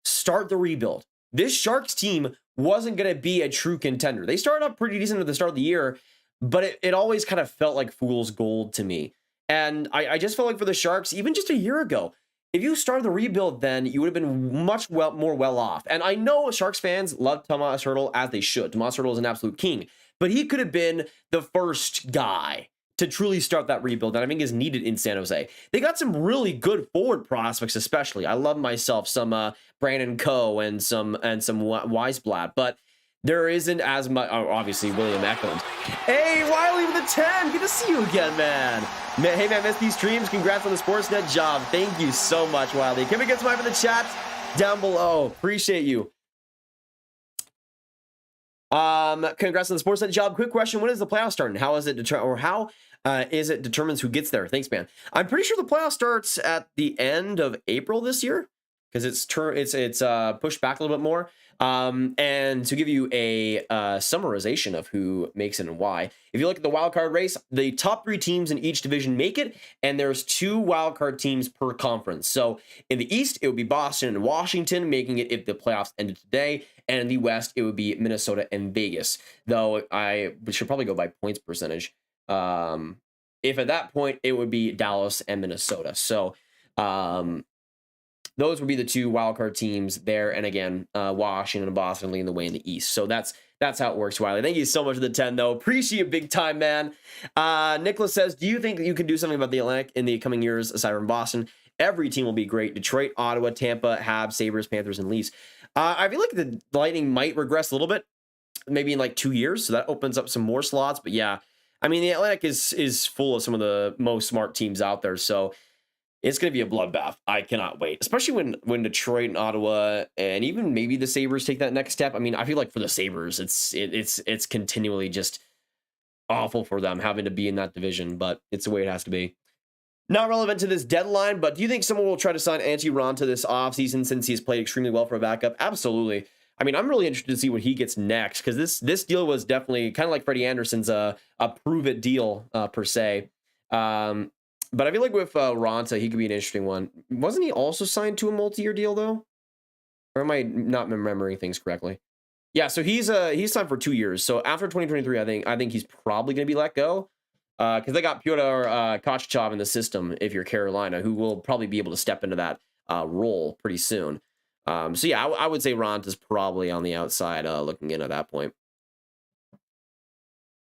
Speaker 1: start the rebuild. This Sharks team wasn't going to be a true contender. They started up pretty decent at the start of the year, but it always kind of felt like fool's gold to me. And I just felt like for the Sharks, even just a year ago, if you started the rebuild then, you would have been much more well off. And I know Sharks fans love Tomas Hertl, as they should. Tomas Hertl is an absolute king. But he could have been the first guy to truly start that rebuild that I think is needed in San Jose. They got some really good forward prospects, especially. I love myself some Brandon Coe and some Weisblatt, but there isn't as much. Oh, obviously William Eklund. Hey, Wiley with a 10. Good to see you again, man. Hey, man, missed these streams. Congrats on the Sportsnet job. Thank you so much, Wiley. Can we get some hype in the chat down below? Appreciate you. Congrats on the Sportsnet job. Quick question: when is the playoff starting? How is it is it determines who gets there? Thanks, man. I'm pretty sure the playoff starts at the end of April this year because it's pushed back a little bit more. And to give you a summarization of who makes it and why, if you look at the wild card race, the top 3 teams in each division make it, and there's 2 wild card teams per conference. So in the East, it would be Boston and Washington making it if the playoffs ended today, and in the West, it would be Minnesota and Vegas. Though I should probably go by points percentage. If at that point it would be Dallas and Minnesota. So those would be the 2 wildcard teams there. And again, Washington and Boston leading the way in the East. So that's how it works, Wiley. Thank you so much for the 10, though. Appreciate it big time, man. Nicholas says, do you think that you can do something about the Atlantic in the coming years aside from Boston? Every team will be great. Detroit, Ottawa, Tampa, Habs, Sabres, Panthers, and Leafs. I feel like the Lightning might regress a little bit, maybe in like 2 years. So that opens up some more slots. But yeah, I mean, the Atlantic is full of some of the most smart teams out there. So it's going to be a bloodbath. I cannot wait, especially when Detroit and Ottawa and even maybe the Sabres take that next step. I mean, I feel like for the Sabres, it's continually just awful for them having to be in that division, but it's the way it has to be. Not relevant to this deadline, but do you think someone will try to sign Antti Raanta this offseason since he's played extremely well for a backup? Absolutely. I mean, I'm really interested to see what he gets next because this deal was definitely kind of like Freddie Anderson's a prove-it deal per se. But I feel like with Raanta, he could be an interesting one. Wasn't he also signed to a multi-year deal, though? Or am I not remembering things correctly? Yeah, so he's signed for 2 years. So after 2023, I think he's probably going to be let go. Because they got Pyotr Kochetkov in the system if you're Carolina, who will probably be able to step into that role pretty soon. So yeah, I would say Raanta's probably on the outside looking in at that point.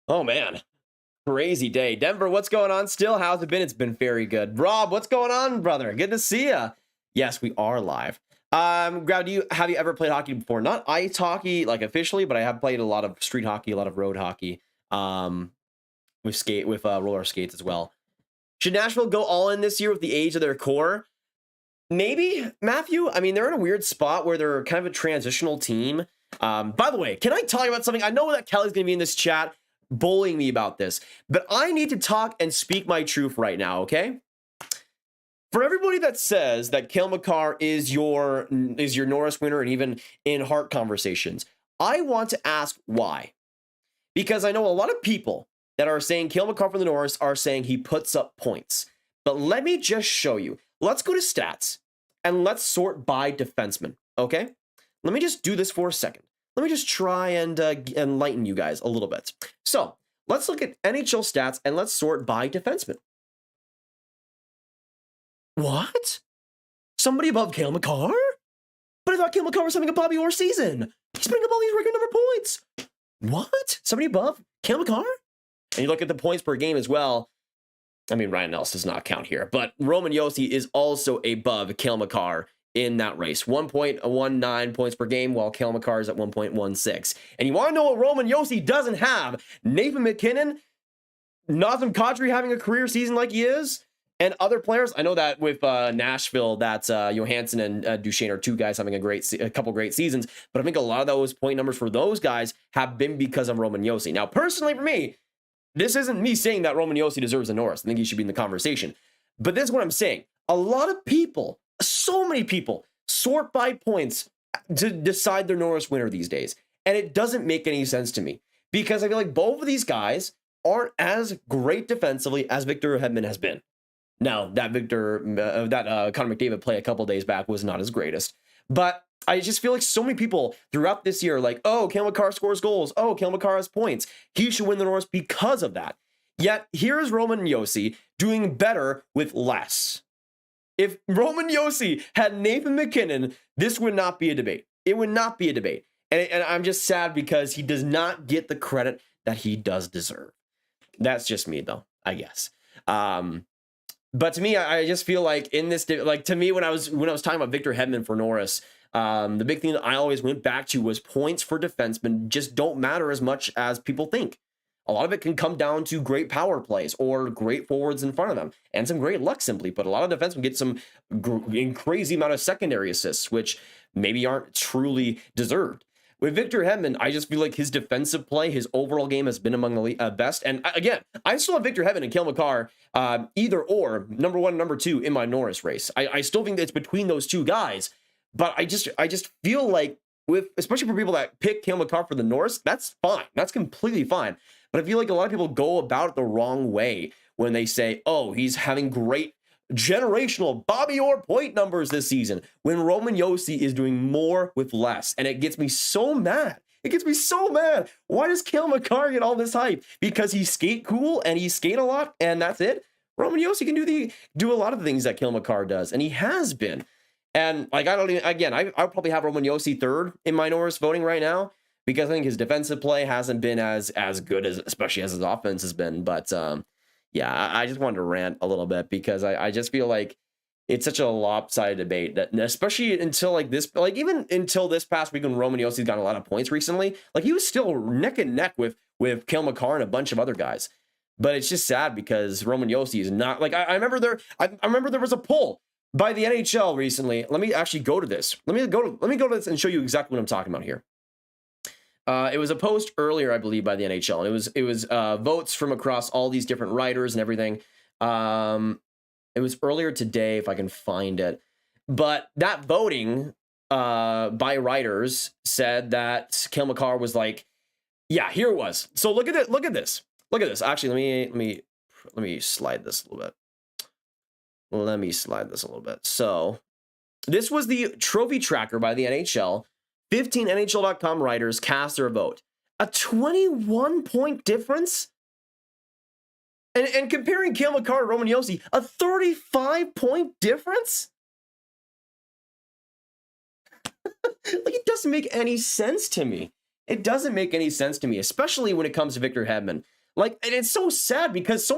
Speaker 1: Oh, man. Crazy day. Denver, what's going on still? How's it been? It's been very good. Rob, what's going on, brother? Good to see ya. Yes, we are live. Grab, have you ever played hockey before? Not ice hockey, like officially, but I have played a lot of street hockey, a lot of road hockey, with roller skates as well. Should Nashville go all in this year with the age of their core? Maybe, Matthew. I mean, they're in a weird spot where they're kind of a transitional team. By the way, can I tell you about something? I know that Kelly's going to be in this chat bullying me about this, but I need to talk and speak my truth right now, okay? For everybody that says that Cale Makar is your Norris winner and even in Hart conversations, I want to ask why. Because I know a lot of people that are saying Cale Makar from the Norris are saying he puts up points. But let me just show you. Let's go to stats and let's sort by defenseman, okay? Let me just do this for a second. Let me just try and enlighten you guys a little bit. So let's look at NHL stats and let's sort by defenseman. What? Somebody above Cale Makar? But I thought Cale Makar was having a Bobby Orr season. He's putting up all these record number points. What? Somebody above Cale Makar? And you look at the points per game as well. I mean, Ryan Ellis does not count here, but Roman Josi is also above Cale Makar in that race. 1.19 points per game, while Cale Makar is at 1.16. And you want to know what Roman Josi doesn't have? Nathan MacKinnon, Nazem Kadri having a career season like he is, and other players. I know that with Nashville, that's Johansson and Duchesne are two guys having a couple great seasons, but I think a lot of those point numbers for those guys have been because of Roman Josi. Now, personally for me, this isn't me saying that Roman Josi deserves a Norris. I think he should be in the conversation. But this is what I'm saying. A lot of people, so many people, sort by points to decide their Norris winner these days. And it doesn't make any sense to me because I feel like both of these guys aren't as great defensively as Victor Hedman has been. Now, that Connor McDavid play a couple days back was not his greatest. But I just feel like so many people throughout this year are like, oh, Cale Makar scores goals. Oh, Cale Makar has points. He should win the Norris because of that. Yet, here's Roman Josi doing better with less. If Roman Josi had Nathan MacKinnon, this would not be a debate. It would not be a debate. And I'm just sad because he does not get the credit that he does deserve. That's just me, though, I guess. But to me, I just feel like in this, like to me, when I was talking about Victor Hedman for Norris, the big thing that I always went back to was points for defensemen just don't matter as much as people think. A lot of it can come down to great power plays or great forwards in front of them and some great luck simply. But a lot of defensemen get some crazy amount of secondary assists, which maybe aren't truly deserved. With Victor Hedman, I just feel like his defensive play, his overall game has been among the best. And again, I still have Victor Hedman and Cale Makar either or, number one, number two in my Norris race. I still think that it's between those two guys. But I just feel like, especially for people that pick Cale Makar for the Norris, that's fine. That's completely fine. But I feel like a lot of people go about it the wrong way when they say, oh, he's having great generational Bobby Orr point numbers this season, when Roman Josi is doing more with less. And it gets me so mad. It gets me so mad. Why does Cale Makar get all this hype? Because he skate cool and he skate a lot and that's it? Roman Josi can do a lot of the things that Cale Makar does, and he has been. And like, I don't even, again, I'll probably have Roman Josi third in my Norris voting right now, because I think his defensive play hasn't been as good as, especially as his offense has been. But yeah, I just wanted to rant a little bit because I just feel like it's such a lopsided debate that, especially until like this, like even until this past week when Roman Josi's gotten a lot of points recently, like he was still neck and neck with Cale Makar and a bunch of other guys. But it's just sad because Roman Josi is not like, I remember there was a poll by the NHL recently. Let me actually go to this. Let me go to this and show you exactly what I'm talking about here. It was a post earlier, I believe, by the NHL, and it was votes from across all these different writers and everything. It was earlier today, if I can find it. But that voting by writers said that Cale Makar was like, yeah, here it was. So look at it. Look at this. Look at this. Actually, let me slide this a little bit. Let me slide this a little bit. So this was the trophy tracker by the NHL. 15 NHL.com writers cast their vote. A 21-point difference? And comparing Cale Makar to Roman Josi, a 35-point difference? Like, it doesn't make any sense to me. It doesn't make any sense to me, especially when it comes to Victor Hedman. Like, and it's so sad because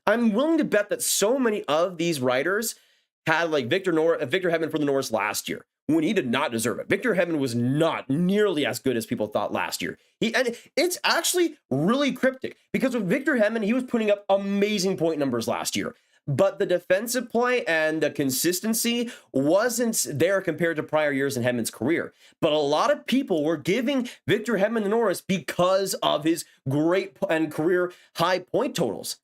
Speaker 1: I'm willing to bet that so many of these writers had like Victor Hedman for the Norris last year, when he did not deserve it. Victor Hedman was not nearly as good as people thought last year. And it's actually really cryptic because with Victor Hedman, he was putting up amazing point numbers last year. But the defensive play and the consistency wasn't there compared to prior years in Hedman's career. But a lot of people were giving Victor Hedman the Norris because of his great and career high point totals.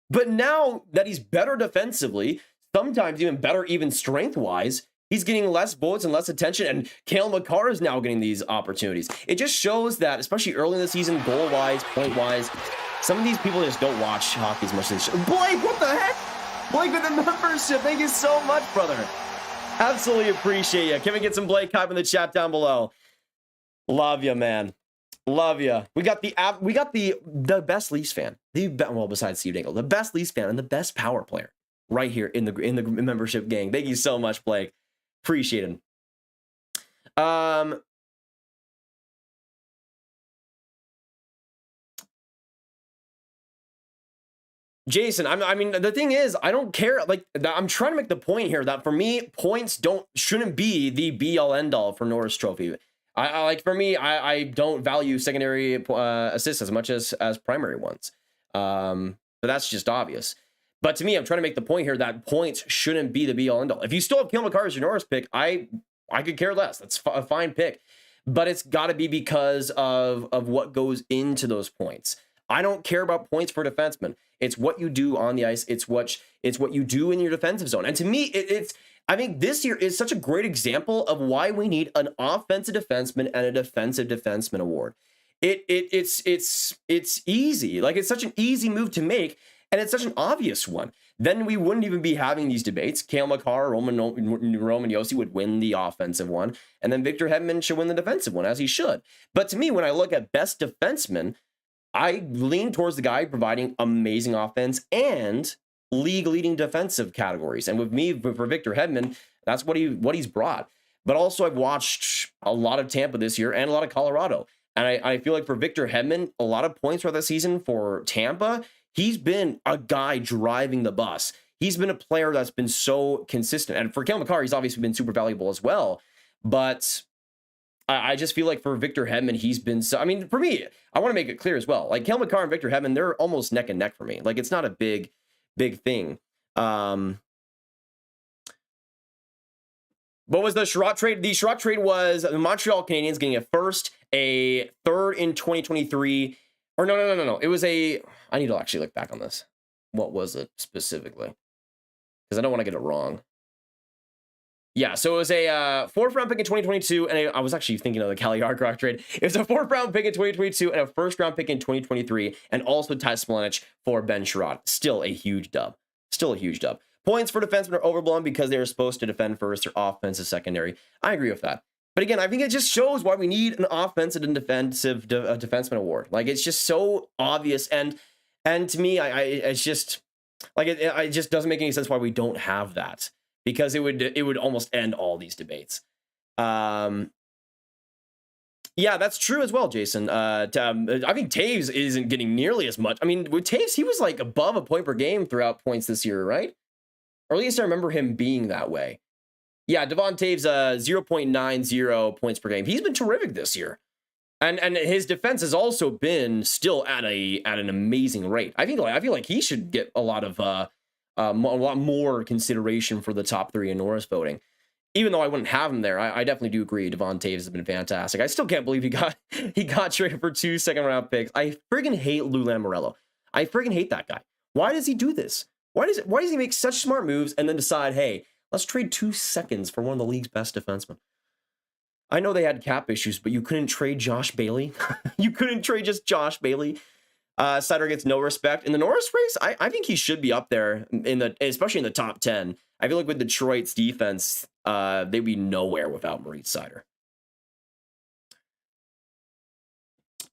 Speaker 1: But now that he's better defensively, sometimes even better, even strength-wise, he's getting less votes and less attention, and Cale Makar is now getting these opportunities. It just shows that, especially early in the season, goal-wise, point-wise, some of these people just don't watch hockey as much as they should. Blake, what the heck? Blake with the membership. Thank you so much, brother. Absolutely appreciate you. Can we get some Blake hype in the chat down below? Love you, man. Love you. We got the best Leafs fan. Well, besides Steve Dangle, the best Leafs fan and the best power player right here in the membership gang. Thank you so much, Blake. Appreciate it. Jason, I mean, the thing is, I don't care. Like, I'm trying to make the point here that for me, points shouldn't be the be-all end-all for Norris Trophy. I like, for me, I don't value secondary assists as much as primary ones. But that's just obvious. But to me, I'm trying to make the point here that points shouldn't be the be-all end-all. If you still have Cale Makar as your Norris pick, I could care less. That's a fine pick. But it's got to be because of what goes into those points. I don't care about points for defensemen. It's what you do on the ice. It's what you do in your defensive zone. And to me, I think this year is such a great example of why we need an offensive defenseman and a defensive defenseman award. It's easy. Like, it's such an easy move to make, and it's such an obvious one. Then we wouldn't even be having these debates. Cale Makar, Roman Josi would win the offensive one, and then Victor Hedman should win the defensive one, as he should. But to me, when I look at best defenseman, I lean towards the guy providing amazing offense and league-leading defensive categories. And with me, for Victor Hedman, that's what he's brought. But also, I've watched a lot of Tampa this year and a lot of Colorado. And I feel like for Victor Hedman, a lot of points throughout the season for Tampa, he's been a guy driving the bus. He's been a player that's been so consistent. And for Cale Makar, he's obviously been super valuable as well. But I just feel like for Victor Hedman, he's been so... I mean, for me, I want to make it clear as well. Like, Cale Makar and Victor Hedman, they're almost neck and neck for me. Like, it's not a big thing. What was the Chiarot trade? The Chiarot trade was the Montreal Canadiens getting a first, a third in 2023. Or no. It was I need to actually look back on this. What was it specifically? Because I don't want to get it wrong. Yeah, so it was a fourth-round pick in 2022, and I was actually thinking of the JARNKROK trade. It was a fourth-round pick in 2022 and a first-round pick in 2023, and also Tyson for Ben Chiarot. Still a huge dub. Points for defensemen are overblown because they are supposed to defend first or offensive secondary. I agree with that. But again, I think it just shows why we need an offensive and defensive defenseman award. Like, it's just so obvious, and to me, it's just like it just doesn't make any sense why we don't have that. Because it would almost end all these debates. Yeah, that's true as well, Jason. I think Taves isn't getting nearly as much. I mean, with Taves, he was like above a point per game throughout points this year, right? Or at least I remember him being that way. Yeah, Devon Taves, 0.90 points per game. He's been terrific this year. And his defense has also been still at an amazing rate. I feel like he should get a lot more consideration for the top three in Norris voting. Even though I wouldn't have him there, I definitely do agree Devon Taves has been fantastic. I still can't believe he got traded for 2 second-round picks. I friggin' hate Lou Lamoriello. I friggin' hate that guy. Why does he do this? Why does he make such smart moves and then decide, hey, let's trade 2 seconds for one of the league's best defensemen? I know they had cap issues, but you couldn't trade Josh Bailey. You couldn't trade just Josh Bailey. Sider gets no respect in the Norris race. I think he should be up there especially in the top 10. I feel like with Detroit's defense, they'd be nowhere without Moritz Seider.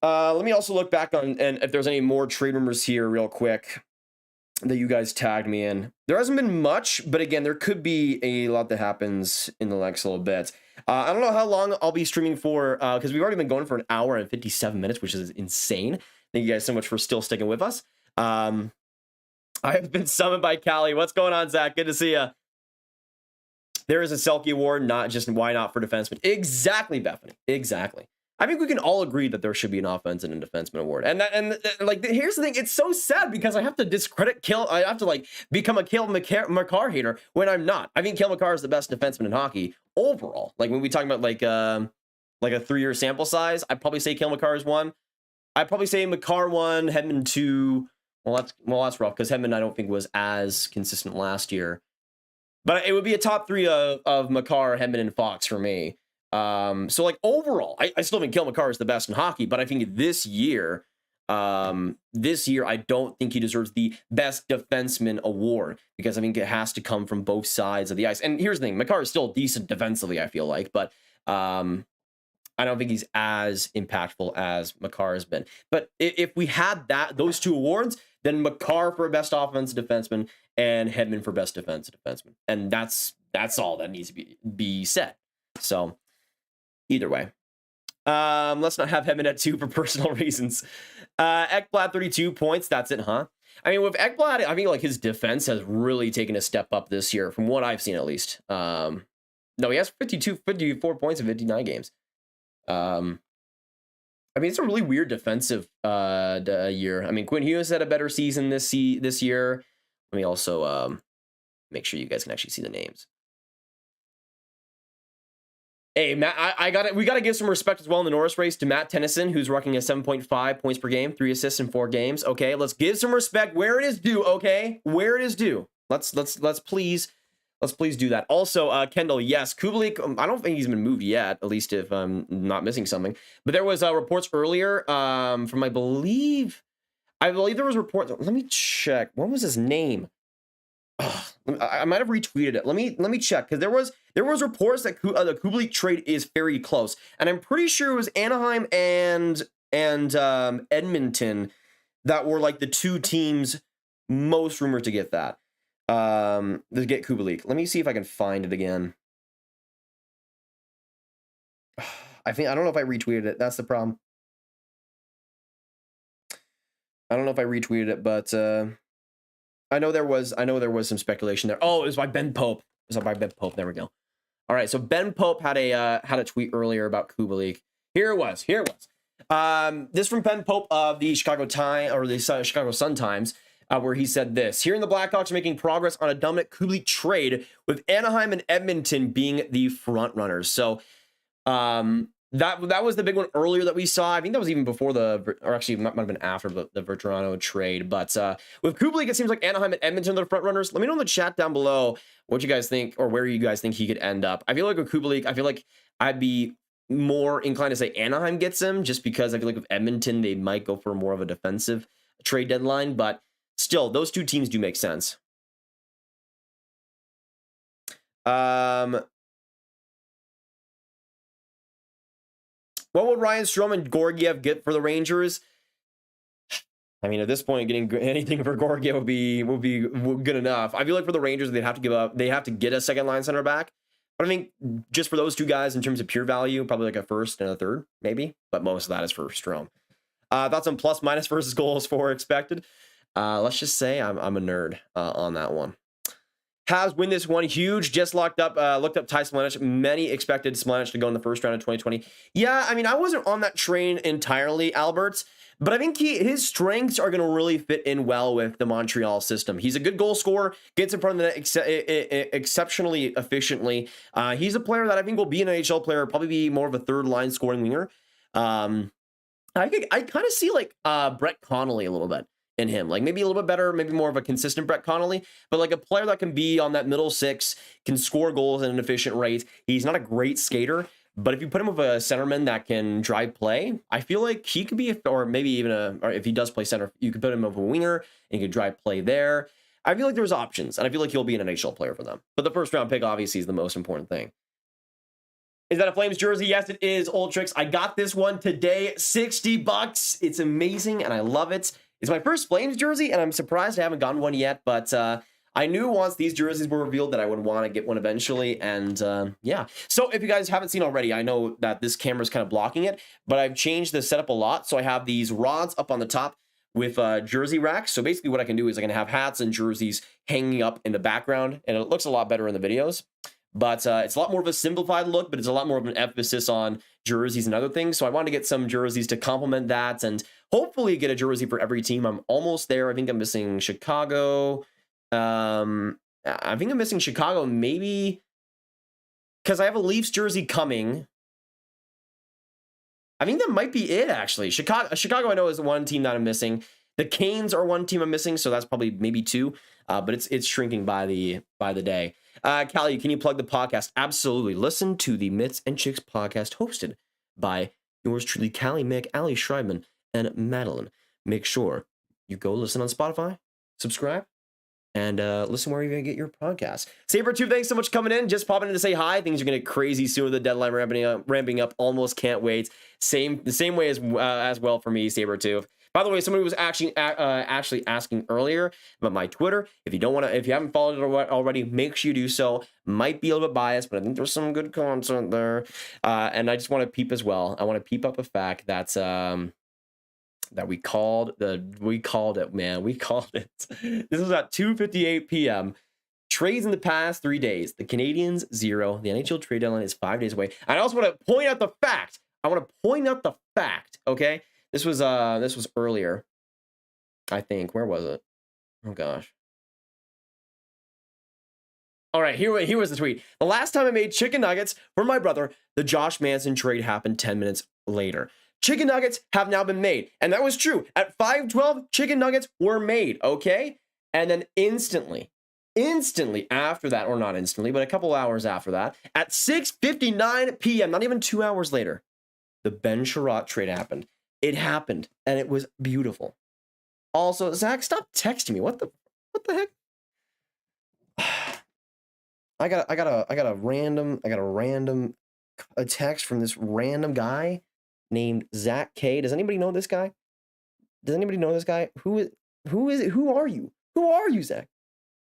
Speaker 1: Let me also look back on and if there's any more trade rumors here real quick that you guys tagged me in. There hasn't been much, but again, there could be a lot that happens in the next little bit. I don't know how long I'll be streaming for because we've already been going for an hour and 57 minutes, which is insane. Thank you guys so much for still sticking with us. I have been summoned by CALLE. What's going on, Zach? Good to see you. There is a Selke award, not just why not for defensemen. Exactly, Bethany. Exactly. I think we can all agree that there should be an offensive and defenseman award. And here's the thing. It's so sad because I have to discredit I have to become a Cale Makar hater when I'm not. I think Cale Makar is the best defenseman in hockey overall. Like when we talk about a 3-year sample size, I'd probably say Cale Makar is 1. I'd probably say Makar 1, Hedman 2. Well, that's rough because Hedman I don't think was as consistent last year. But it would be a top 3 of Makar, Hedman, and Fox for me. So overall, I still think Cale Makar is the best in hockey, but I think this year I don't think he deserves the best defenseman award because I think it has to come from both sides of the ice. And here's the thing, Makar is still decent defensively, I feel like, but I don't think he's as impactful as Makar has been. But if we had those 2 awards, then Makar for best offensive defenseman and Hedman for best defensive defenseman. And that's all that needs to be said. So either way, let's not have Hedman at 2 for personal reasons. Ekblad 32 points. That's it, huh? I mean, with Ekblad, I mean, like his defense has really taken a step up this year, from what I've seen at least. No, he has 54 points in 59 games. I mean, it's a really weird defensive year. I mean, Quinn Hughes had a better season this year. Let me also make sure you guys can actually see the names. Hey, Matt, we got to give some respect as well in the Norris race to Matt Tennyson, who's rocking a 7.5 points per game, 3 assists in 4 games. Okay, let's give some respect where it is due. Okay, where it is due. Let's please do that. Also, Kendall, yes, Kubalik, I don't think he's been moved yet, at least if I'm not missing something. But there was reports earlier from I believe there was reports. Let me check. What was his name? I might have retweeted it. Let me check, because there was reports that the Kubalik trade is very close, and I'm pretty sure it was Anaheim and Edmonton that were like the 2 teams most rumored to get that. To get Kubalik. Let me see if I can find it again. I don't know if I retweeted it. That's the problem. I don't know if I retweeted it, but I know there was some speculation there. Oh, it was by Ben Pope. There we go. All right, so Ben Pope had a tweet earlier about Kubalik. Here it was. This from Ben Pope of the Chicago Sun Times. Where he said this: hearing the Blackhawks are making progress on a Dominic Kubalik trade, with Anaheim and Edmonton being the front runners. So that was the big one earlier that we saw. I think that was even before it might have been after the Vatrano trade. But with Kubalik, it seems like Anaheim and Edmonton are the front runners. Let me know in the chat down below what you guys think, or where you guys think he could end up. I feel like with Kubalik, I feel like I'd be more inclined to say Anaheim gets him, just because I feel like with Edmonton, they might go for more of a defensive trade deadline. But still, those 2 teams do make sense. What would Ryan Strome and Georgiev get for the Rangers? I mean, at this point, getting anything for Georgiev would be good enough. I feel like for the Rangers, they'd have to get a second line center back. But I think just for those 2 guys, in terms of pure value, probably like a first and a third, maybe. But most of that is for Strome. Thoughts on plus minus versus goals for expected? Let's just say I'm a nerd on that one. Habs win this one huge. Just looked up Tyson Mlenich. Many expected Mlenich to go in the first round of 2020. Yeah, I mean, I wasn't on that train entirely, Albert, but I think his strengths are going to really fit in well with the Montreal system. He's a good goal scorer, gets in front of the net exceptionally efficiently. He's a player that I think will be an NHL player, probably be more of a third line scoring winger. I kind of see like Brett Connolly a little bit in him, like maybe a little bit better, maybe more of a consistent Brett Connolly, but like a player that can be on that middle 6, can score goals at an efficient rate. He's not a great skater, but if you put him with a centerman that can drive play, I feel like he could be, or maybe even or if he does play center, you could put him with a winger and he could drive play there. I feel like there's options, and I feel like he'll be an NHL player for them. But the first round pick obviously is the most important thing. Is that a Flames jersey? Yes, it is. Old Tricks. I got this one today, $60. It's amazing, and I love it. It's my first Flames jersey, and I'm surprised I haven't gotten one yet, but I knew once these jerseys were revealed that I would want to get one eventually, and yeah. So if you guys haven't seen already, I know that this camera is kind of blocking it, but I've changed the setup a lot. So I have these rods up on the top with jersey racks. So basically what I can do is I can have hats and jerseys hanging up in the background, and it looks a lot better in the videos. But it's a lot more of a simplified look, but it's a lot more of an emphasis on jerseys and other things. So I wanted to get some jerseys to complement that and hopefully get a jersey for every team. I'm almost there. I think I'm missing Chicago. I think I'm missing Chicago, maybe because I have a Leafs jersey coming. I think that might be it, actually. Chicago, I know, is the one team that I'm missing. The Canes are one team I'm missing, so that's probably maybe 2. But it's shrinking by the day. Callie, can you plug the podcast? Absolutely. Listen to the Mitts and Chicks podcast hosted by yours truly, Callie, Mick, Ali Schreibman, and Madeline. Make sure you go listen on Spotify, subscribe, and listen where you're going to get your podcast. Sabertooth, thanks so much for coming in. Just popping in to say hi. Things are going to get crazy soon with the deadline ramping up. Almost can't wait. The same way as well for me, Sabertooth. By the way, somebody was actually asking earlier about my Twitter. If you haven't followed it already, make sure you do so. Might be a little bit biased, but I think there's some good content there. And I just want to peep as well. I want to peep up a fact that that we called it, man. We called it. This was at 2:58 p.m. Trades in the past 3 days. The Canadiens 0. The NHL trade deadline is 5 days away. And I also want to point out the fact. Okay, this was earlier. I think. Where was it? Oh gosh. All right, here was the tweet. The last time I made chicken nuggets for my brother, the Josh Manson trade happened 10 minutes later. Chicken nuggets have now been made. And that was true. At 5:12, chicken nuggets were made, okay? And then instantly after that, or not instantly, but a couple hours after that, at 6:59 p.m., not even 2 hours later, the Ben Chiarot trade happened. It happened, and it was beautiful. Also, Zach, stop texting me. What the heck? I got a random text from this random guy named Zach K. Does anybody know this guy? Who is it? Who are you? Who are you, Zach?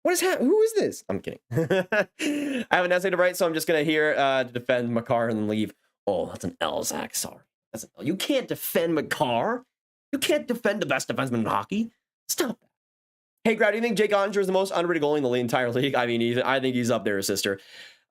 Speaker 1: What is happening? Who is this? I'm kidding. I have an essay to write, so I'm just gonna to defend Makar and then leave. Oh, that's an L, Zach. Sorry. That's an L. You can't defend Makar. You can't defend the best defenseman in hockey. Stop that. Hey, Grad, do you think Jake Onger is the most underrated goalie in the entire league? I mean, I think he's up there, sister.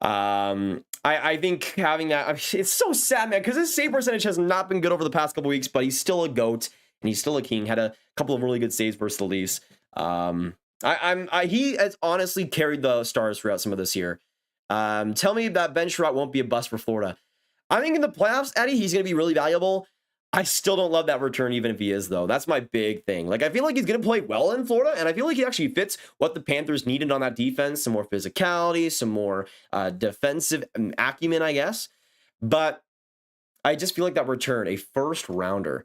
Speaker 1: I think having that, it's so sad, man, because his save percentage has not been good over the past couple weeks, but he's still a GOAT and he's still a king. Had a couple of really good saves versus the Leafs. He has honestly carried the Stars throughout some of this year. Tell me that Ben Chiarot won't be a bust for Florida. I think in the playoffs, Eddie, he's going to be really valuable. I still don't love that return, even if he is, though. That's my big thing. Like, I feel like he's going to play well in Florida, and I feel like he actually fits what the Panthers needed on that defense. Some more physicality, some more defensive acumen, I guess. But I just feel like that return, a first rounder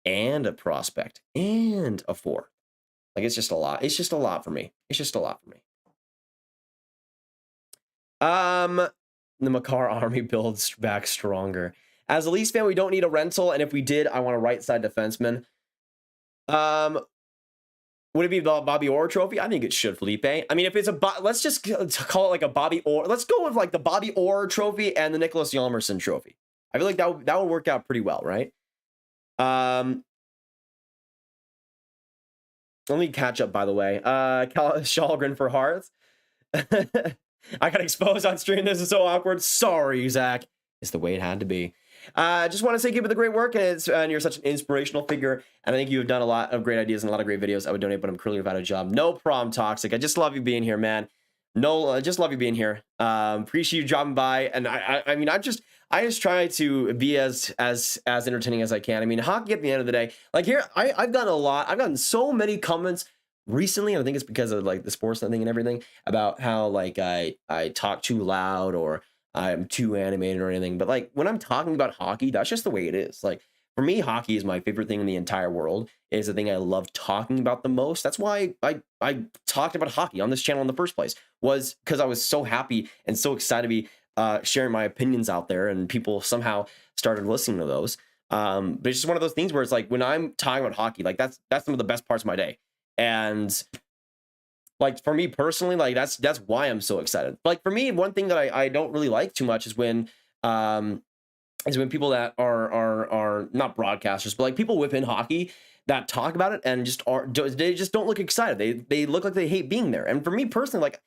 Speaker 1: and a prospect and a fourth. Like, it's just a lot. It's just a lot for me. The Makar army builds back stronger. As a Leafs fan, we don't need a rental, and if we did, I want a right side defenseman. Would it be the Bobby Orr trophy? I think it should, Felipe. I mean, if it's let's just call it like a Bobby Orr. Let's go with like the Bobby Orr trophy and the Nicholas Hjalmarsson trophy. I feel like that would work out pretty well, right? Let me catch up, by the way. Chychrun for Hearts. I got exposed on stream. This is so awkward. Sorry, Zach. It's the way it had to be. Just want to say keep up the great work, and you're such an inspirational figure, and I think you have done a lot of great ideas and a lot of great videos. I would donate, but I'm currently without a job. No problem, Toxic. I just love you being here, man. Just love you being here. Appreciate you dropping by, and I mean, I just try to be as entertaining as I can. I mean, hockey at the end of the day, like here, I've gotten so many comments recently, and I think it's because of like the Sportsnet thing and everything about how like I talk too loud or I'm too animated or anything. But like when I'm talking about hockey, that's just the way it is. Like for me, hockey is my favorite thing in the entire world. It's the thing I love talking about the most. That's why I talked about hockey on this channel in the first place, was because I was so happy and so excited to be sharing my opinions out there, and people somehow started listening to those. But it's just one of those things where it's like when I'm talking about hockey, like that's some of the best parts of my day. And like for me personally, like that's why I'm so excited. Like for me, one thing that I don't really like too much is when people that are not broadcasters, but like people within hockey that talk about it and they just don't look excited. They look like they hate being there. And for me personally, like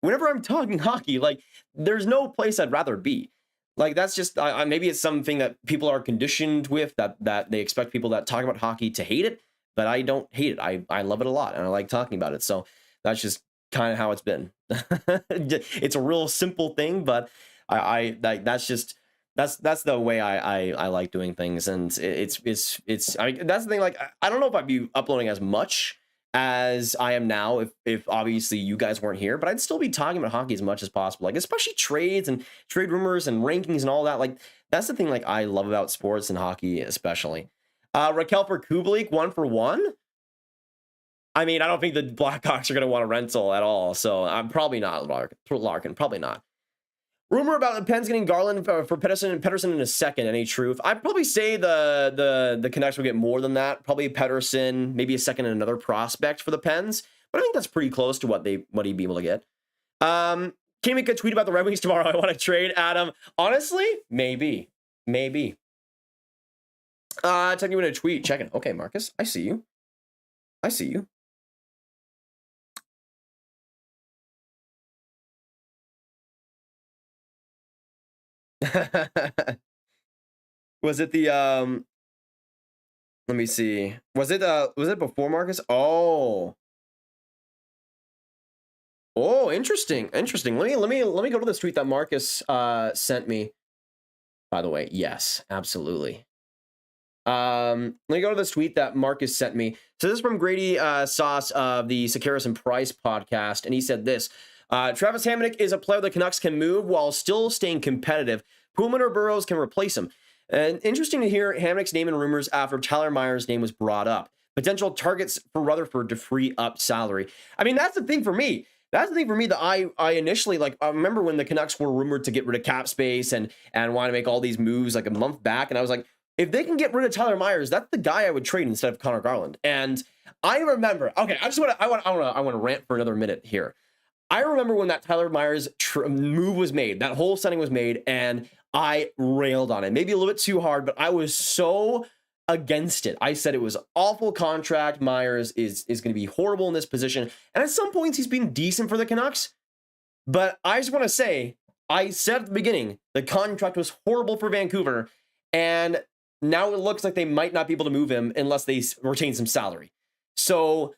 Speaker 1: whenever I'm talking hockey, like there's no place I'd rather be. Like that's just maybe it's something that people are conditioned with, that they expect people that talk about hockey to hate it, but I don't hate it. I love it a lot and I like talking about it. So that's just kind of how it's been. It's a real simple thing, but that's the way I like doing things. And it's I mean, that's the thing. Like, I don't know if I'd be uploading as much as I am now if obviously you guys weren't here, but I'd still be talking about hockey as much as possible, like especially trades and trade rumors and rankings and all that. Like that's the thing like I love about sports and hockey especially. Raquel for Kubalik 1-for-1. I mean, I don't think the Blackhawks are going to want a rental at all, so I'm probably not Larkin, probably not. Rumor about the Pens getting Garland for Pettersson in a second. Any truth? I'd probably say the Canucks will get more than that. Probably Pettersson, maybe a second and another prospect for the Pens. But I think that's pretty close to what he'd be able to get. Can you make a tweet about the Red Wings tomorrow? I want to trade Adam. Honestly, maybe. Typing you in a tweet. Checking. Okay, Marcus. I see you. I see you. Was it the let me see. Was it before Marcus? Oh, interesting. Interesting. Let me go to this tweet that Marcus sent me. By the way, yes, absolutely. Let me go to this tweet that Marcus sent me. So this is from Grady Sauce of the Sekeres and Price podcast, and he said this. Travis Hamonic is a player the Canucks can move while still staying competitive. Pullman or Burrows can replace him. And interesting to hear Hamonic's name in rumors after Tyler Myers' name was brought up. Potential targets for Rutherford to free up salary. I mean, that's the thing for me. That's the thing for me that I initially, like, I remember when the Canucks were rumored to get rid of cap space and want to make all these moves like a month back. And I was like, if they can get rid of Tyler Myers, that's the guy I would trade instead of Connor Garland. And I remember, okay, I want to rant for another minute here. I remember when that Tyler Myers move was made, that whole setting was made, and I railed on it. Maybe a little bit too hard, but I was so against it. I said it was awful contract. Myers is going to be horrible in this position. And at some points, he's been decent for the Canucks. But I just want to say, I said at the beginning, the contract was horrible for Vancouver. And now it looks like they might not be able to move him unless they retain some salary. So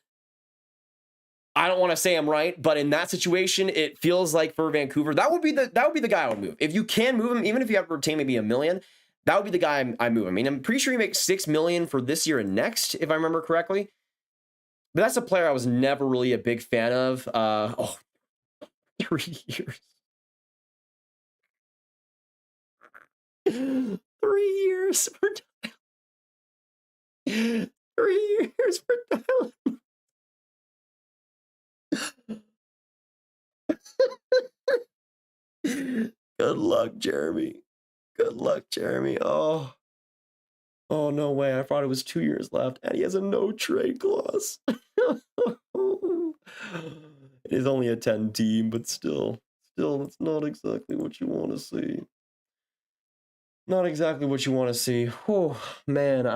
Speaker 1: I don't want to say I'm right, but in that situation, it feels like for Vancouver, that would be the guy I would move. If you can move him, even if you have to retain maybe $1 million, that would be the guy I move. I mean, I'm pretty sure he makes $6 million for this year and next, if I remember correctly. But that's a player I was never really a big fan of. 3 years. 3 years for Tyler. 3 years for Tyler. Good luck, Jeremy. Good luck, Jeremy. Oh, no way. I thought it was 2 years left, and he has a no trade clause. It is only a 10 team, but still, it's not exactly what you want to see. Not exactly what you want to see. Oh, man,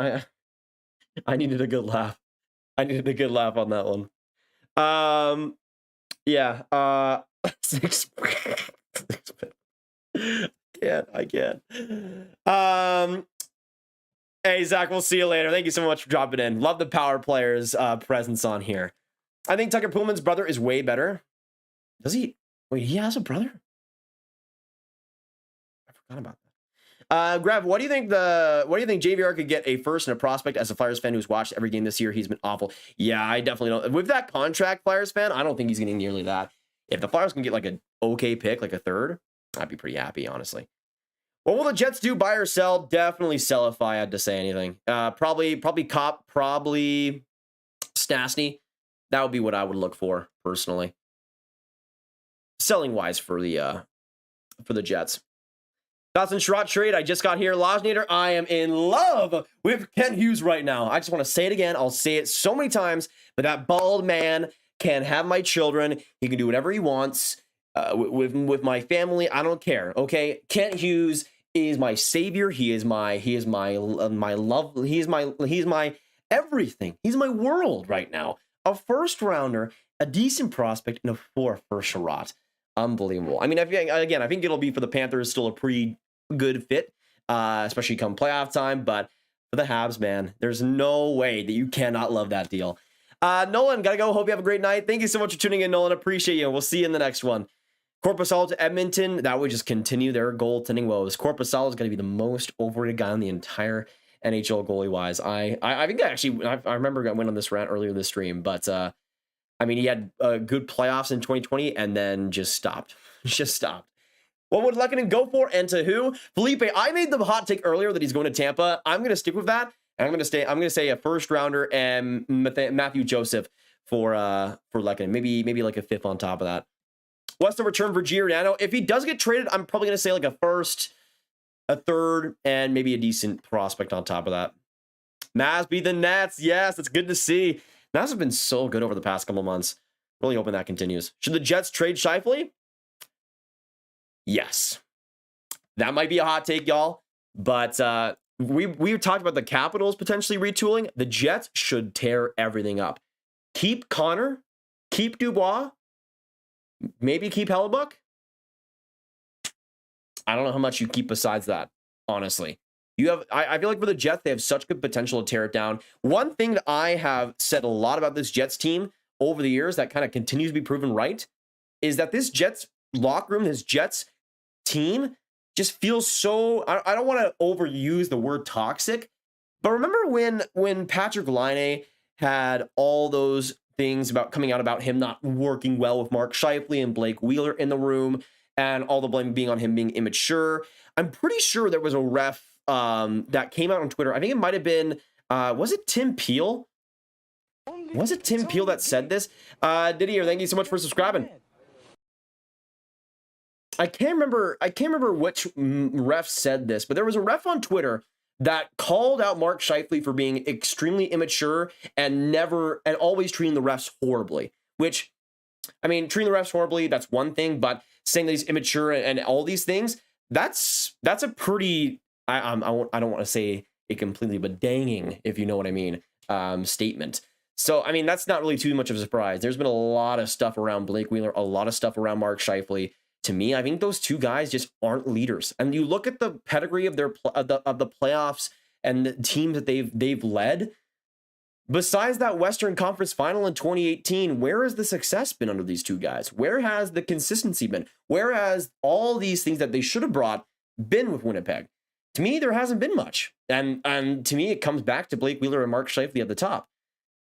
Speaker 1: I needed a good laugh. I needed a good laugh on that one. Yeah. 6. I can't. Hey, Zach, we'll see you later. Thank you so much for dropping in. Love the power players' presence on here. I think Tucker Pullman's brother is way better. Does he? Wait, he has a brother? I forgot about that. Grav, what do you think JVR could get a first and a prospect as a Flyers fan who's watched every game this year? He's been awful. Yeah, I definitely don't. With that contract, Flyers fan, I don't think he's getting nearly that. If the Flyers can get like an okay pick, like a third, I'd be pretty happy, honestly. What will the Jets do? Buy or sell? Definitely sell if I had to say anything. Probably Cop, probably Stastny. That would be what I would look for personally. Selling wise for the Jets. Thoughts on Chiarot trade? I just got here. Lojnader, I am in love with Kent Hughes right now. I just want to say it again. I'll say it so many times, but that bald man can have my children. He can do whatever he wants with my family. I don't care. Okay, Kent Hughes is my savior. He is my love. He's my everything. He's my world right now. A first rounder, a decent prospect, and a 4 for Chiarot. Unbelievable. I mean, I think it'll be for the Panthers still a pretty good fit, especially come playoff time. But for the Habs, man, there's no way that you cannot love that deal. Nolan, gotta go. Hope you have a great night. Thank you so much for tuning in, Nolan. Appreciate you. We'll see you in the next one. Korpisalo to Edmonton. That would just continue their goaltending woes. Korpisalo is going to be the most overrated guy in the entire NHL goalie wise. I think I remember I went on this rant earlier this stream, but I mean, he had good playoffs in 2020 and then just stopped. What would Lehkonen go for and to who? Felipe, I made the hot take earlier that he's going to Tampa. I'm going to stick with that. And I'm going to say a first rounder and Matthew Joseph for Lehkonen. Maybe like a 5th on top of that. What's the return for Giordano? If he does get traded, I'm probably going to say like a 1st, a 3rd, and maybe a decent prospect on top of that. Mavs beat the Nets. Yes, it's good to see. Mavs have been so good over the past couple months. Really hoping that continues. Should the Jets trade Scheifele? Yes. That might be a hot take, y'all. But we talked about the Capitals potentially retooling. The Jets should tear everything up. Keep Connor, keep Dubois, maybe keep Hellebuck. I don't know how much you keep besides that, honestly. I feel like for the Jets, they have such good potential to tear it down. One thing that I have said a lot about this Jets team over the years that kind of continues to be proven right is that this Jets locker room, this Jets team just feels so, I don't want to overuse the word toxic, but remember when Patrick Laine had all those things about coming out about him not working well with Mark Scheifele and Blake Wheeler in the room and all the blame being on him being immature? I'm pretty sure there was a ref that came out on Twitter. I think it might have been, was it Tim Peel? Was it Tim Peel that said this? Didier, thank you so much for subscribing. I can't remember which ref said this, but there was a ref on Twitter that called out Mark Scheifele for being extremely immature and always treating the refs horribly. Which, I mean, treating the refs horribly, that's one thing, but saying that he's immature and all these things, that's a pretty, I don't want to say it completely, but danging, if you know what I mean, statement. So, I mean, that's not really too much of a surprise. There's been a lot of stuff around Blake Wheeler, a lot of stuff around Mark Scheifele. To me, I think those two guys just aren't leaders. And you look at the pedigree of the playoffs and the teams that they've led. Besides that Western Conference final in 2018, where has the success been under these two guys? Where has the consistency been? Where has all these things that they should have brought been with Winnipeg? To me, there hasn't been much. And to me, it comes back to Blake Wheeler and Mark Scheifele at the top.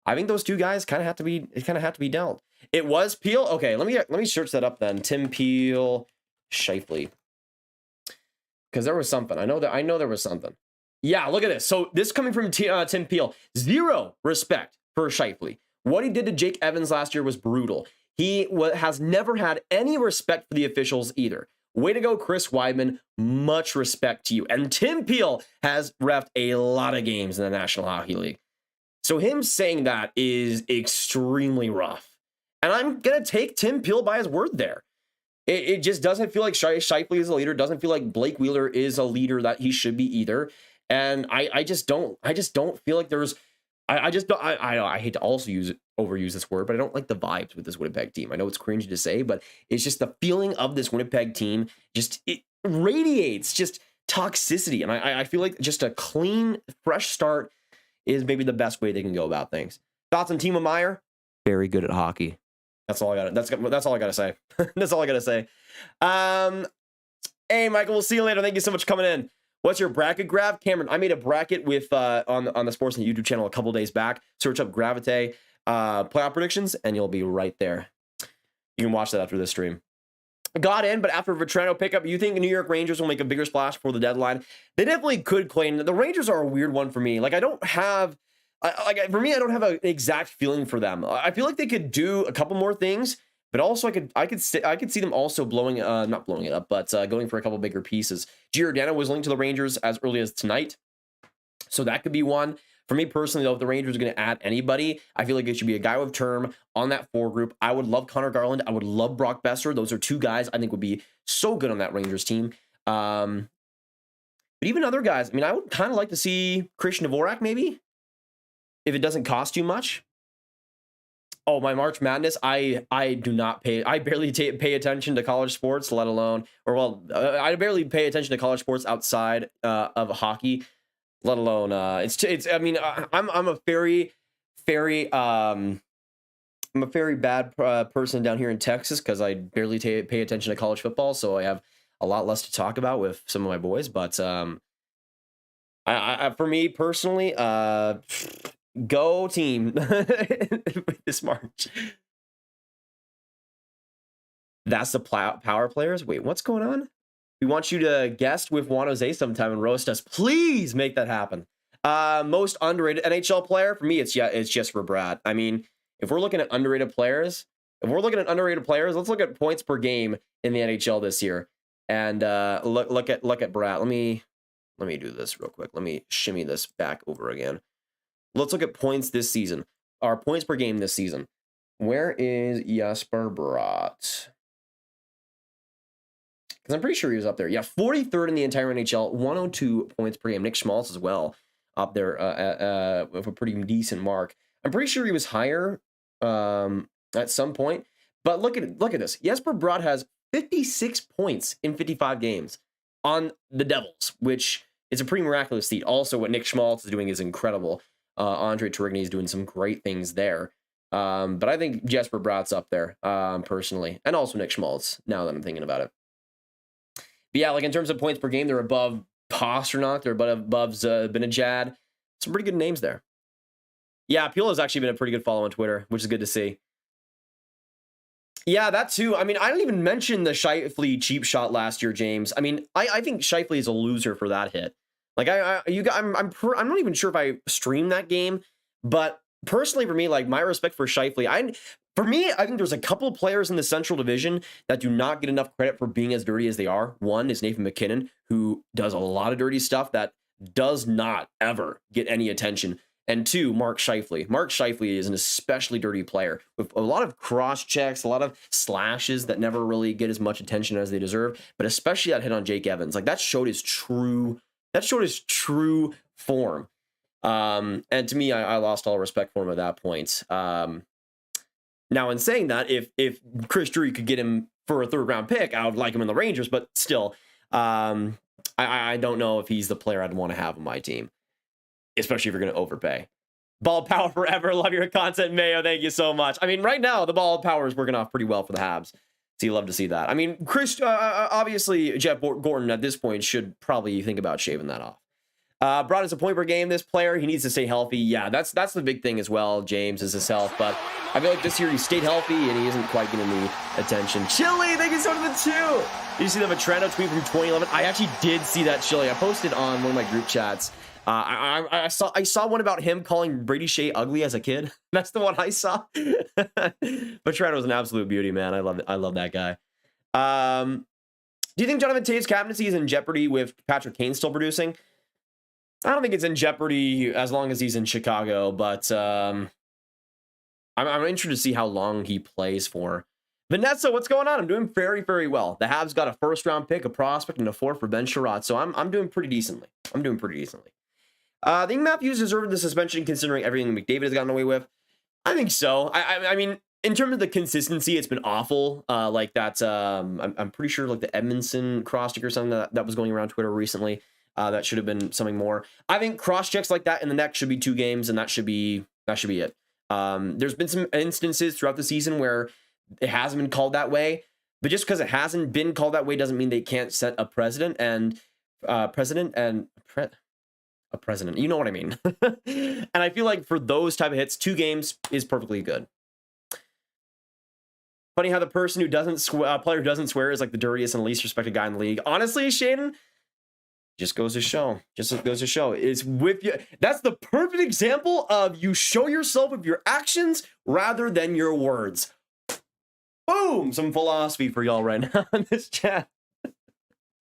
Speaker 1: I think those two guys kind of have to be dealt. It was Peel. Okay, let me search that up then. Tim Peel, Scheifele, because there was something. I know there was something. Yeah, look at this. So this coming from Tim Peel. Zero respect for Scheifele. What he did to Jake Evans last year was brutal. He has never had any respect for the officials either. Way to go, Chris Weidman. Much respect to you. And Tim Peel has reffed a lot of games in the National Hockey League. So him saying that is extremely rough. And I'm going to take Tim Peel by his word there. It just doesn't feel like Scheifele is a leader. It doesn't feel like Blake Wheeler is a leader that he should be either. And I just don't feel like there's, I hate to also overuse this word, but I don't like the vibes with this Winnipeg team. I know it's cringy to say, but it's just the feeling of this Winnipeg team. It radiates just toxicity. And I feel like just a clean, fresh start is maybe the best way they can go about things. Thoughts on Timo Meier? Very good at hockey. That's all I got. That's all I got to say. That's all I got to say. Hey, Michael, we'll see you later. Thank you so much for coming in. What's your bracket grab? Cameron, I made a bracket with on the Sportsnet YouTube channel a couple days back. Search up Gravite playoff predictions, and you'll be right there. You can watch that after this stream. Got in, but after Vatrano pickup, you think the New York Rangers will make a bigger splash before the deadline? They definitely could claim. The Rangers are a weird one for me. Like, I don't have an exact feeling for them. I feel like they could do a couple more things, but also I could see them also not blowing it up, but going for a couple bigger pieces. Giordano was linked to the Rangers as early as tonight, so that could be one. For me personally, though, if the Rangers are going to add anybody, I feel like it should be a guy with term on that 4 group. I would love Connor Garland. I would love Brock Besser. Those are two guys I think would be so good on that Rangers team. But even other guys, I mean, I would kind of like to see Christian Dvorak maybe, if it doesn't cost too much. Oh, my March Madness, I barely pay attention to college sports, let alone, I barely pay attention to college sports outside of hocky. Let alone I mean, I'm a very bad person down here in Texas because I barely pay attention to college football, so I have a lot less to talk about with some of my boys. But for me personally, go team this March. That's the power players. Wait, what's going on? We want you to guest with Juan Jose sometime and roast us. Please make that happen. Most underrated NHL player for me, it's just for Brad. I mean, if we're looking at underrated players, let's look at points per game in the NHL this year, and look at Brad. Let me do this real quick. Let me shimmy this back over again. Let's look at points this season. Our points per game this season. Where is Jesper Bratt? Because I'm pretty sure he was up there. Yeah, 43rd in the entire NHL, 102 points per game. Nick Schmaltz as well, up there with a pretty decent mark. I'm pretty sure he was higher at some point. But look at this. Jesper Bratt has 56 points in 55 games on the Devils, which is a pretty miraculous feat. Also, what Nick Schmaltz is doing is incredible. Andre Tourigny is doing some great things there. But I think Jesper Bratt's up there, personally. And also Nick Schmaltz, now that I'm thinking about it. But yeah, like in terms of points per game, they're above Pastrnak, they're above Zibanejad. Some pretty good names there. Yeah, Peel has actually been a pretty good follow on Twitter, which is good to see. Yeah, that too. I mean, I didn't even mention the Scheifele cheap shot last year, James. I mean, I think Scheifele is a loser for that hit. Like, I'm not even sure if I streamed that game, but personally for me, like, my respect for Scheifele, I think there's a couple of players in the Central Division that do not get enough credit for being as dirty as they are. One is Nathan MacKinnon, who does a lot of dirty stuff that does not ever get any attention. And two, Mark Scheifele. Mark Scheifele is an especially dirty player with a lot of cross checks, a lot of slashes that never really get as much attention as they deserve. But especially that hit on Jake Evans, like that showed his true form. And to me, I lost all respect for him at that point. Now, in saying that, if Chris Drury could get him for a 3rd round pick, I would like him in the Rangers. But still, I don't know if he's the player I'd want to have on my team, especially if you're going to overpay. Ball power forever. Love your content, Mayo. Thank you so much. I mean, right now, the ball power is working off pretty well for the Habs. So you love to see that. I mean, obviously, Jeff Gordon at this point should probably think about shaving that off. Brought us a point per game. This player, he needs to stay healthy. Yeah, that's the big thing as well, James, is his health. But I feel like this year he stayed healthy and he isn't quite getting the attention. Chili, thank you so much for the 2. Did you see the Vatrano tweet from 2011? I actually did see that, Chili. I posted on one of my group chats. I saw one about him calling Brady Shea ugly as a kid. That's the one I saw. Vatrano was an absolute beauty, man. I love that guy. Do you think Jonathan Tave's captaincy is in jeopardy with Patrick Kane still producing? I don't think it's in jeopardy as long as he's in Chicago, but I'm interested to see how long he plays for. Vanessa, what's going on? I'm doing very, very well. The Habs got a 1st round pick, a prospect, and a 4 for Ben Chiarot, so I'm doing pretty decently. I think Matthews deserved the suspension considering everything McDavid has gotten away with. I think so. I mean, in terms of the consistency, it's been awful. Like that, I'm pretty sure like the Edmondson cross-check or something that was going around Twitter recently. That should have been something more. I think cross-checks like that in the neck should be 2 games, and that should be it. There's been some instances throughout the season where it hasn't been called that way, but just because it hasn't been called that way doesn't mean they can't set a precedent and a president. You know what I mean? And I feel like for those type of hits, 2 games is perfectly good. Funny how the person who player who doesn't swear is like the dirtiest and least respected guy in the league. Honestly, Shaden, just goes to show. It's with you. That's the perfect example of you show yourself with your actions rather than your words. Boom! Some philosophy for y'all right now in this chat.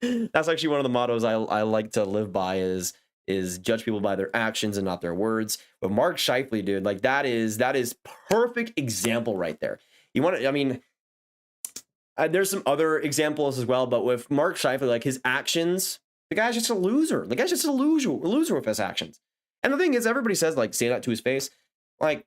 Speaker 1: That's actually one of the mottos I like to live by is judge people by their actions and not their words. But Mark Scheifele, dude, like that is perfect example right there. There's some other examples as well, but with Mark Scheifele, like his actions, the guy's just a loser. The guy's just a loser with his actions. And the thing is, everybody says like say that to his face. Like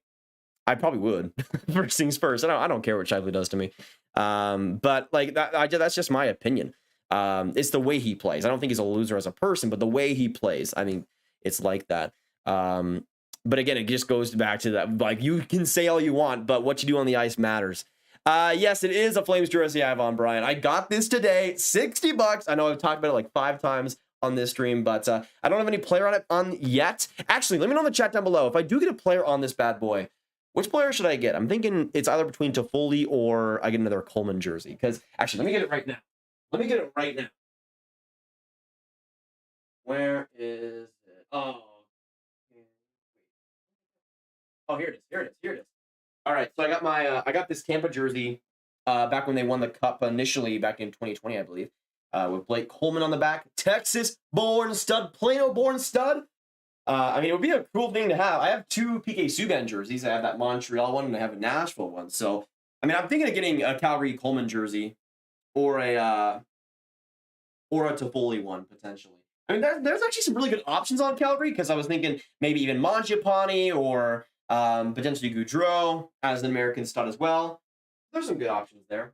Speaker 1: I probably would. First things first. I don't care what Scheifele does to me. But like that's just my opinion. It's the way he plays. I don't think he's a loser as a person, but the way he plays, I mean, it's like that. But again, it just goes back to that. Like you can say all you want, but what you do on the ice matters. Yes, it is a Flames jersey I have on, Brian. I got this today, $60. I know I've talked about it like 5 times on this stream, but I don't have any player on yet. Actually, let me know in the chat down below. If I do get a player on this bad boy, which player should I get? I'm thinking it's either between Toffoli or I get another Coleman jersey. Because actually, let me get it right now. Where is it? Oh, here it is. All right, so I got I got this Tampa jersey back when they won the Cup initially back in 2020, I believe, with Blake Coleman on the back. Texas-born stud, Plano-born stud. I mean, it would be a cool thing to have. I have 2 PK Subban jerseys. I have that Montreal one and I have a Nashville one. So, I mean, I'm thinking of getting a Calgary Coleman jersey or a or a Toffoli one potentially. I mean, there's actually some really good options on Calgary because I was thinking maybe even Mangiapane or potentially Gaudreau as an American stud as well. There's some good options there.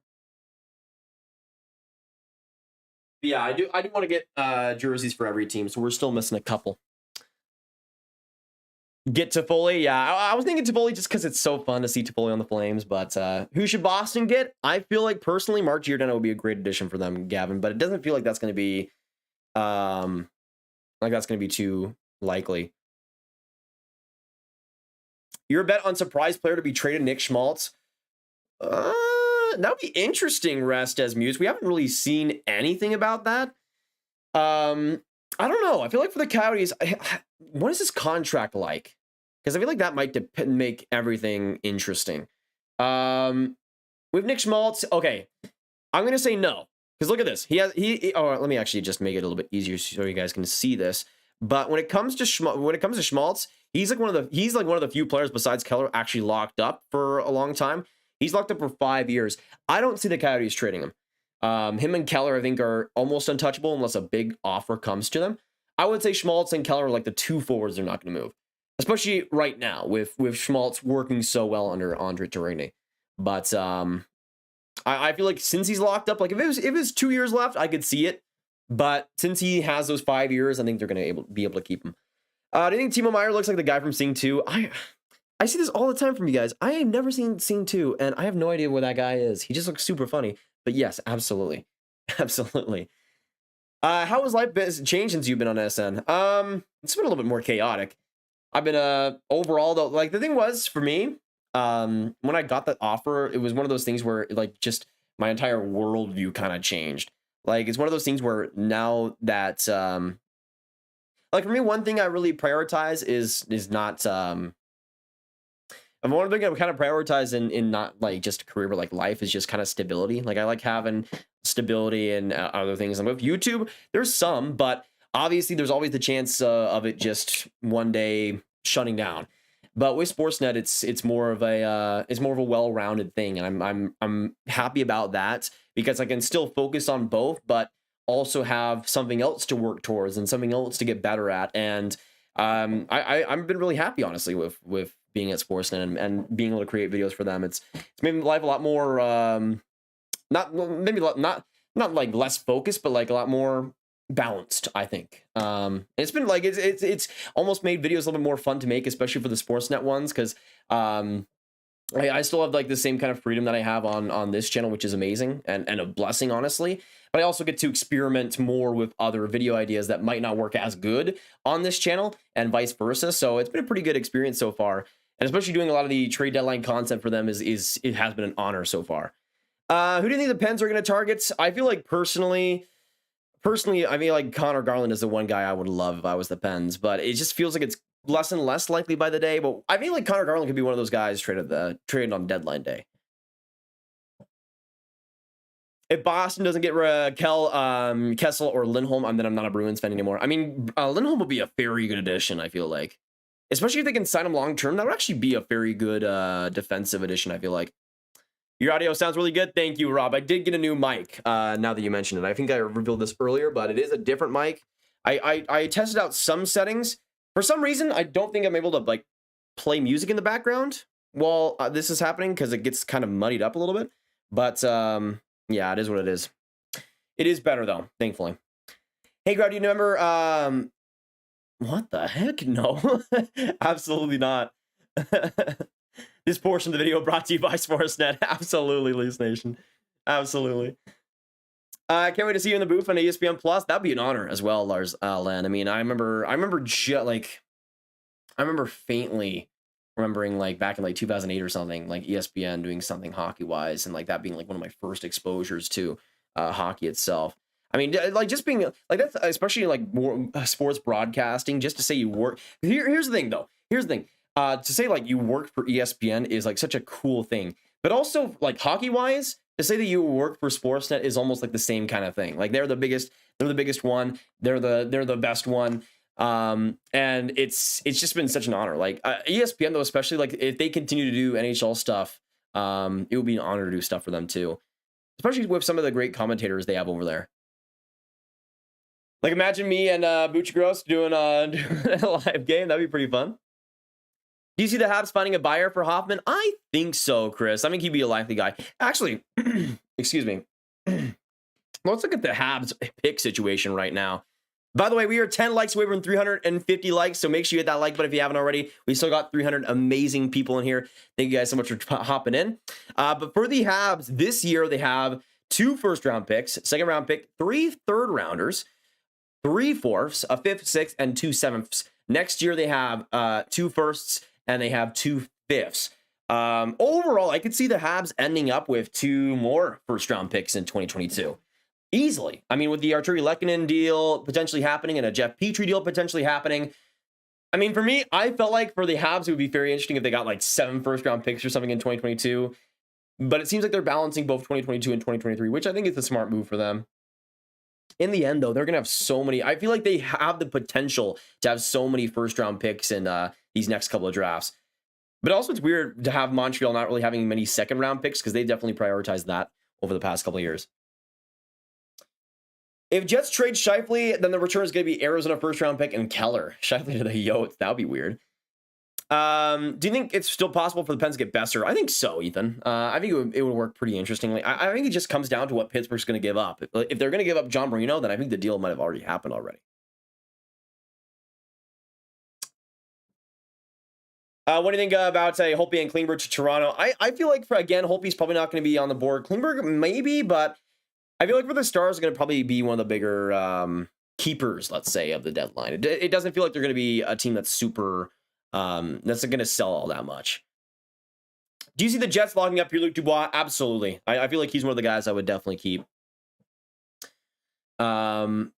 Speaker 1: But yeah, I do want to get jerseys for every team, so we're still missing a couple. Get Toffoli, yeah. I was thinking Toffoli just because it's so fun to see Toffoli on the Flames, but who should Boston get? I feel like personally Mark Giordano would be a great addition for them, Gavin, but it doesn't feel like that's going to be too likely. Your bet on surprise player to be traded, Nick Schmaltz? That would be interesting, Rest as Muse. We haven't really seen anything about that. I don't know. I feel like for the Coyotes, what is his contract like? Because I feel like that might make everything interesting. With Nick Schmaltz, okay, I'm gonna say no. Because look at this. Let me actually just make it a little bit easier so you guys can see this. But when it comes to Schmaltz, he's like one of the few players besides Keller actually locked up for a long time. He's locked up for 5 years. I don't see the Coyotes trading him. Him and Keller, I think, are almost untouchable unless a big offer comes to them. I would say Schmaltz and Keller are like the two forwards they're not going to move, especially right now with Schmaltz working so well under Andre Tourigny. But I feel like since he's locked up, like if it was 2 years left, I could see it. But since he has those 5 years, I think they're going to be able to keep him. Do you think Timo Meier looks like the guy from Sing 2? I see this all the time from you guys. I have never seen Sing 2, and I have no idea what that guy is. He just looks super funny. But yes, absolutely. Absolutely. How has life changed since you've been on SN? It's been a little bit more chaotic. I've been, overall, though, like, the thing was, for me, when I got that offer, it was one of those things where, like, just my entire worldview kind of changed. Like, it's one of those things where now that, like, for me, one thing I really prioritize is not, and one thing I kind of prioritize in not like just a career, but like life is just kind of stability. Like I like having stability and other things. And with YouTube, there's some, but obviously there's always the chance of it just one day shutting down. But with Sportsnet, it's more of a well-rounded thing, and I'm happy about that because I can still focus on both, but also have something else to work towards and something else to get better at. And I've been really happy, honestly, with being at Sportsnet and being able to create videos for them. It's made life a lot more not like less focused, but like a lot more balanced, I think. It's been like it's almost made videos a little bit more fun to make, especially for the Sportsnet ones, because I still have like the same kind of freedom that I have on this channel, which is amazing and a blessing, honestly. But I also get to experiment more with other video ideas that might not work as good on this channel and vice versa. So it's been a pretty good experience so far. And especially doing a lot of the trade deadline content for them it has been an honor so far. Who do you think the Pens are going to target? I feel like personally, I feel like Connor Garland is the one guy I would love if I was the Pens, but it just feels like it's less and less likely by the day. But I feel like Connor Garland could be one of those guys traded on deadline day. If Boston doesn't get Kessel or Lindholm, then I'm not a Bruins fan anymore. I mean, Lindholm would be a very good addition, I feel like. Especially if they can sign him long-term, that would actually be a very good defensive addition, I feel like. Your audio sounds really good. Thank you, Rob. I did get a new mic now that you mentioned it. I think I revealed this earlier, but it is a different mic. I tested out some settings. For some reason, I don't think I'm able to like play music in the background while this is happening because it gets kind of muddied up a little bit. But yeah, it is what it is. It is better, though, thankfully. Hey, Greg, do you remember... What the heck? No, absolutely not. This portion of the video brought to you by Sportsnet. Absolutely, Loose Nation. Absolutely. Can't wait to see you in the booth on ESPN Plus. That'd be an honor as well, Lars Len. I mean, I remember faintly remembering like back in like 2008 or something, like ESPN doing something hockey wise, and like that being like one of my first exposures to hockey itself. I mean, like just being like that's especially like more sports broadcasting. Just to say you work here's the thing, though. Here's the thing. To say like you work for ESPN is like such a cool thing, but also like hockey wise, to say that you work for Sportsnet is almost like the same kind of thing. Like they're the biggest one. They're the best one. And it's just been such an honor. Like ESPN though, especially like if they continue to do NHL stuff, it would be an honor to do stuff for them too, especially with some of the great commentators they have over there. Like, imagine me and Gross doing a live game. That'd be pretty fun. Do you see the Habs finding a buyer for Hoffman? I think so, Chris. I think he'd be a likely guy. Actually, excuse me. Let's look at the Habs pick situation right now. By the way, we are 10 likes away from 350 likes, so make sure you hit that like button if you haven't already. We still got 300 amazing people in here. Thank you guys so much for hopping in. But for the Habs, this year they have 2 first-round picks, second-round pick, 3 third-rounders, 3 fourths, a fifth, sixth, and 2 sevenths. Next year they have 2 firsts and they have 2 fifths. Overall, I could see the Habs ending up with 2 more first-round picks in 2022. Easily. I mean, with the Arturi Lehkonen deal potentially happening and a Jeff Petrie deal potentially happening. I mean, for me, I felt like for the Habs, it would be very interesting if they got like 7 first-round picks or something in 2022. But it seems like they're balancing both 2022 and 2023, which I think is a smart move for them. In the end, though, they're going to have so many. I feel like they have the potential to have so many first-round picks in these next couple of drafts. But also, it's weird to have Montreal not really having many second-round picks because they definitely prioritized that over the past couple of years. If Jets trade Scheifele, then the return is going to be Arizona first-round pick and Keller. Scheifele to the Yotes. That would be weird. Do you think it's still possible for the Pens to get Besser? I think so, Ethan. I think it would work pretty interestingly. I think it just comes down to what Pittsburgh's going to give up. If they're going to give up John Marino, then I think the deal might have already happened already. What do you think about Holtby and Klingberg to Toronto? I feel like, Holtby's probably not going to be on the board. Klingberg, maybe, but I feel like for the Stars, are going to probably be one of the bigger keepers, let's say, of the deadline. It doesn't feel like they're going to be a team that's super, that's going to sell all that much. Do you see the Jets locking up Pierre-Luc Dubois? Absolutely. I feel like he's one of the guys I would definitely keep. Actually,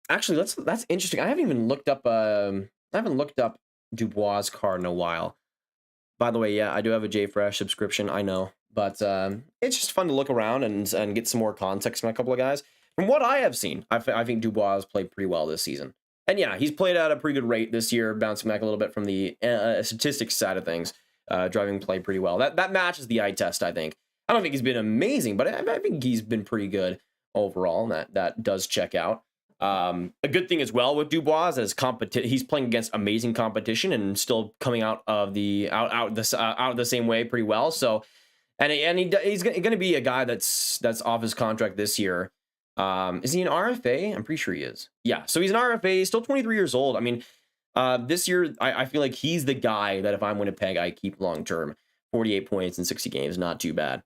Speaker 1: that's interesting. I haven't even looked up. I haven't looked up Dubois' card in a while. By the way, yeah, I do have a JFresh subscription. I know. But it's just fun to look around and get some more context from a couple of guys. From what I have seen, I think Dubois has played pretty well this season. And yeah, he's played at a pretty good rate this year, bouncing back a little bit from the statistics side of things, driving play pretty well. That matches the eye test, I think. I don't think he's been amazing, but I think he's been pretty good overall, and that does check out. A good thing as well with Dubois is he's playing against amazing competition and still coming out of the same way pretty well. So. And he's going to be a guy that's off his contract this year. Is he an RFA? I'm pretty sure he is. Yeah, so he's an RFA. He's still 23 years old. I mean, this year, I feel like he's the guy that if I'm Winnipeg, I keep long-term. 48 points in 60 games, not too bad.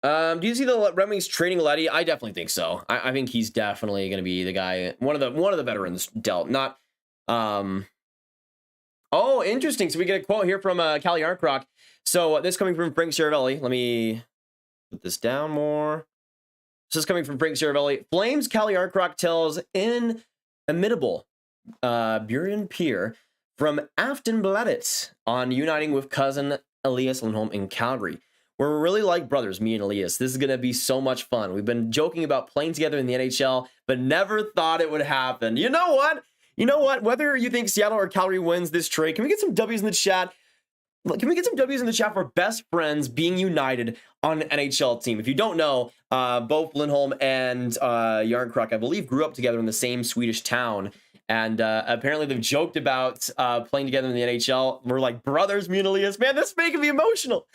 Speaker 1: Do you see the Red Wings trading Leddy? I definitely think so. I think he's definitely going to be the guy, one of the veterans dealt. Not... Oh, interesting. So we get a quote here from CALLE JARNKROK. So this coming from Frank Saravelli. Let me put this down more. So this is coming from Frank Saravelli. Flames CALLE JARNKROK tells inimitable Bjorn Pier from Aftonbladet on uniting with cousin Elias Lindholm in Calgary. We're really like brothers, me and Elias. This is going to be so much fun. We've been joking about playing together in the NHL, but never thought it would happen. You know what? Whether you think Seattle or Calgary wins this trade, can we get some W's in the chat? Can we get some W's in the chat for best friends being united on an NHL team? If you don't know, both Lindholm and JARNKROK, I believe, grew up together in the same Swedish town. And apparently they've joked about playing together in the NHL. We're like brothers, me and Elias. Man, this is making me emotional.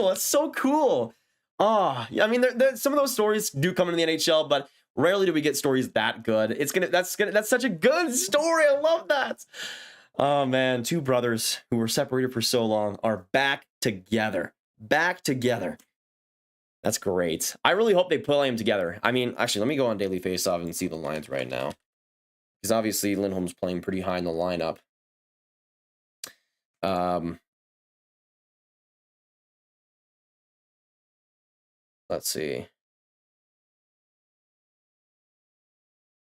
Speaker 1: That's so cool. I mean, some of those stories do come into the NHL, but rarely do we get stories that good. That's such a good story. I love that. Oh man, 2 brothers who were separated for so long are back together. That's great. I really hope they play them together. I mean, actually, let me go on Daily Faceoff and see the lines right now, because obviously Lindholm's playing pretty high in the lineup. Let's see.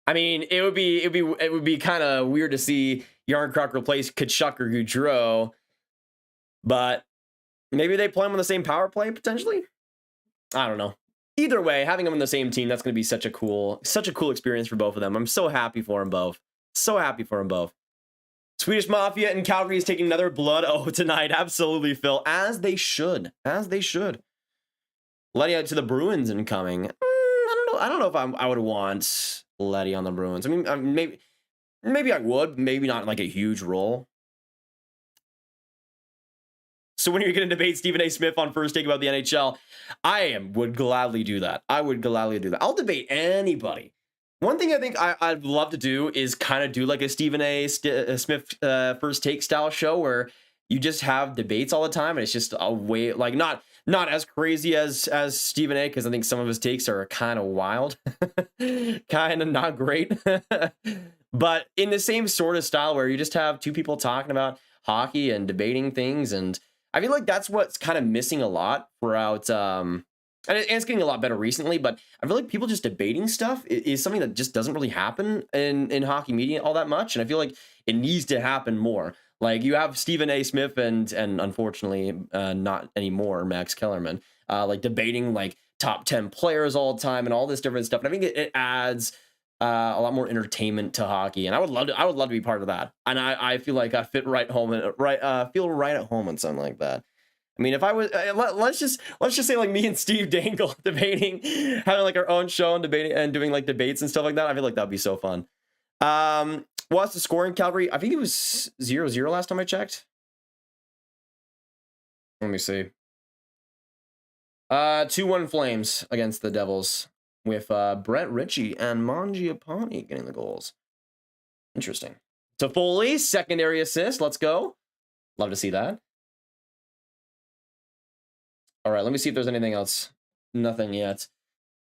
Speaker 1: I mean, it would be kind of weird to see JARNKROK replace Tkachuk or Giroux, but maybe they play him on the same power play potentially. I don't know. Either way, having them on the same team, that's going to be such a cool experience for both of them. I'm so happy for them both. Swedish Mafia in Calgary is taking another blood tonight. Absolutely, Phil. As they should. Letting out to the Bruins incoming. I don't don't know if I would want Letty on the Bruins. I mean, maybe I would, maybe not like a huge role. So when you're going to debate Stephen A. Smith on First Take about the NHL, would gladly do that. I would gladly do that. I'll debate anybody. One thing I think I'd love to do is kind of do like a Stephen A. Smith First Take style show where you just have debates all the time, and it's just a way, like, not as crazy as Stephen A., because I think some of his takes are kind of wild, kind of not great, but in the same sort of style where you just have two people talking about hockey and debating things. And I feel like that's what's kind of missing a lot throughout, and it's getting a lot better recently, but I feel like people just debating stuff is something that just doesn't really happen in hockey media all that much. And I feel like it needs to happen more. Like, you have Stephen A. Smith and unfortunately not anymore, Max Kellerman, like debating like top 10 players all the time and all this different stuff. And I think it adds a lot more entertainment to hockey, and I would love to be part of that. And I feel like I fit right home and feel right at home in something like that. I mean, if I was, let's just say like me and Steve Dangle debating, having like our own show and debating and doing like debates and stuff like that. I feel like that'd be so fun. What's the score in Calgary? I think it was 0-0 last time I checked. Let me see. 2-1 Flames against the Devils, with Brett Ritchie and Mangiapane getting the goals. Interesting. Toffoli, secondary assist. Let's go. Love to see that. All right, let me see if there's anything else. Nothing yet.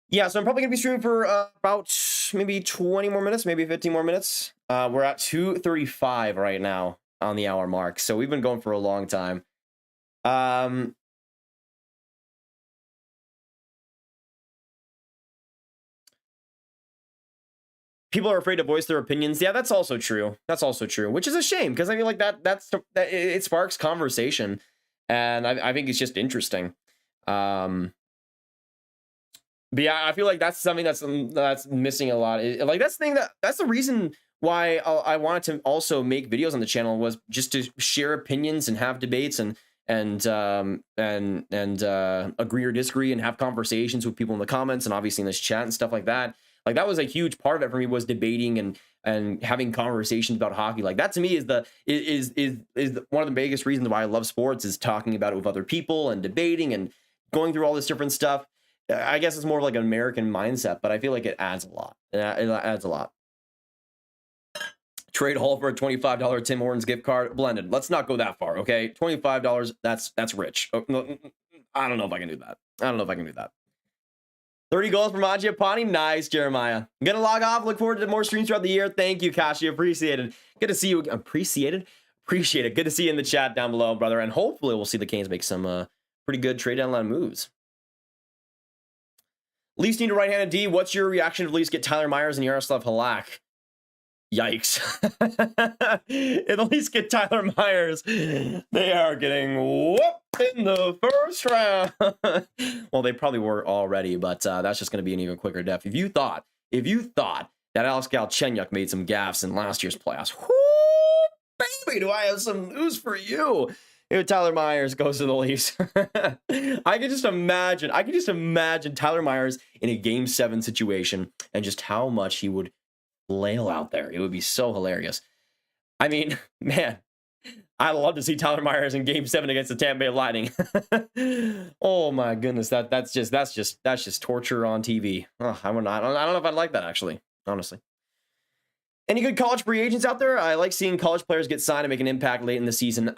Speaker 1: Yeah, so I'm probably going to be streaming for about maybe 20 more minutes, maybe 15 more minutes. We're at 2:35 right now on the hour mark, so we've been going for a long time. People are afraid to voice their opinions. Yeah, that's also true. That's also true, which is a shame, because I feel like that it sparks conversation, and I think it's just interesting. But yeah, I feel like that's something that's missing a lot. Like, that's the reason why I wanted to also make videos on the channel, was just to share opinions and have debates and agree or disagree and have conversations with people in the comments and obviously in this chat and stuff like that. Like, that was a huge part of it for me, was debating and having conversations about hockey. Like, that to me is one of the biggest reasons why I love sports, is talking about it with other people and debating and going through all this different stuff. I guess it's more of like an American mindset, but I feel like it adds a lot. It adds a lot. Trade Hall for a $25 Tim Hortons gift card. Blended. Let's not go that far, okay? $25, that's rich. I don't know if I can do that. 30 goals for Mangiapane. Nice, Jeremiah. I'm going to log off. Look forward to more streams throughout the year. Thank you, Kashi. Appreciate it. Good to see you. Appreciate it. Good to see you in the chat down below, brother. And hopefully we'll see the Canes make some pretty good trade deadline moves. Leafs need a right-handed D. What's your reaction if Leafs get Tyler Myers and Yaroslav Halak? Yikes. If the Leafs get Tyler Myers, they are getting whooped in the first round. Well, they probably were already, but that's just going to be an even quicker death. If you thought that Alex Galchenyuk made some gaffes in last year's playoffs, whoo, baby, do I have some news for you. If Tyler Myers goes to the Leafs, I can just imagine Tyler Myers in a Game 7 situation and just how much he would flail out there. It would be so hilarious. I mean, man, I love to see Tyler Myers in Game 7 against the Tampa Bay Lightning. Oh my goodness, that's just torture on TV. Oh, I don't know if I'd like that, actually, honestly. Any good college free agents out there? I like seeing college players get signed and make an impact late in the season.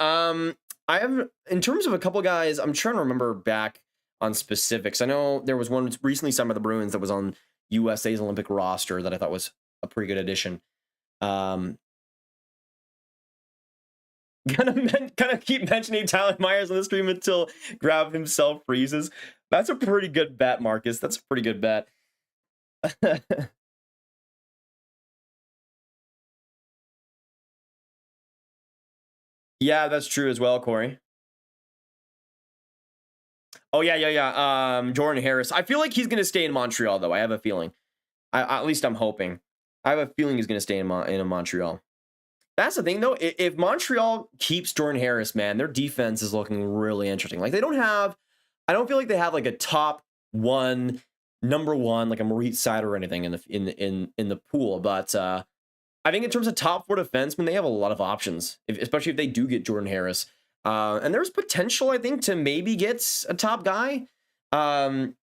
Speaker 1: I have, in terms of a couple guys, I'm trying to remember back on specifics. I know there was one recently signed by the Bruins that was on USA's Olympic roster that I thought was a pretty good addition. Gonna keep mentioning Tyler Myers on the stream until Grab himself freezes. That's a pretty good bet, Marcus. That's a pretty good bet. Yeah, that's true as well, Corey. Oh, yeah. Jordan Harris. I feel like he's going to stay in Montreal, though. I have a feeling. At least I'm hoping. I have a feeling he's going to stay in Montreal. That's the thing, though. If Montreal keeps Jordan Harris, man, their defense is looking really interesting. Like, I don't feel like they have like a top one number one, like a Maurice Seider or anything in the pool. But I think in terms of top 4 defensemen, they have a lot of options, especially if they do get Jordan Harris. And there's potential, I think, to maybe get a top guy.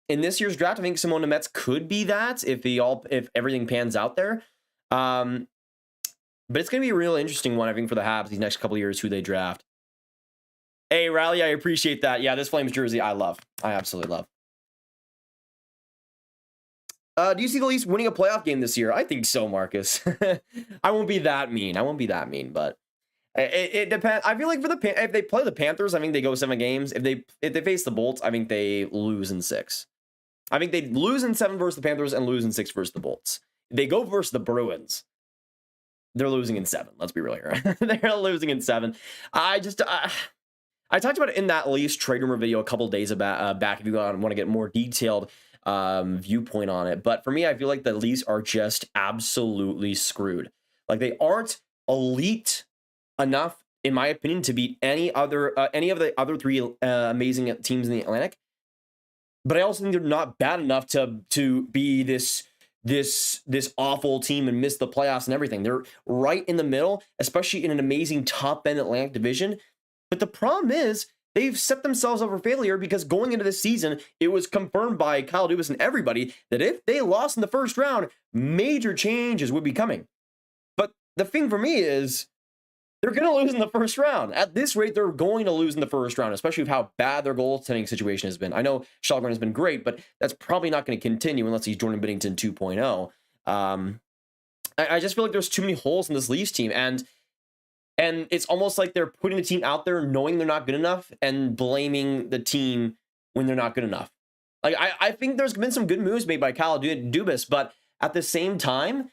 Speaker 1: In this year's draft, I think Simon Nemec could be that if everything pans out there. But it's going to be a real interesting one, I think, for the Habs these next couple of years, who they draft. Hey, Riley, I appreciate that. Yeah, this Flames jersey, I love. I absolutely love. Do you see the Leafs winning a playoff game this year? I think so, Marcus. I won't be that mean. But it depends. I feel like if they play the Panthers, I think they go 7 games. If they face the Bolts, I think they lose in 6. I think they lose in 7 versus the Panthers and lose in 6 versus the Bolts. If they go versus the Bruins, they're losing in 7. Let's be real here. They're losing in 7. I talked about it in that Leafs trade rumor video a couple days back if you want to get more detailed viewpoint on it. But for me, I feel like the Leafs are just absolutely screwed. Like, they aren't elite enough, in my opinion, to beat any of the other 3 amazing teams in the Atlantic. But I also think they're not bad enough to be this awful team and miss the playoffs and everything. They're right in the middle, especially in an amazing top-end Atlantic division. But the problem is they've set themselves up for failure, because going into this season, it was confirmed by Kyle Dubas and everybody that if they lost in the first round, major changes would be coming. But the thing for me is they're going to lose in the first round. At this rate, they're going to lose in the first round, especially with how bad their goaltending situation has been. I know Chychrun has been great, but that's probably not going to continue unless he's Jordan Binnington 2.0. I just feel like there's too many holes in this Leafs team, and it's almost like they're putting the team out there knowing they're not good enough and blaming the team when they're not good enough. Like, I think there's been some good moves made by Kyle Dubas, but at the same time,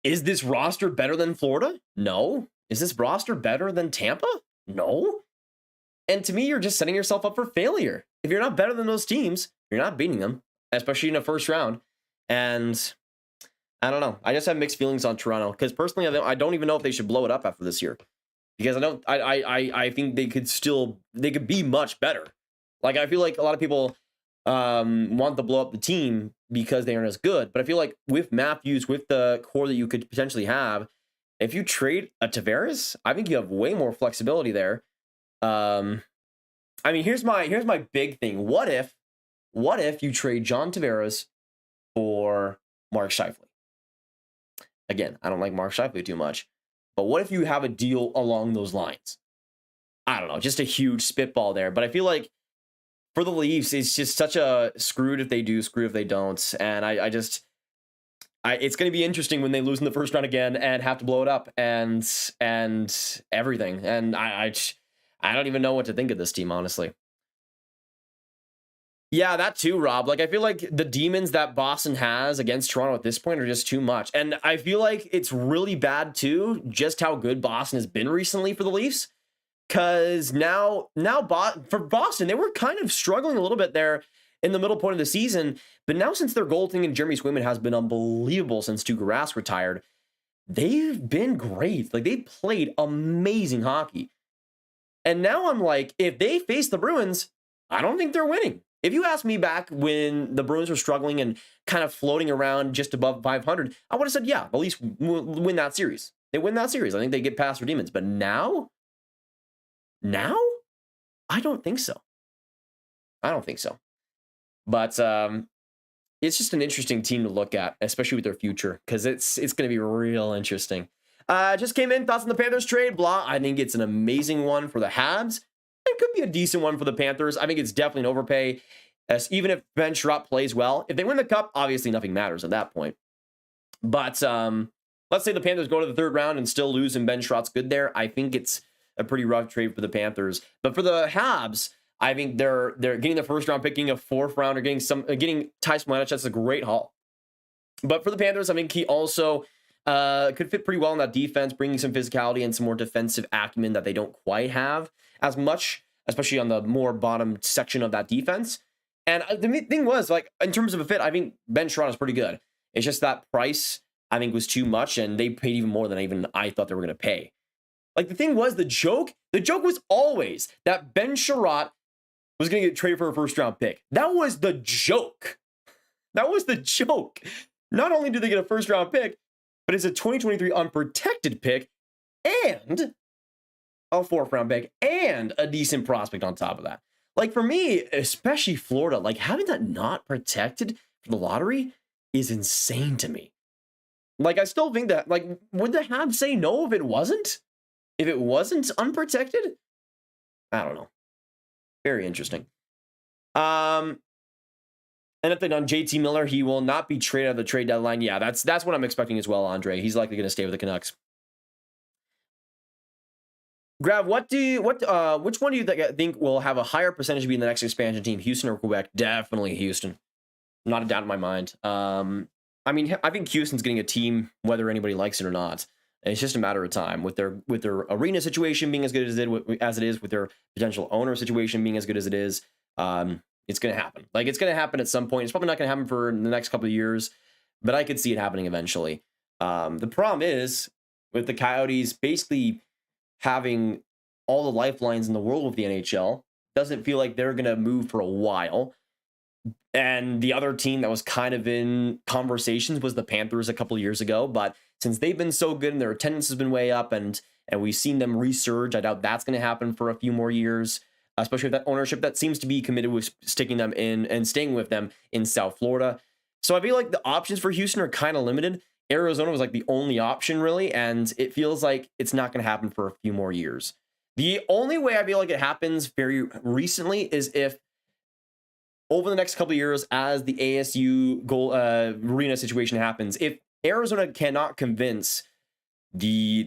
Speaker 1: is this roster better than Florida? No. Is this roster better than Tampa? No. And to me, you're just setting yourself up for failure. If you're not better than those teams, you're not beating them, especially in a first round. And I don't know. I just have mixed feelings on Toronto, because personally, I don't even know if they should blow it up after this year, because I think they could be much better. Like, I feel like a lot of people want to blow up the team because they aren't as good. But I feel like with Matthews, with the core that you could potentially have, if you trade a Tavares, I think you have way more flexibility there. I mean, here's my big thing. What if you trade John Tavares for Mark Scheifele? Again, I don't like Mark Scheifele too much, but what if you have a deal along those lines? I don't know, just a huge spitball there. But I feel like for the Leafs, it's just such a screwed if they do, screwed if they don't. And it's going to be interesting when they lose in the first round again and have to blow it up and everything. And I don't even know what to think of this team, honestly. Yeah, that too, Rob. Like, I feel like the demons that Boston has against Toronto at this point are just too much. And I feel like it's really bad too, just how good Boston has been recently for the Leafs. Because now for Boston, they were kind of struggling a little bit there in the middle point of the season. But now, since their goaltending and Jeremy Swayman has been unbelievable since Tuukka Rask retired, they've been great. Like, they played amazing hockey. And now I'm like, if they face the Bruins, I don't think they're winning. If you asked me back when the Bruins were struggling and kind of floating around just above 500, I would have said, yeah, the Leafs win that series. They win that series. I think they get past their demons. But now, I don't think so. But it's just an interesting team to look at, especially with their future, because it's going to be real interesting. Just came in, thoughts on the Panthers trade, blah. I think it's an amazing one for the Habs. It could be a decent one for the Panthers. I think it's definitely an overpay, as even if Ben Chiarot plays well. If they win the cup, obviously nothing matters at that point. But let's say the Panthers go to the third round and still lose and Ben Chiarot's good there. I think it's a pretty rough trade for the Panthers. But for the Habs, I think they're getting the first round pick, getting a fourth round, or getting Tyson Mladic. That's a great haul. But for the Panthers, I think he also could fit pretty well in that defense, bringing some physicality and some more defensive acumen that they don't quite have as much, especially on the more bottom section of that defense. And the thing was, like, in terms of a fit, I think Ben Chiarot is pretty good. It's just that price, I think, was too much, and they paid even more than even I thought they were going to pay. Like, the thing was, the joke was always that Ben Chiarot was going to get traded for a first-round pick. That was the joke. That was the joke. Not only do they get a first-round pick, but it's a 2023 unprotected pick and a fourth-round pick and a decent prospect on top of that. Like, for me, especially Florida, like, having that not protected for the lottery is insane to me. Like, I still think that, like, would the Habs say no if it wasn't? If it wasn't unprotected? I don't know. Very interesting. And if they've done JT Miller, he will not be traded at the trade deadline. Yeah, that's what I'm expecting as well, Andre. He's likely going to stay with the Canucks. Grav, which one do you think will have a higher percentage to be in the next expansion team, Houston or Quebec? Definitely Houston. Not a doubt in my mind. I mean, I think Houston's getting a team whether anybody likes it or not. It's just a matter of time with their arena situation being as good as it is, with their potential owner situation being as good as it is. It's going to happen. Like, it's going to happen at some point. It's probably not going to happen for the next couple of years, but I could see it happening eventually. The problem is with the Coyotes basically having all the lifelines in the world with the NHL, doesn't feel like they're going to move for a while. And the other team that was kind of in conversations was the Panthers a couple of years ago. But since they've been so good and their attendance has been way up and we've seen them resurge, I doubt that's going to happen for a few more years, especially with that ownership that seems to be committed with sticking them in and staying with them in South Florida. So I feel like the options for Houston are kind of limited. Arizona was like the only option really, and it feels like it's not going to happen for a few more years. The only way I feel like it happens very recently is if over the next couple of years, as the ASU goal arena situation happens, if Arizona cannot convince the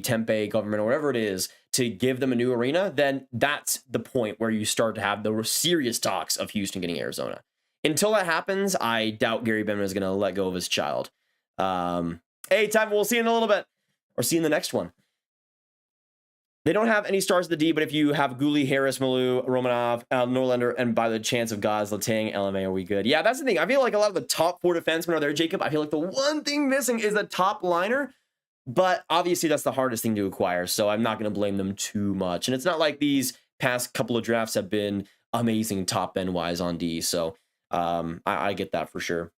Speaker 1: Tempe government or whatever it is to give them a new arena, then that's the point where you start to have the serious talks of Houston getting Arizona. Until that happens, I doubt Gary Bettman is going to let go of his child. Hey, Time, we'll see you in a little bit, or see you in the next one. They don't have any stars at the D, but if you have Gulli, Harris, Malou, Romanov, Norlander, and by the chance of Gaz, Letang, LMA, are we good? Yeah, that's the thing. I feel like a lot of the top four defensemen are there, Jacob. I feel like the one thing missing is a top liner, but obviously that's the hardest thing to acquire, so I'm not going to blame them too much. And it's not like these past couple of drafts have been amazing top end wise on D, so I get that for sure.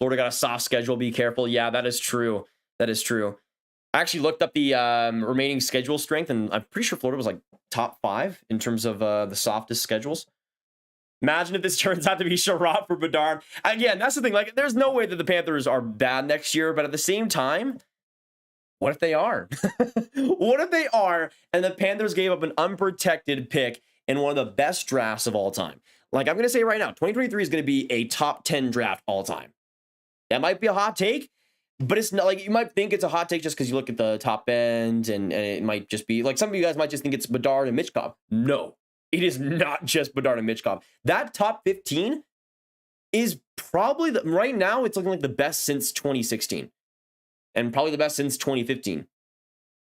Speaker 1: Florida got a soft schedule. Be careful. Yeah, that is true. That is true. I actually looked up the remaining schedule strength, and I'm pretty sure Florida was like top 5 in terms of the softest schedules. Imagine if this turns out to be Chiarot for Bedard. Again, that's the thing. Like, there's no way that the Panthers are bad next year, but at the same time, what if they are? What if they are, and the Panthers gave up an unprotected pick in one of the best drafts of all time? Like, I'm going to say right now, 2023 is going to be a top 10 draft all time. That might be a hot take, but it's not like you might think it's a hot take just because you look at the top end and it might just be like some of you guys might just think it's Bedard and Michkov. No, it is not just Bedard and Michkov. That top 15 is probably right now it's looking like the best since 2016 and probably the best since 2015.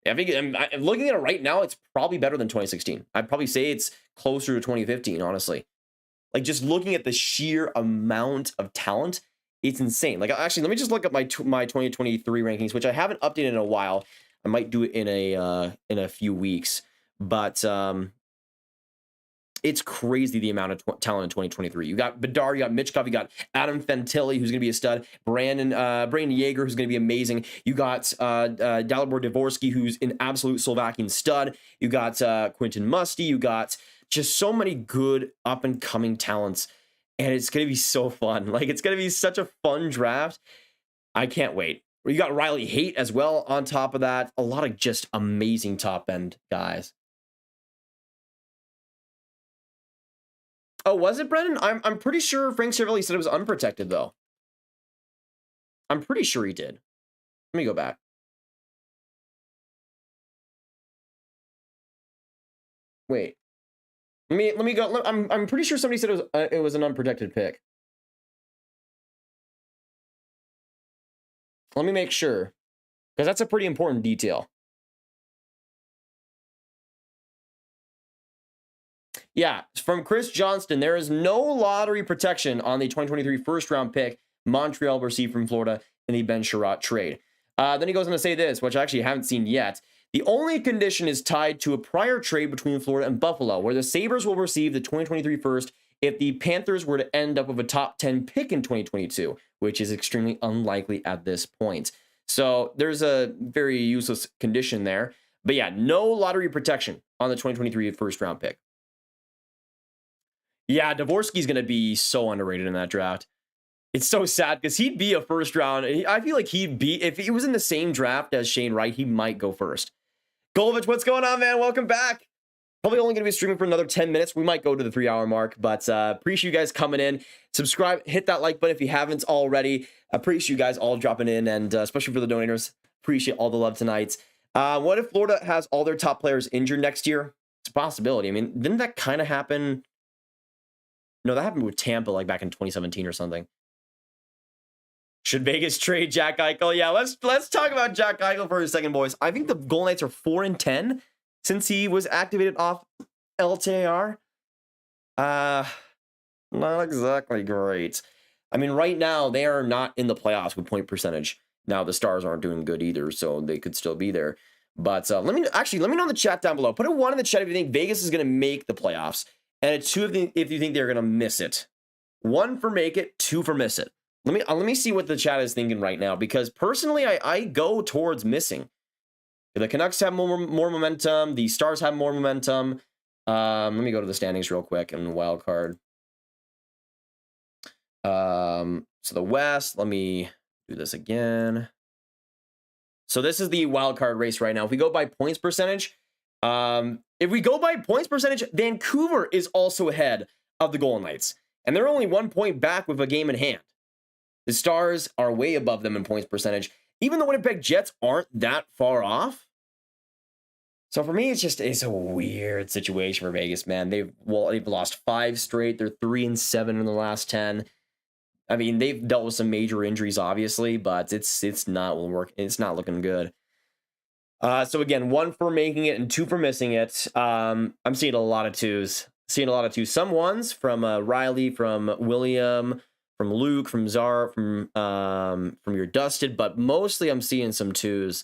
Speaker 1: I think I'm looking at it right now. It's probably better than 2016. I'd probably say it's closer to 2015, honestly. Like, just looking at the sheer amount of talent, it's insane. Like, actually, let me just look at my 2023 rankings, which I haven't updated in a while. I might do it in a few weeks, but it's crazy the amount of talent in 2023. You got Bedard, you got Michkov, you got Adam Fantilli, who's going to be a stud, Brandon Yeager, who's going to be amazing. You got Dalibor Dvorsky, who's an absolute Slovakian stud. You got Quentin Musty. You got just so many good up-and-coming talents. And it's going to be so fun. Like, it's going to be such a fun draft. I can't wait. You got Riley Haight as well on top of that. A lot of just amazing top-end guys. Oh, was it, Brendan? I'm pretty sure Frank Cervelli said it was unprotected, though. I'm pretty sure he did. Let me go back. Wait. Let me go. I'm pretty sure somebody said it was an unprotected pick. Let me make sure, because that's a pretty important detail. Yeah, from Chris Johnston, there is no lottery protection on the 2023 first-round pick Montreal received from Florida in the Ben Chiarot trade. Then he goes on to say this, which I actually haven't seen yet. The only condition is tied to a prior trade between Florida and Buffalo, where the Sabres will receive the 2023 first if the Panthers were to end up with a top 10 pick in 2022, which is extremely unlikely at this point. So there's a very useless condition there. But yeah, no lottery protection on the 2023 first round pick. Yeah, Dvorsky's going to be so underrated in that draft. It's so sad because he'd be a first round. I feel like he'd be, if he was in the same draft as Shane Wright, he might go first. Golovich, what's going on, man? Welcome back. Probably only going to be streaming for another 10 minutes. We might go to the 3-hour mark, but appreciate you guys coming in. Subscribe, hit that like button if you haven't already. Appreciate you guys all dropping in, and especially for the donators. Appreciate all the love tonight. What if Florida has all their top players injured next year? It's a possibility. I mean, didn't that kind of happen? No, that happened with Tampa like back in 2017 or something. Should Vegas trade Jack Eichel? Yeah, let's talk about Jack Eichel for a second, boys. I think the Golden Knights are 4-10 since he was activated off LTIR. Not exactly great. I mean, right now they are not in the playoffs with point percentage. Now the Stars aren't doing good either, so they could still be there. But let me know in the chat down below. Put a 1 in the chat if you think Vegas is going to make the playoffs, and a 2 if you think they're going to miss it. 1 for make it, 2 for miss it. Let me see what the chat is thinking right now, because personally, I go towards missing. The Canucks have more momentum. The Stars have more momentum. Let me go to the standings real quick and wild card. So the West, let me do this again. So this is the wild card race right now. If we go by points percentage, Vancouver is also ahead of the Golden Knights, and they're only 1 point back with a game in hand. The Stars are way above them in points percentage. Even the Winnipeg Jets aren't that far off. So for me, it's a weird situation for Vegas, man. They've lost 5 straight. They're 3-7 in the last 10. I mean, they've dealt with some major injuries, obviously, but it's not looking good. So again, 1 for making it and 2 for missing it. I'm seeing a lot of 2s. Some 1s from Riley, from William, from Luke, from Czar, from your Dusted, but mostly I'm seeing some 2s.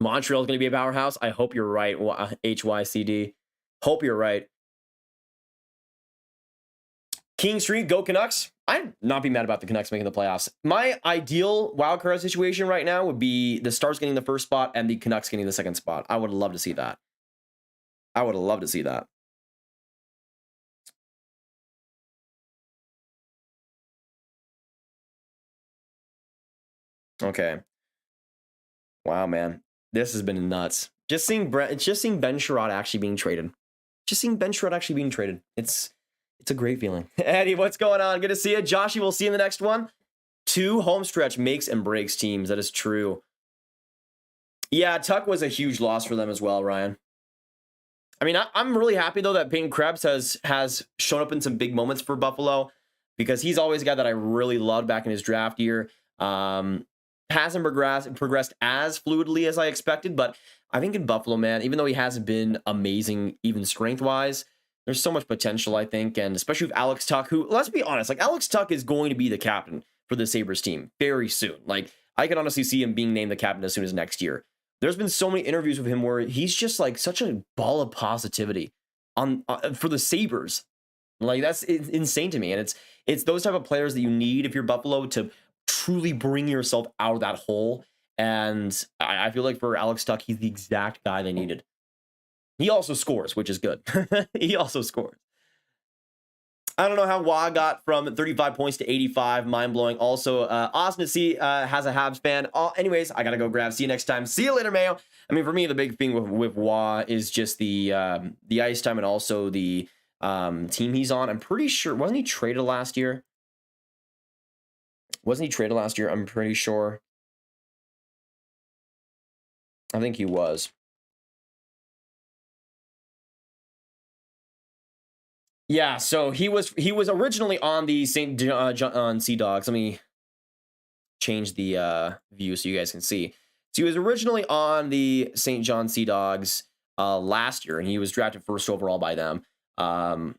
Speaker 1: Montreal is going to be a powerhouse. I hope you're right, HYCD. Hope you're right. King Street, go Canucks. I'd not be mad about the Canucks making the playoffs. My ideal wildcard situation right now would be the Stars getting the first spot and the Canucks getting the second spot. I would love to see that. Okay. Wow, man. This has been nuts. Just seeing Ben Chiarot actually being traded. It's a great feeling. Eddie, what's going on? Good to see you. Joshy, we'll see you in the next one. 2 home stretch makes and breaks teams. That is true. Yeah, Tuck was a huge loss for them as well, Ryan. I mean, I'm really happy, though, that Peyton Krebs has shown up in some big moments for Buffalo, because he's always a guy that I really loved back in his draft year. Hasn't progressed as fluidly as I expected, but I think in Buffalo, man, even though he hasn't been amazing, even strength-wise, there's so much potential, I think, and especially with Alex Tuch, who, let's be honest, like, Alex Tuch is going to be the captain for the Sabres team very soon. Like, I can honestly see him being named the captain as soon as next year. There's been so many interviews with him where he's just like such a ball of positivity for the Sabres. Like, that's insane to me, and it's those type of players that you need if you're Buffalo to truly bring yourself out of that hole. And I feel like for Alex Tuch, he's the exact guy they needed. He also scores, which is good. He also scores. I don't know how Wah got from 35 points to 85. Mind-blowing. Also, awesome to see has a Habs fan. Anyways, I got to go grab. See you next time. See you later, Mayo. I mean, for me, the big thing with Wah is just the ice time and also the team he's on. I'm pretty sure, wasn't he traded last year? I'm pretty sure. I think he was. Yeah, so he was originally on the St. John Sea Dogs. Let me change the view so you guys can see. So he was originally on the St. John Sea Dogs last year, and he was drafted first overall by them. And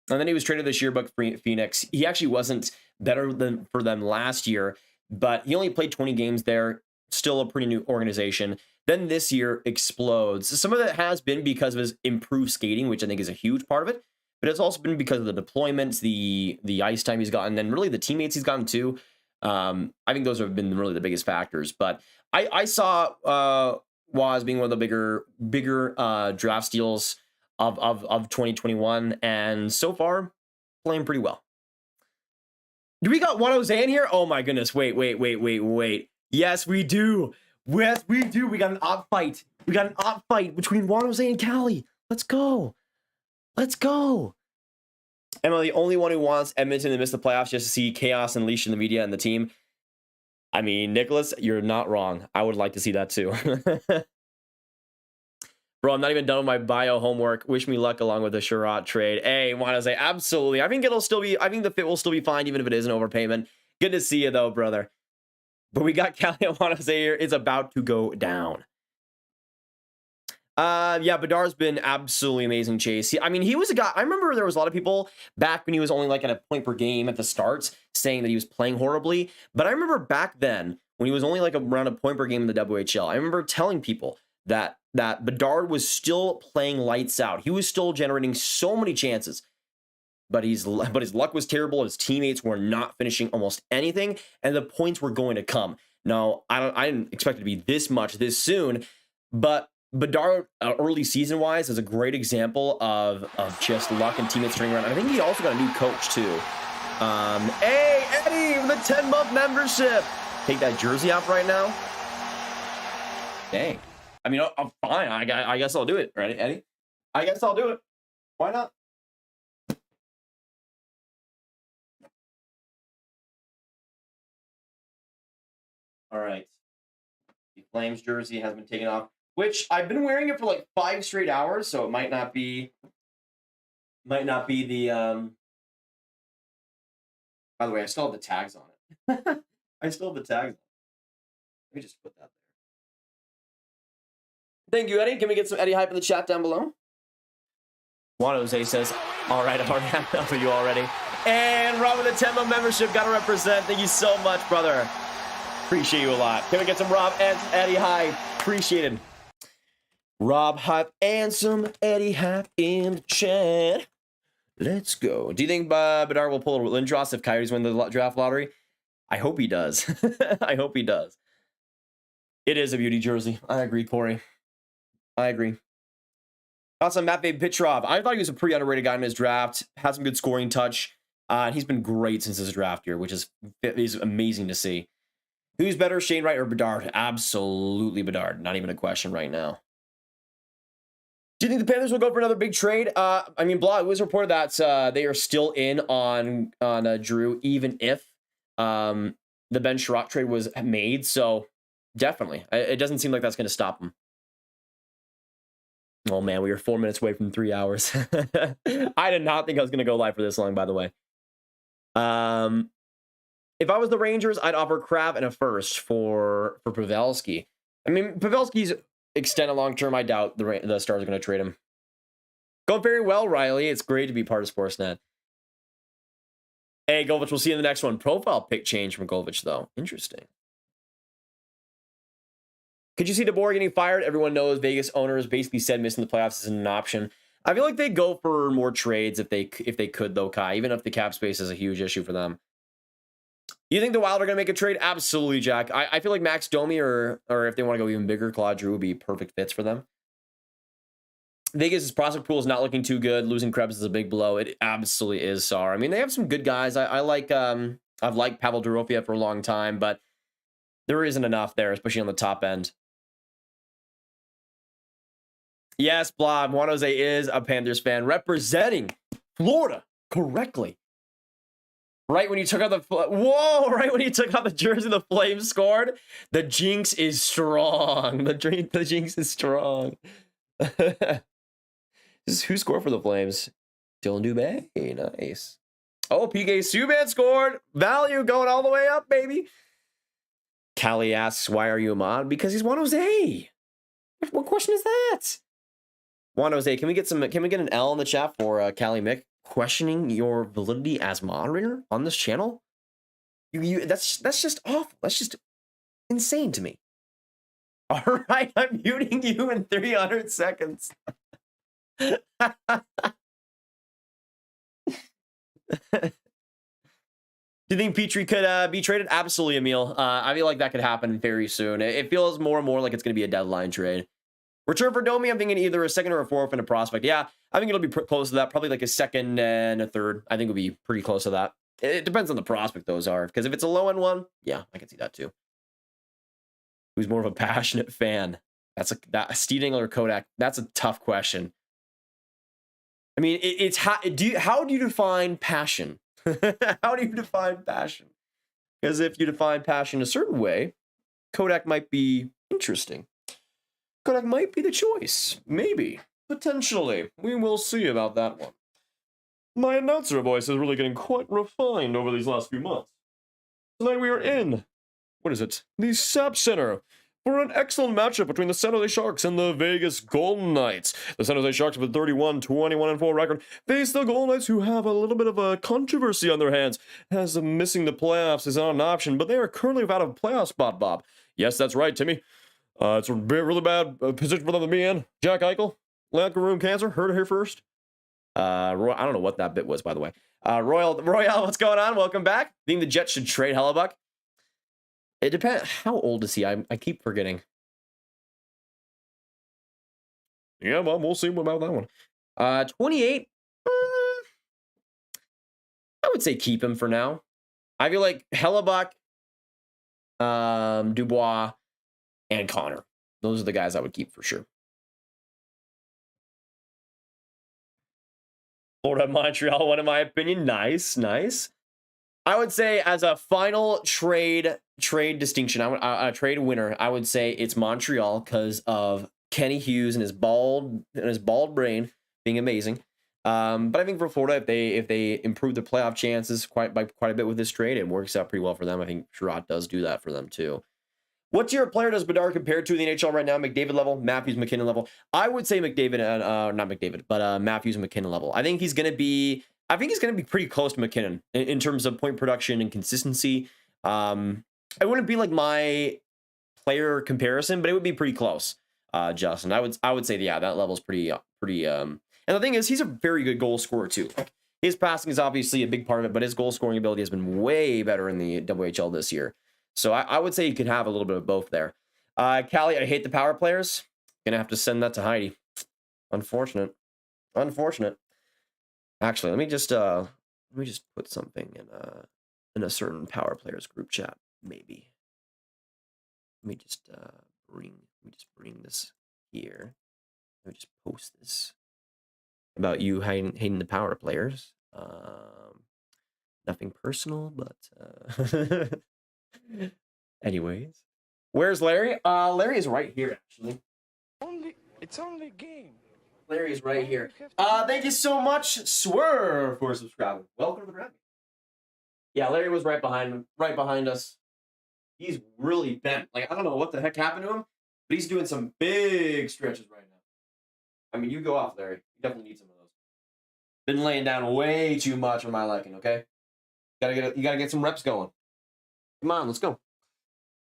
Speaker 1: then he was traded this year, but Phoenix. He actually wasn't better than for them last year, but he only played 20 games there. still a pretty new organization. Then this year explodes. Some of that has been because of his improved skating, which I think is a huge part of it. But it's also been because of the deployments, the ice time he's gotten, and really the teammates he's gotten too. I think those have been really the biggest factors. But I saw Waz being one of the bigger draft steals of 2021, and so far playing pretty well. Do we got Juan Jose in here? Oh my goodness! Wait! Yes, we do. Yes, we do. We got an op fight. We got an op fight between Juan Jose and CALLE. Let's go. Let's go. Am I the only one who wants Edmonton to miss the playoffs just to see chaos unleashed in the media and the team? I mean, Nicholas, you're not wrong. I would like to see that too. Bro, I'm not even done with my bio homework. Wish me luck along with the Chiarot trade. Hey, Juan Jose, absolutely. I think the fit will still be fine, even if it is an overpayment. Good to see you though, brother. But we got CALLE and Juan Jose here. It's about to go down. Yeah, Bedar's been absolutely amazing, Chase. He was a guy. I remember there was a lot of people back when he was only like at a point per game at the starts saying that he was playing horribly. But I remember back then when he was only like around a point per game in the WHL, I remember telling people that Bedard was still playing lights out. He was still generating so many chances. But his luck was terrible. His teammates were not finishing almost anything, and the points were going to come. Now, I didn't expect it to be this much this soon, but Bedard, early season-wise, is a great example of just luck and teammates turning around. And I think he also got a new coach, too. Hey, Eddie, with a 10-month membership. Take that jersey off right now. Dang. I mean, I'm fine. I guess I'll do it. Ready, Eddie? I guess I'll do it. Why not? All right. The Flames jersey has been taken off, which I've been wearing it for like 5 straight hours, so it might not be the By the way, I still have the tags on it. I still have the tags on it. Let me just put that there. Thank you, Eddie. Can we get some Eddie hype in the chat down below? Juan Jose says, all right, I already have enough of you already. And Rob with a 10-month membership, gotta represent. Thank you so much, brother. Appreciate you a lot. Can we get some Rob and some Eddie hype? Appreciated. Rob hype and some Eddie hype in the chat. Let's go. Do you think Bedard will pull a Lindros if Coyotes win the draft lottery? I hope he does. I hope he does. It is a beauty jersey. I agree, Corey. I agree. Also, Matvei Petrov. I thought he was a pretty underrated guy in his draft. Had some good scoring touch. And he's been great since his draft year, which is amazing to see. Who's better, Shane Wright or Bedard? Absolutely Bedard. Not even a question right now. Do you think the Panthers will go for another big trade? Blah, it was reported that they are still in on Giroux, even if the Ben Chiarot trade was made. So definitely, it doesn't seem like that's going to stop them. Oh man, we were 4 minutes away from 3 hours. I did not think I was going to go live for this long, by the way. If I was the Rangers, I'd offer Kraft and a first for Pavelski. I mean, Pavelski's extended long-term. I doubt the Stars are going to trade him. Going very well, Riley. It's great to be part of Sportsnet. Hey, Govich, we'll see you in the next one. Profile pic change from Govich, though. Interesting. Could you see DeBoer getting fired? Everyone knows Vegas owners basically said missing the playoffs isn't an option. I feel like they'd go for more trades if they could, though, Kai, even if the cap space is a huge issue for them. You think the Wild are going to make a trade? Absolutely, Jack. I feel like Max Domi or if they want to go even bigger, Claude Giroux would be perfect fits for them. Vegas' prospect pool is not looking too good. Losing Krebs is a big blow. It absolutely is, Sar. I mean, they have some good guys. I've liked Pavel Dorofiev for a long time, but there isn't enough there, especially on the top end. Yes, Blob. Juan Jose is a Panthers fan representing Florida correctly. Right when you took out right when you took out the jersey, the Flames scored. The jinx is strong. The jinx is strong. Who scored for the Flames? Dylan Dubé. Nice. Oh, PK Subban scored. Value going all the way up, baby. Callie asks, why are you a mod? Because he's Juan Jose. What question is that? Juan Jose, can we get an L in the chat for Callie Mick questioning your validity as moderator on this channel? That's just awful. That's just insane to me. All right, I'm muting you in 300 seconds. Do you think Petrie could be traded? Absolutely, Emil. I feel like that could happen very soon. It feels more and more like it's going to be a deadline trade. Return for Domi, I'm thinking either a second or a fourth and a prospect. Yeah, I think it'll be close to that. Probably like a second and a third. I think it'll be pretty close to that. It depends on the prospect those are. Because if it's a low-end one, yeah, I can see that too. Who's more of a passionate fan? That Steve Engel or Kodak? That's a tough question. I mean, it's how do you define passion? How do you define passion? Because if you define passion a certain way, Kodak might be interesting. Kodak might be the choice. Maybe. Potentially. We will see about that one. My announcer voice is really getting quite refined over these last few months. Tonight we are in, what is it? The SAP Center for an excellent matchup between the San Jose Sharks and the Vegas Golden Knights. The San Jose Sharks with a 31-21-4 record face the Golden Knights, who have a little bit of a controversy on their hands, as missing the playoffs is not an option, but they are currently without a playoff spot, Bob. Yes, that's right, Timmy. It's a really bad position for them to be in. Jack Eichel, locker room cancer, heard it here first. I don't know what that bit was, by the way. Royal, what's going on? Welcome back. Think the Jets should trade Hellebuck? It depends. How old is he? I keep forgetting. Yeah, well, we'll see about that one. 28. I would say keep him for now. I feel like Hellebuck, Dubois, and Connor. Those are the guys I would keep for sure. Florida, Montreal, one in my opinion. Nice. I would say as a final trade distinction, a trade winner, I would say it's Montreal because of Kenny Hughes and his bald brain being amazing. But I think for Florida, if they improve their playoff chances quite a bit with this trade, it works out pretty well for them. I think Chiarot does do that for them too. What tier of player does Bedard compare to in the NHL right now? McDavid level, Matthews, McKinnon level. I would say McDavid, not McDavid, but Matthews and McKinnon level. I think he's going to be pretty close to McKinnon in terms of point production and consistency. It wouldn't be like my player comparison, but it would be pretty close. Justin, I would say, yeah, that level's pretty. And the thing is, he's a very good goal scorer too. His passing is obviously a big part of it, but his goal scoring ability has been way better in the WHL this year. So I would say you could have a little bit of both there. Callie, I hate the power players. Gonna have to send that to Heidi. Unfortunate. Actually, let me just put something in a certain power players group chat. Maybe. Let me just bring this here. Let me just post this about you hating the power players. Nothing personal, but anyways, where's Larry? Larry is right here, actually.
Speaker 2: It's only a game.
Speaker 1: Larry is right here. Thank you so much, Swerve, for subscribing. Welcome to the Grammy. Yeah, Larry was right behind us. He's really bent. Like, I don't know what the heck happened to him, but he's doing some big stretches right now. I mean, you go off, Larry. You definitely need some of those. Been laying down way too much for my liking, okay? You gotta get some reps going. Come on, let's go.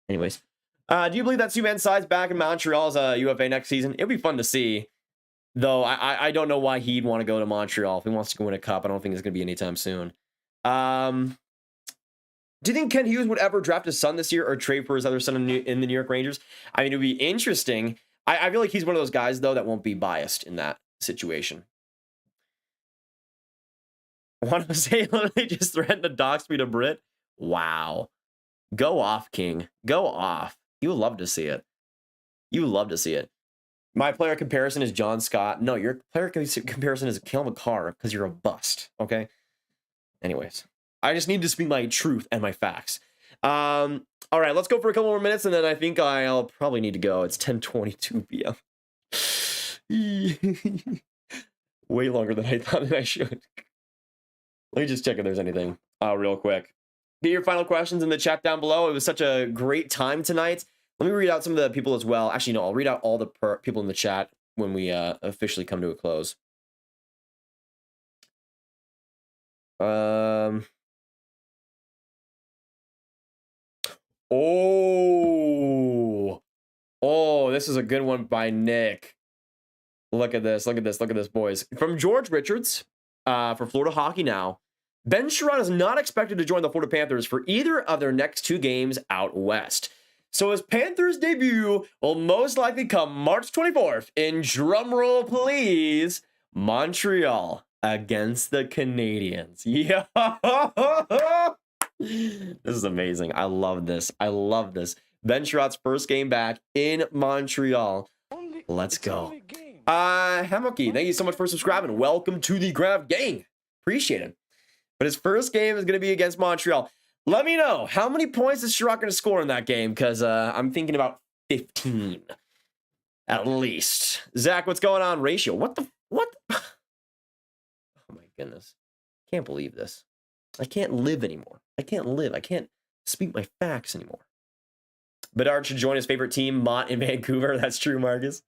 Speaker 1: Anyways, do you believe that Subban side's back in Montreal as a UFA next season? It'll be fun to see. Though I don't know why he'd want to go to Montreal. If he wants to go win a cup, I don't think it's going to be anytime soon. Do you think Ken Hughes would ever draft his son this year or trade for his other son in the New York Rangers? I mean, it would be interesting. I feel like he's one of those guys, though, that won't be biased in that situation. Juan Jose literally just threatened to dox me to Brit. Wow. Go off, King. Go off. You would love to see it. You would love to see it. My player comparison is John Scott. No, your player comparison is Cale Makar because you're a bust, okay? Anyways, I just need to speak my truth and my facts. All right, let's go for a couple more minutes, and then I think I'll probably need to go. It's 10:22 p.m. Way longer than I thought I should. Let me just check if there's anything real quick. Get your final questions in the chat down below. It was such a great time tonight. Let me read out some of the people as well. Actually, no, I'll read out all the people in the chat when we officially come to a close. Oh, this is a good one by Nick. Look at this. Look at this. Look at this, boys. From George Richards for Florida Hockey Now. Ben Chiarot is not expected to join the Florida Panthers for either of their next 2 games out west. So his Panthers debut will most likely come March 24th in, drumroll please, Montreal against the Canadiens. Yeah. This is amazing. I love this. I love this. Ben Chiarot's first game back in Montreal. Let's go. Hamoki, thank you so much for subscribing. Welcome to the Graph Gang. Appreciate it. But his first game is going to be against Montreal. Let me know, how many points is Chiarot going to score in that game? Because I'm thinking about 15. At least. Zach, what's going on? Ratio. What? Oh my goodness. Can't believe this. I can't live anymore. I can't live. I can't speak my facts anymore. Bedard should join his favorite team, Mott in Vancouver. That's true, Marcus.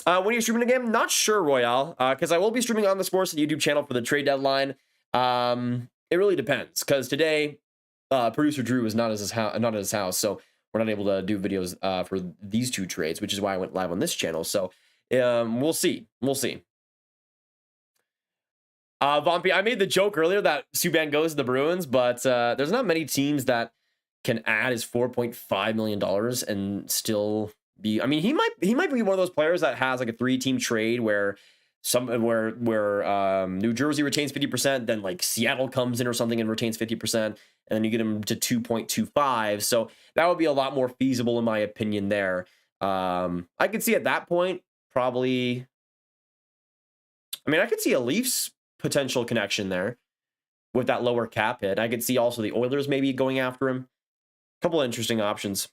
Speaker 1: When are you streaming again? Not sure, Royale, because I will be streaming on the Sportsnet YouTube channel for the trade deadline. It really depends, because today, producer Drew is not at his house, so we're not able to do videos for these 2 trades, which is why I went live on this channel. So we'll see. We'll see. Vompy, I made the joke earlier that Subban goes to the Bruins, but there's not many teams that can add his $4.5 million and still be. I mean, he might be one of those players that has like a 3-team trade where New Jersey retains 50%, then like Seattle comes in or something and retains 50%, and then you get him to 2.25. So that would be a lot more feasible in my opinion there. I could see at that point probably. I mean, I could see a Leafs potential connection there with that lower cap hit. I could see also the Oilers maybe going after him. A couple of interesting options.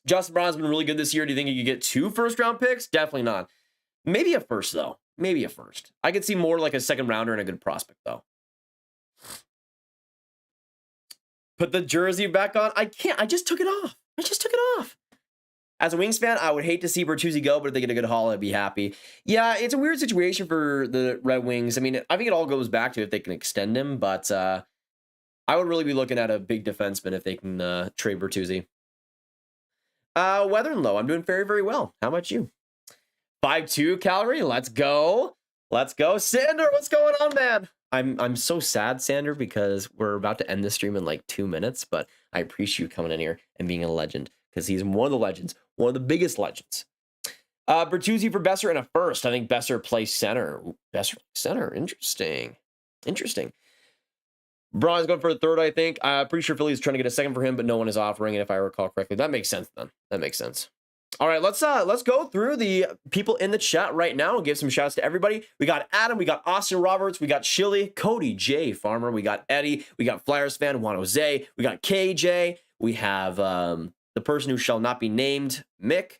Speaker 1: Justin Braun's been really good this year. Do you think you could get 2 first-round picks? Definitely not. Maybe a first, though. Maybe a first. I could see more like a second rounder and a good prospect, though. Put the jersey back on. I can't. I just took it off. As a Wings fan, I would hate to see Bertuzzi go, but if they get a good haul, I'd be happy. Yeah, it's a weird situation for the Red Wings. I mean, I think it all goes back to if they can extend him, but I would really be looking at a big defenseman if they can trade Bertuzzi. Weather and Low, I'm doing very, very well. How about you? 5-2 Calgary, let's go. Let's go. Sander, what's going on, man? I'm so sad, Sander, because we're about to end the stream in like 2 minutes, but I appreciate you coming in here and being a legend, because he's one of the legends, one of the biggest legends. Bertuzzi for Besser and a first. I think Besser plays center. Besser center. Interesting. Braun's going for a third, I think. I'm pretty sure Philly's trying to get a second for him, but no one is offering it, if I recall correctly. That makes sense, then. That makes sense. All right, let's go through the people in the chat right now and give some shouts to everybody. We got Adam, we got Austin Roberts, we got Chili, Cody J Farmer, we got Eddie, we got Flyers fan Juan Jose, we got KJ, we have the person who shall not be named, Mick.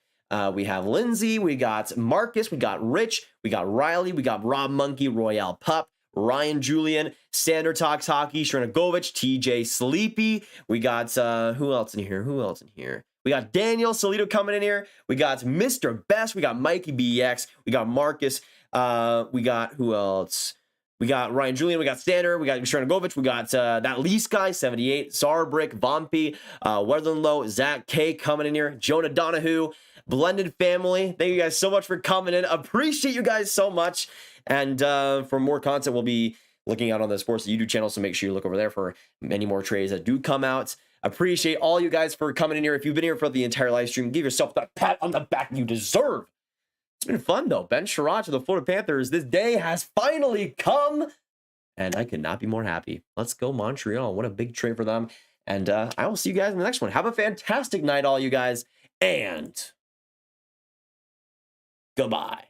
Speaker 1: We have Lindsay, we got Marcus, we got Rich, we got Riley, we got Rob Monkey, Royale Pup, Ryan Julian, Sander Talks Hockey, Shrinagovich, TJ Sleepy. We got who else in here? We got Daniel Solito coming in here. We got Mr. Best. We got Mikey BX. We got Marcus. We got who else? We got Ryan Julian. We got Sander. We got Shrinagovich. We got that Lease guy, 78. Zarbrick, Vompy, Weatherland Low, Zach K coming in here. Jonah Donahue, Blended Family. Thank you guys so much for coming in. Appreciate you guys so much. And for more content, we'll be looking out on the Sports YouTube channel, so make sure you look over there for many more trades that do come out. Appreciate all you guys for coming in here. If you've been here for the entire live stream, give yourself that pat on the back you deserve. It's been fun, though. Ben Chiarot to the Florida Panthers. This day has finally come, and I could not be more happy. Let's go, Montreal. What a big trade for them. And I will see you guys in the next one. Have a fantastic night, all you guys, and goodbye.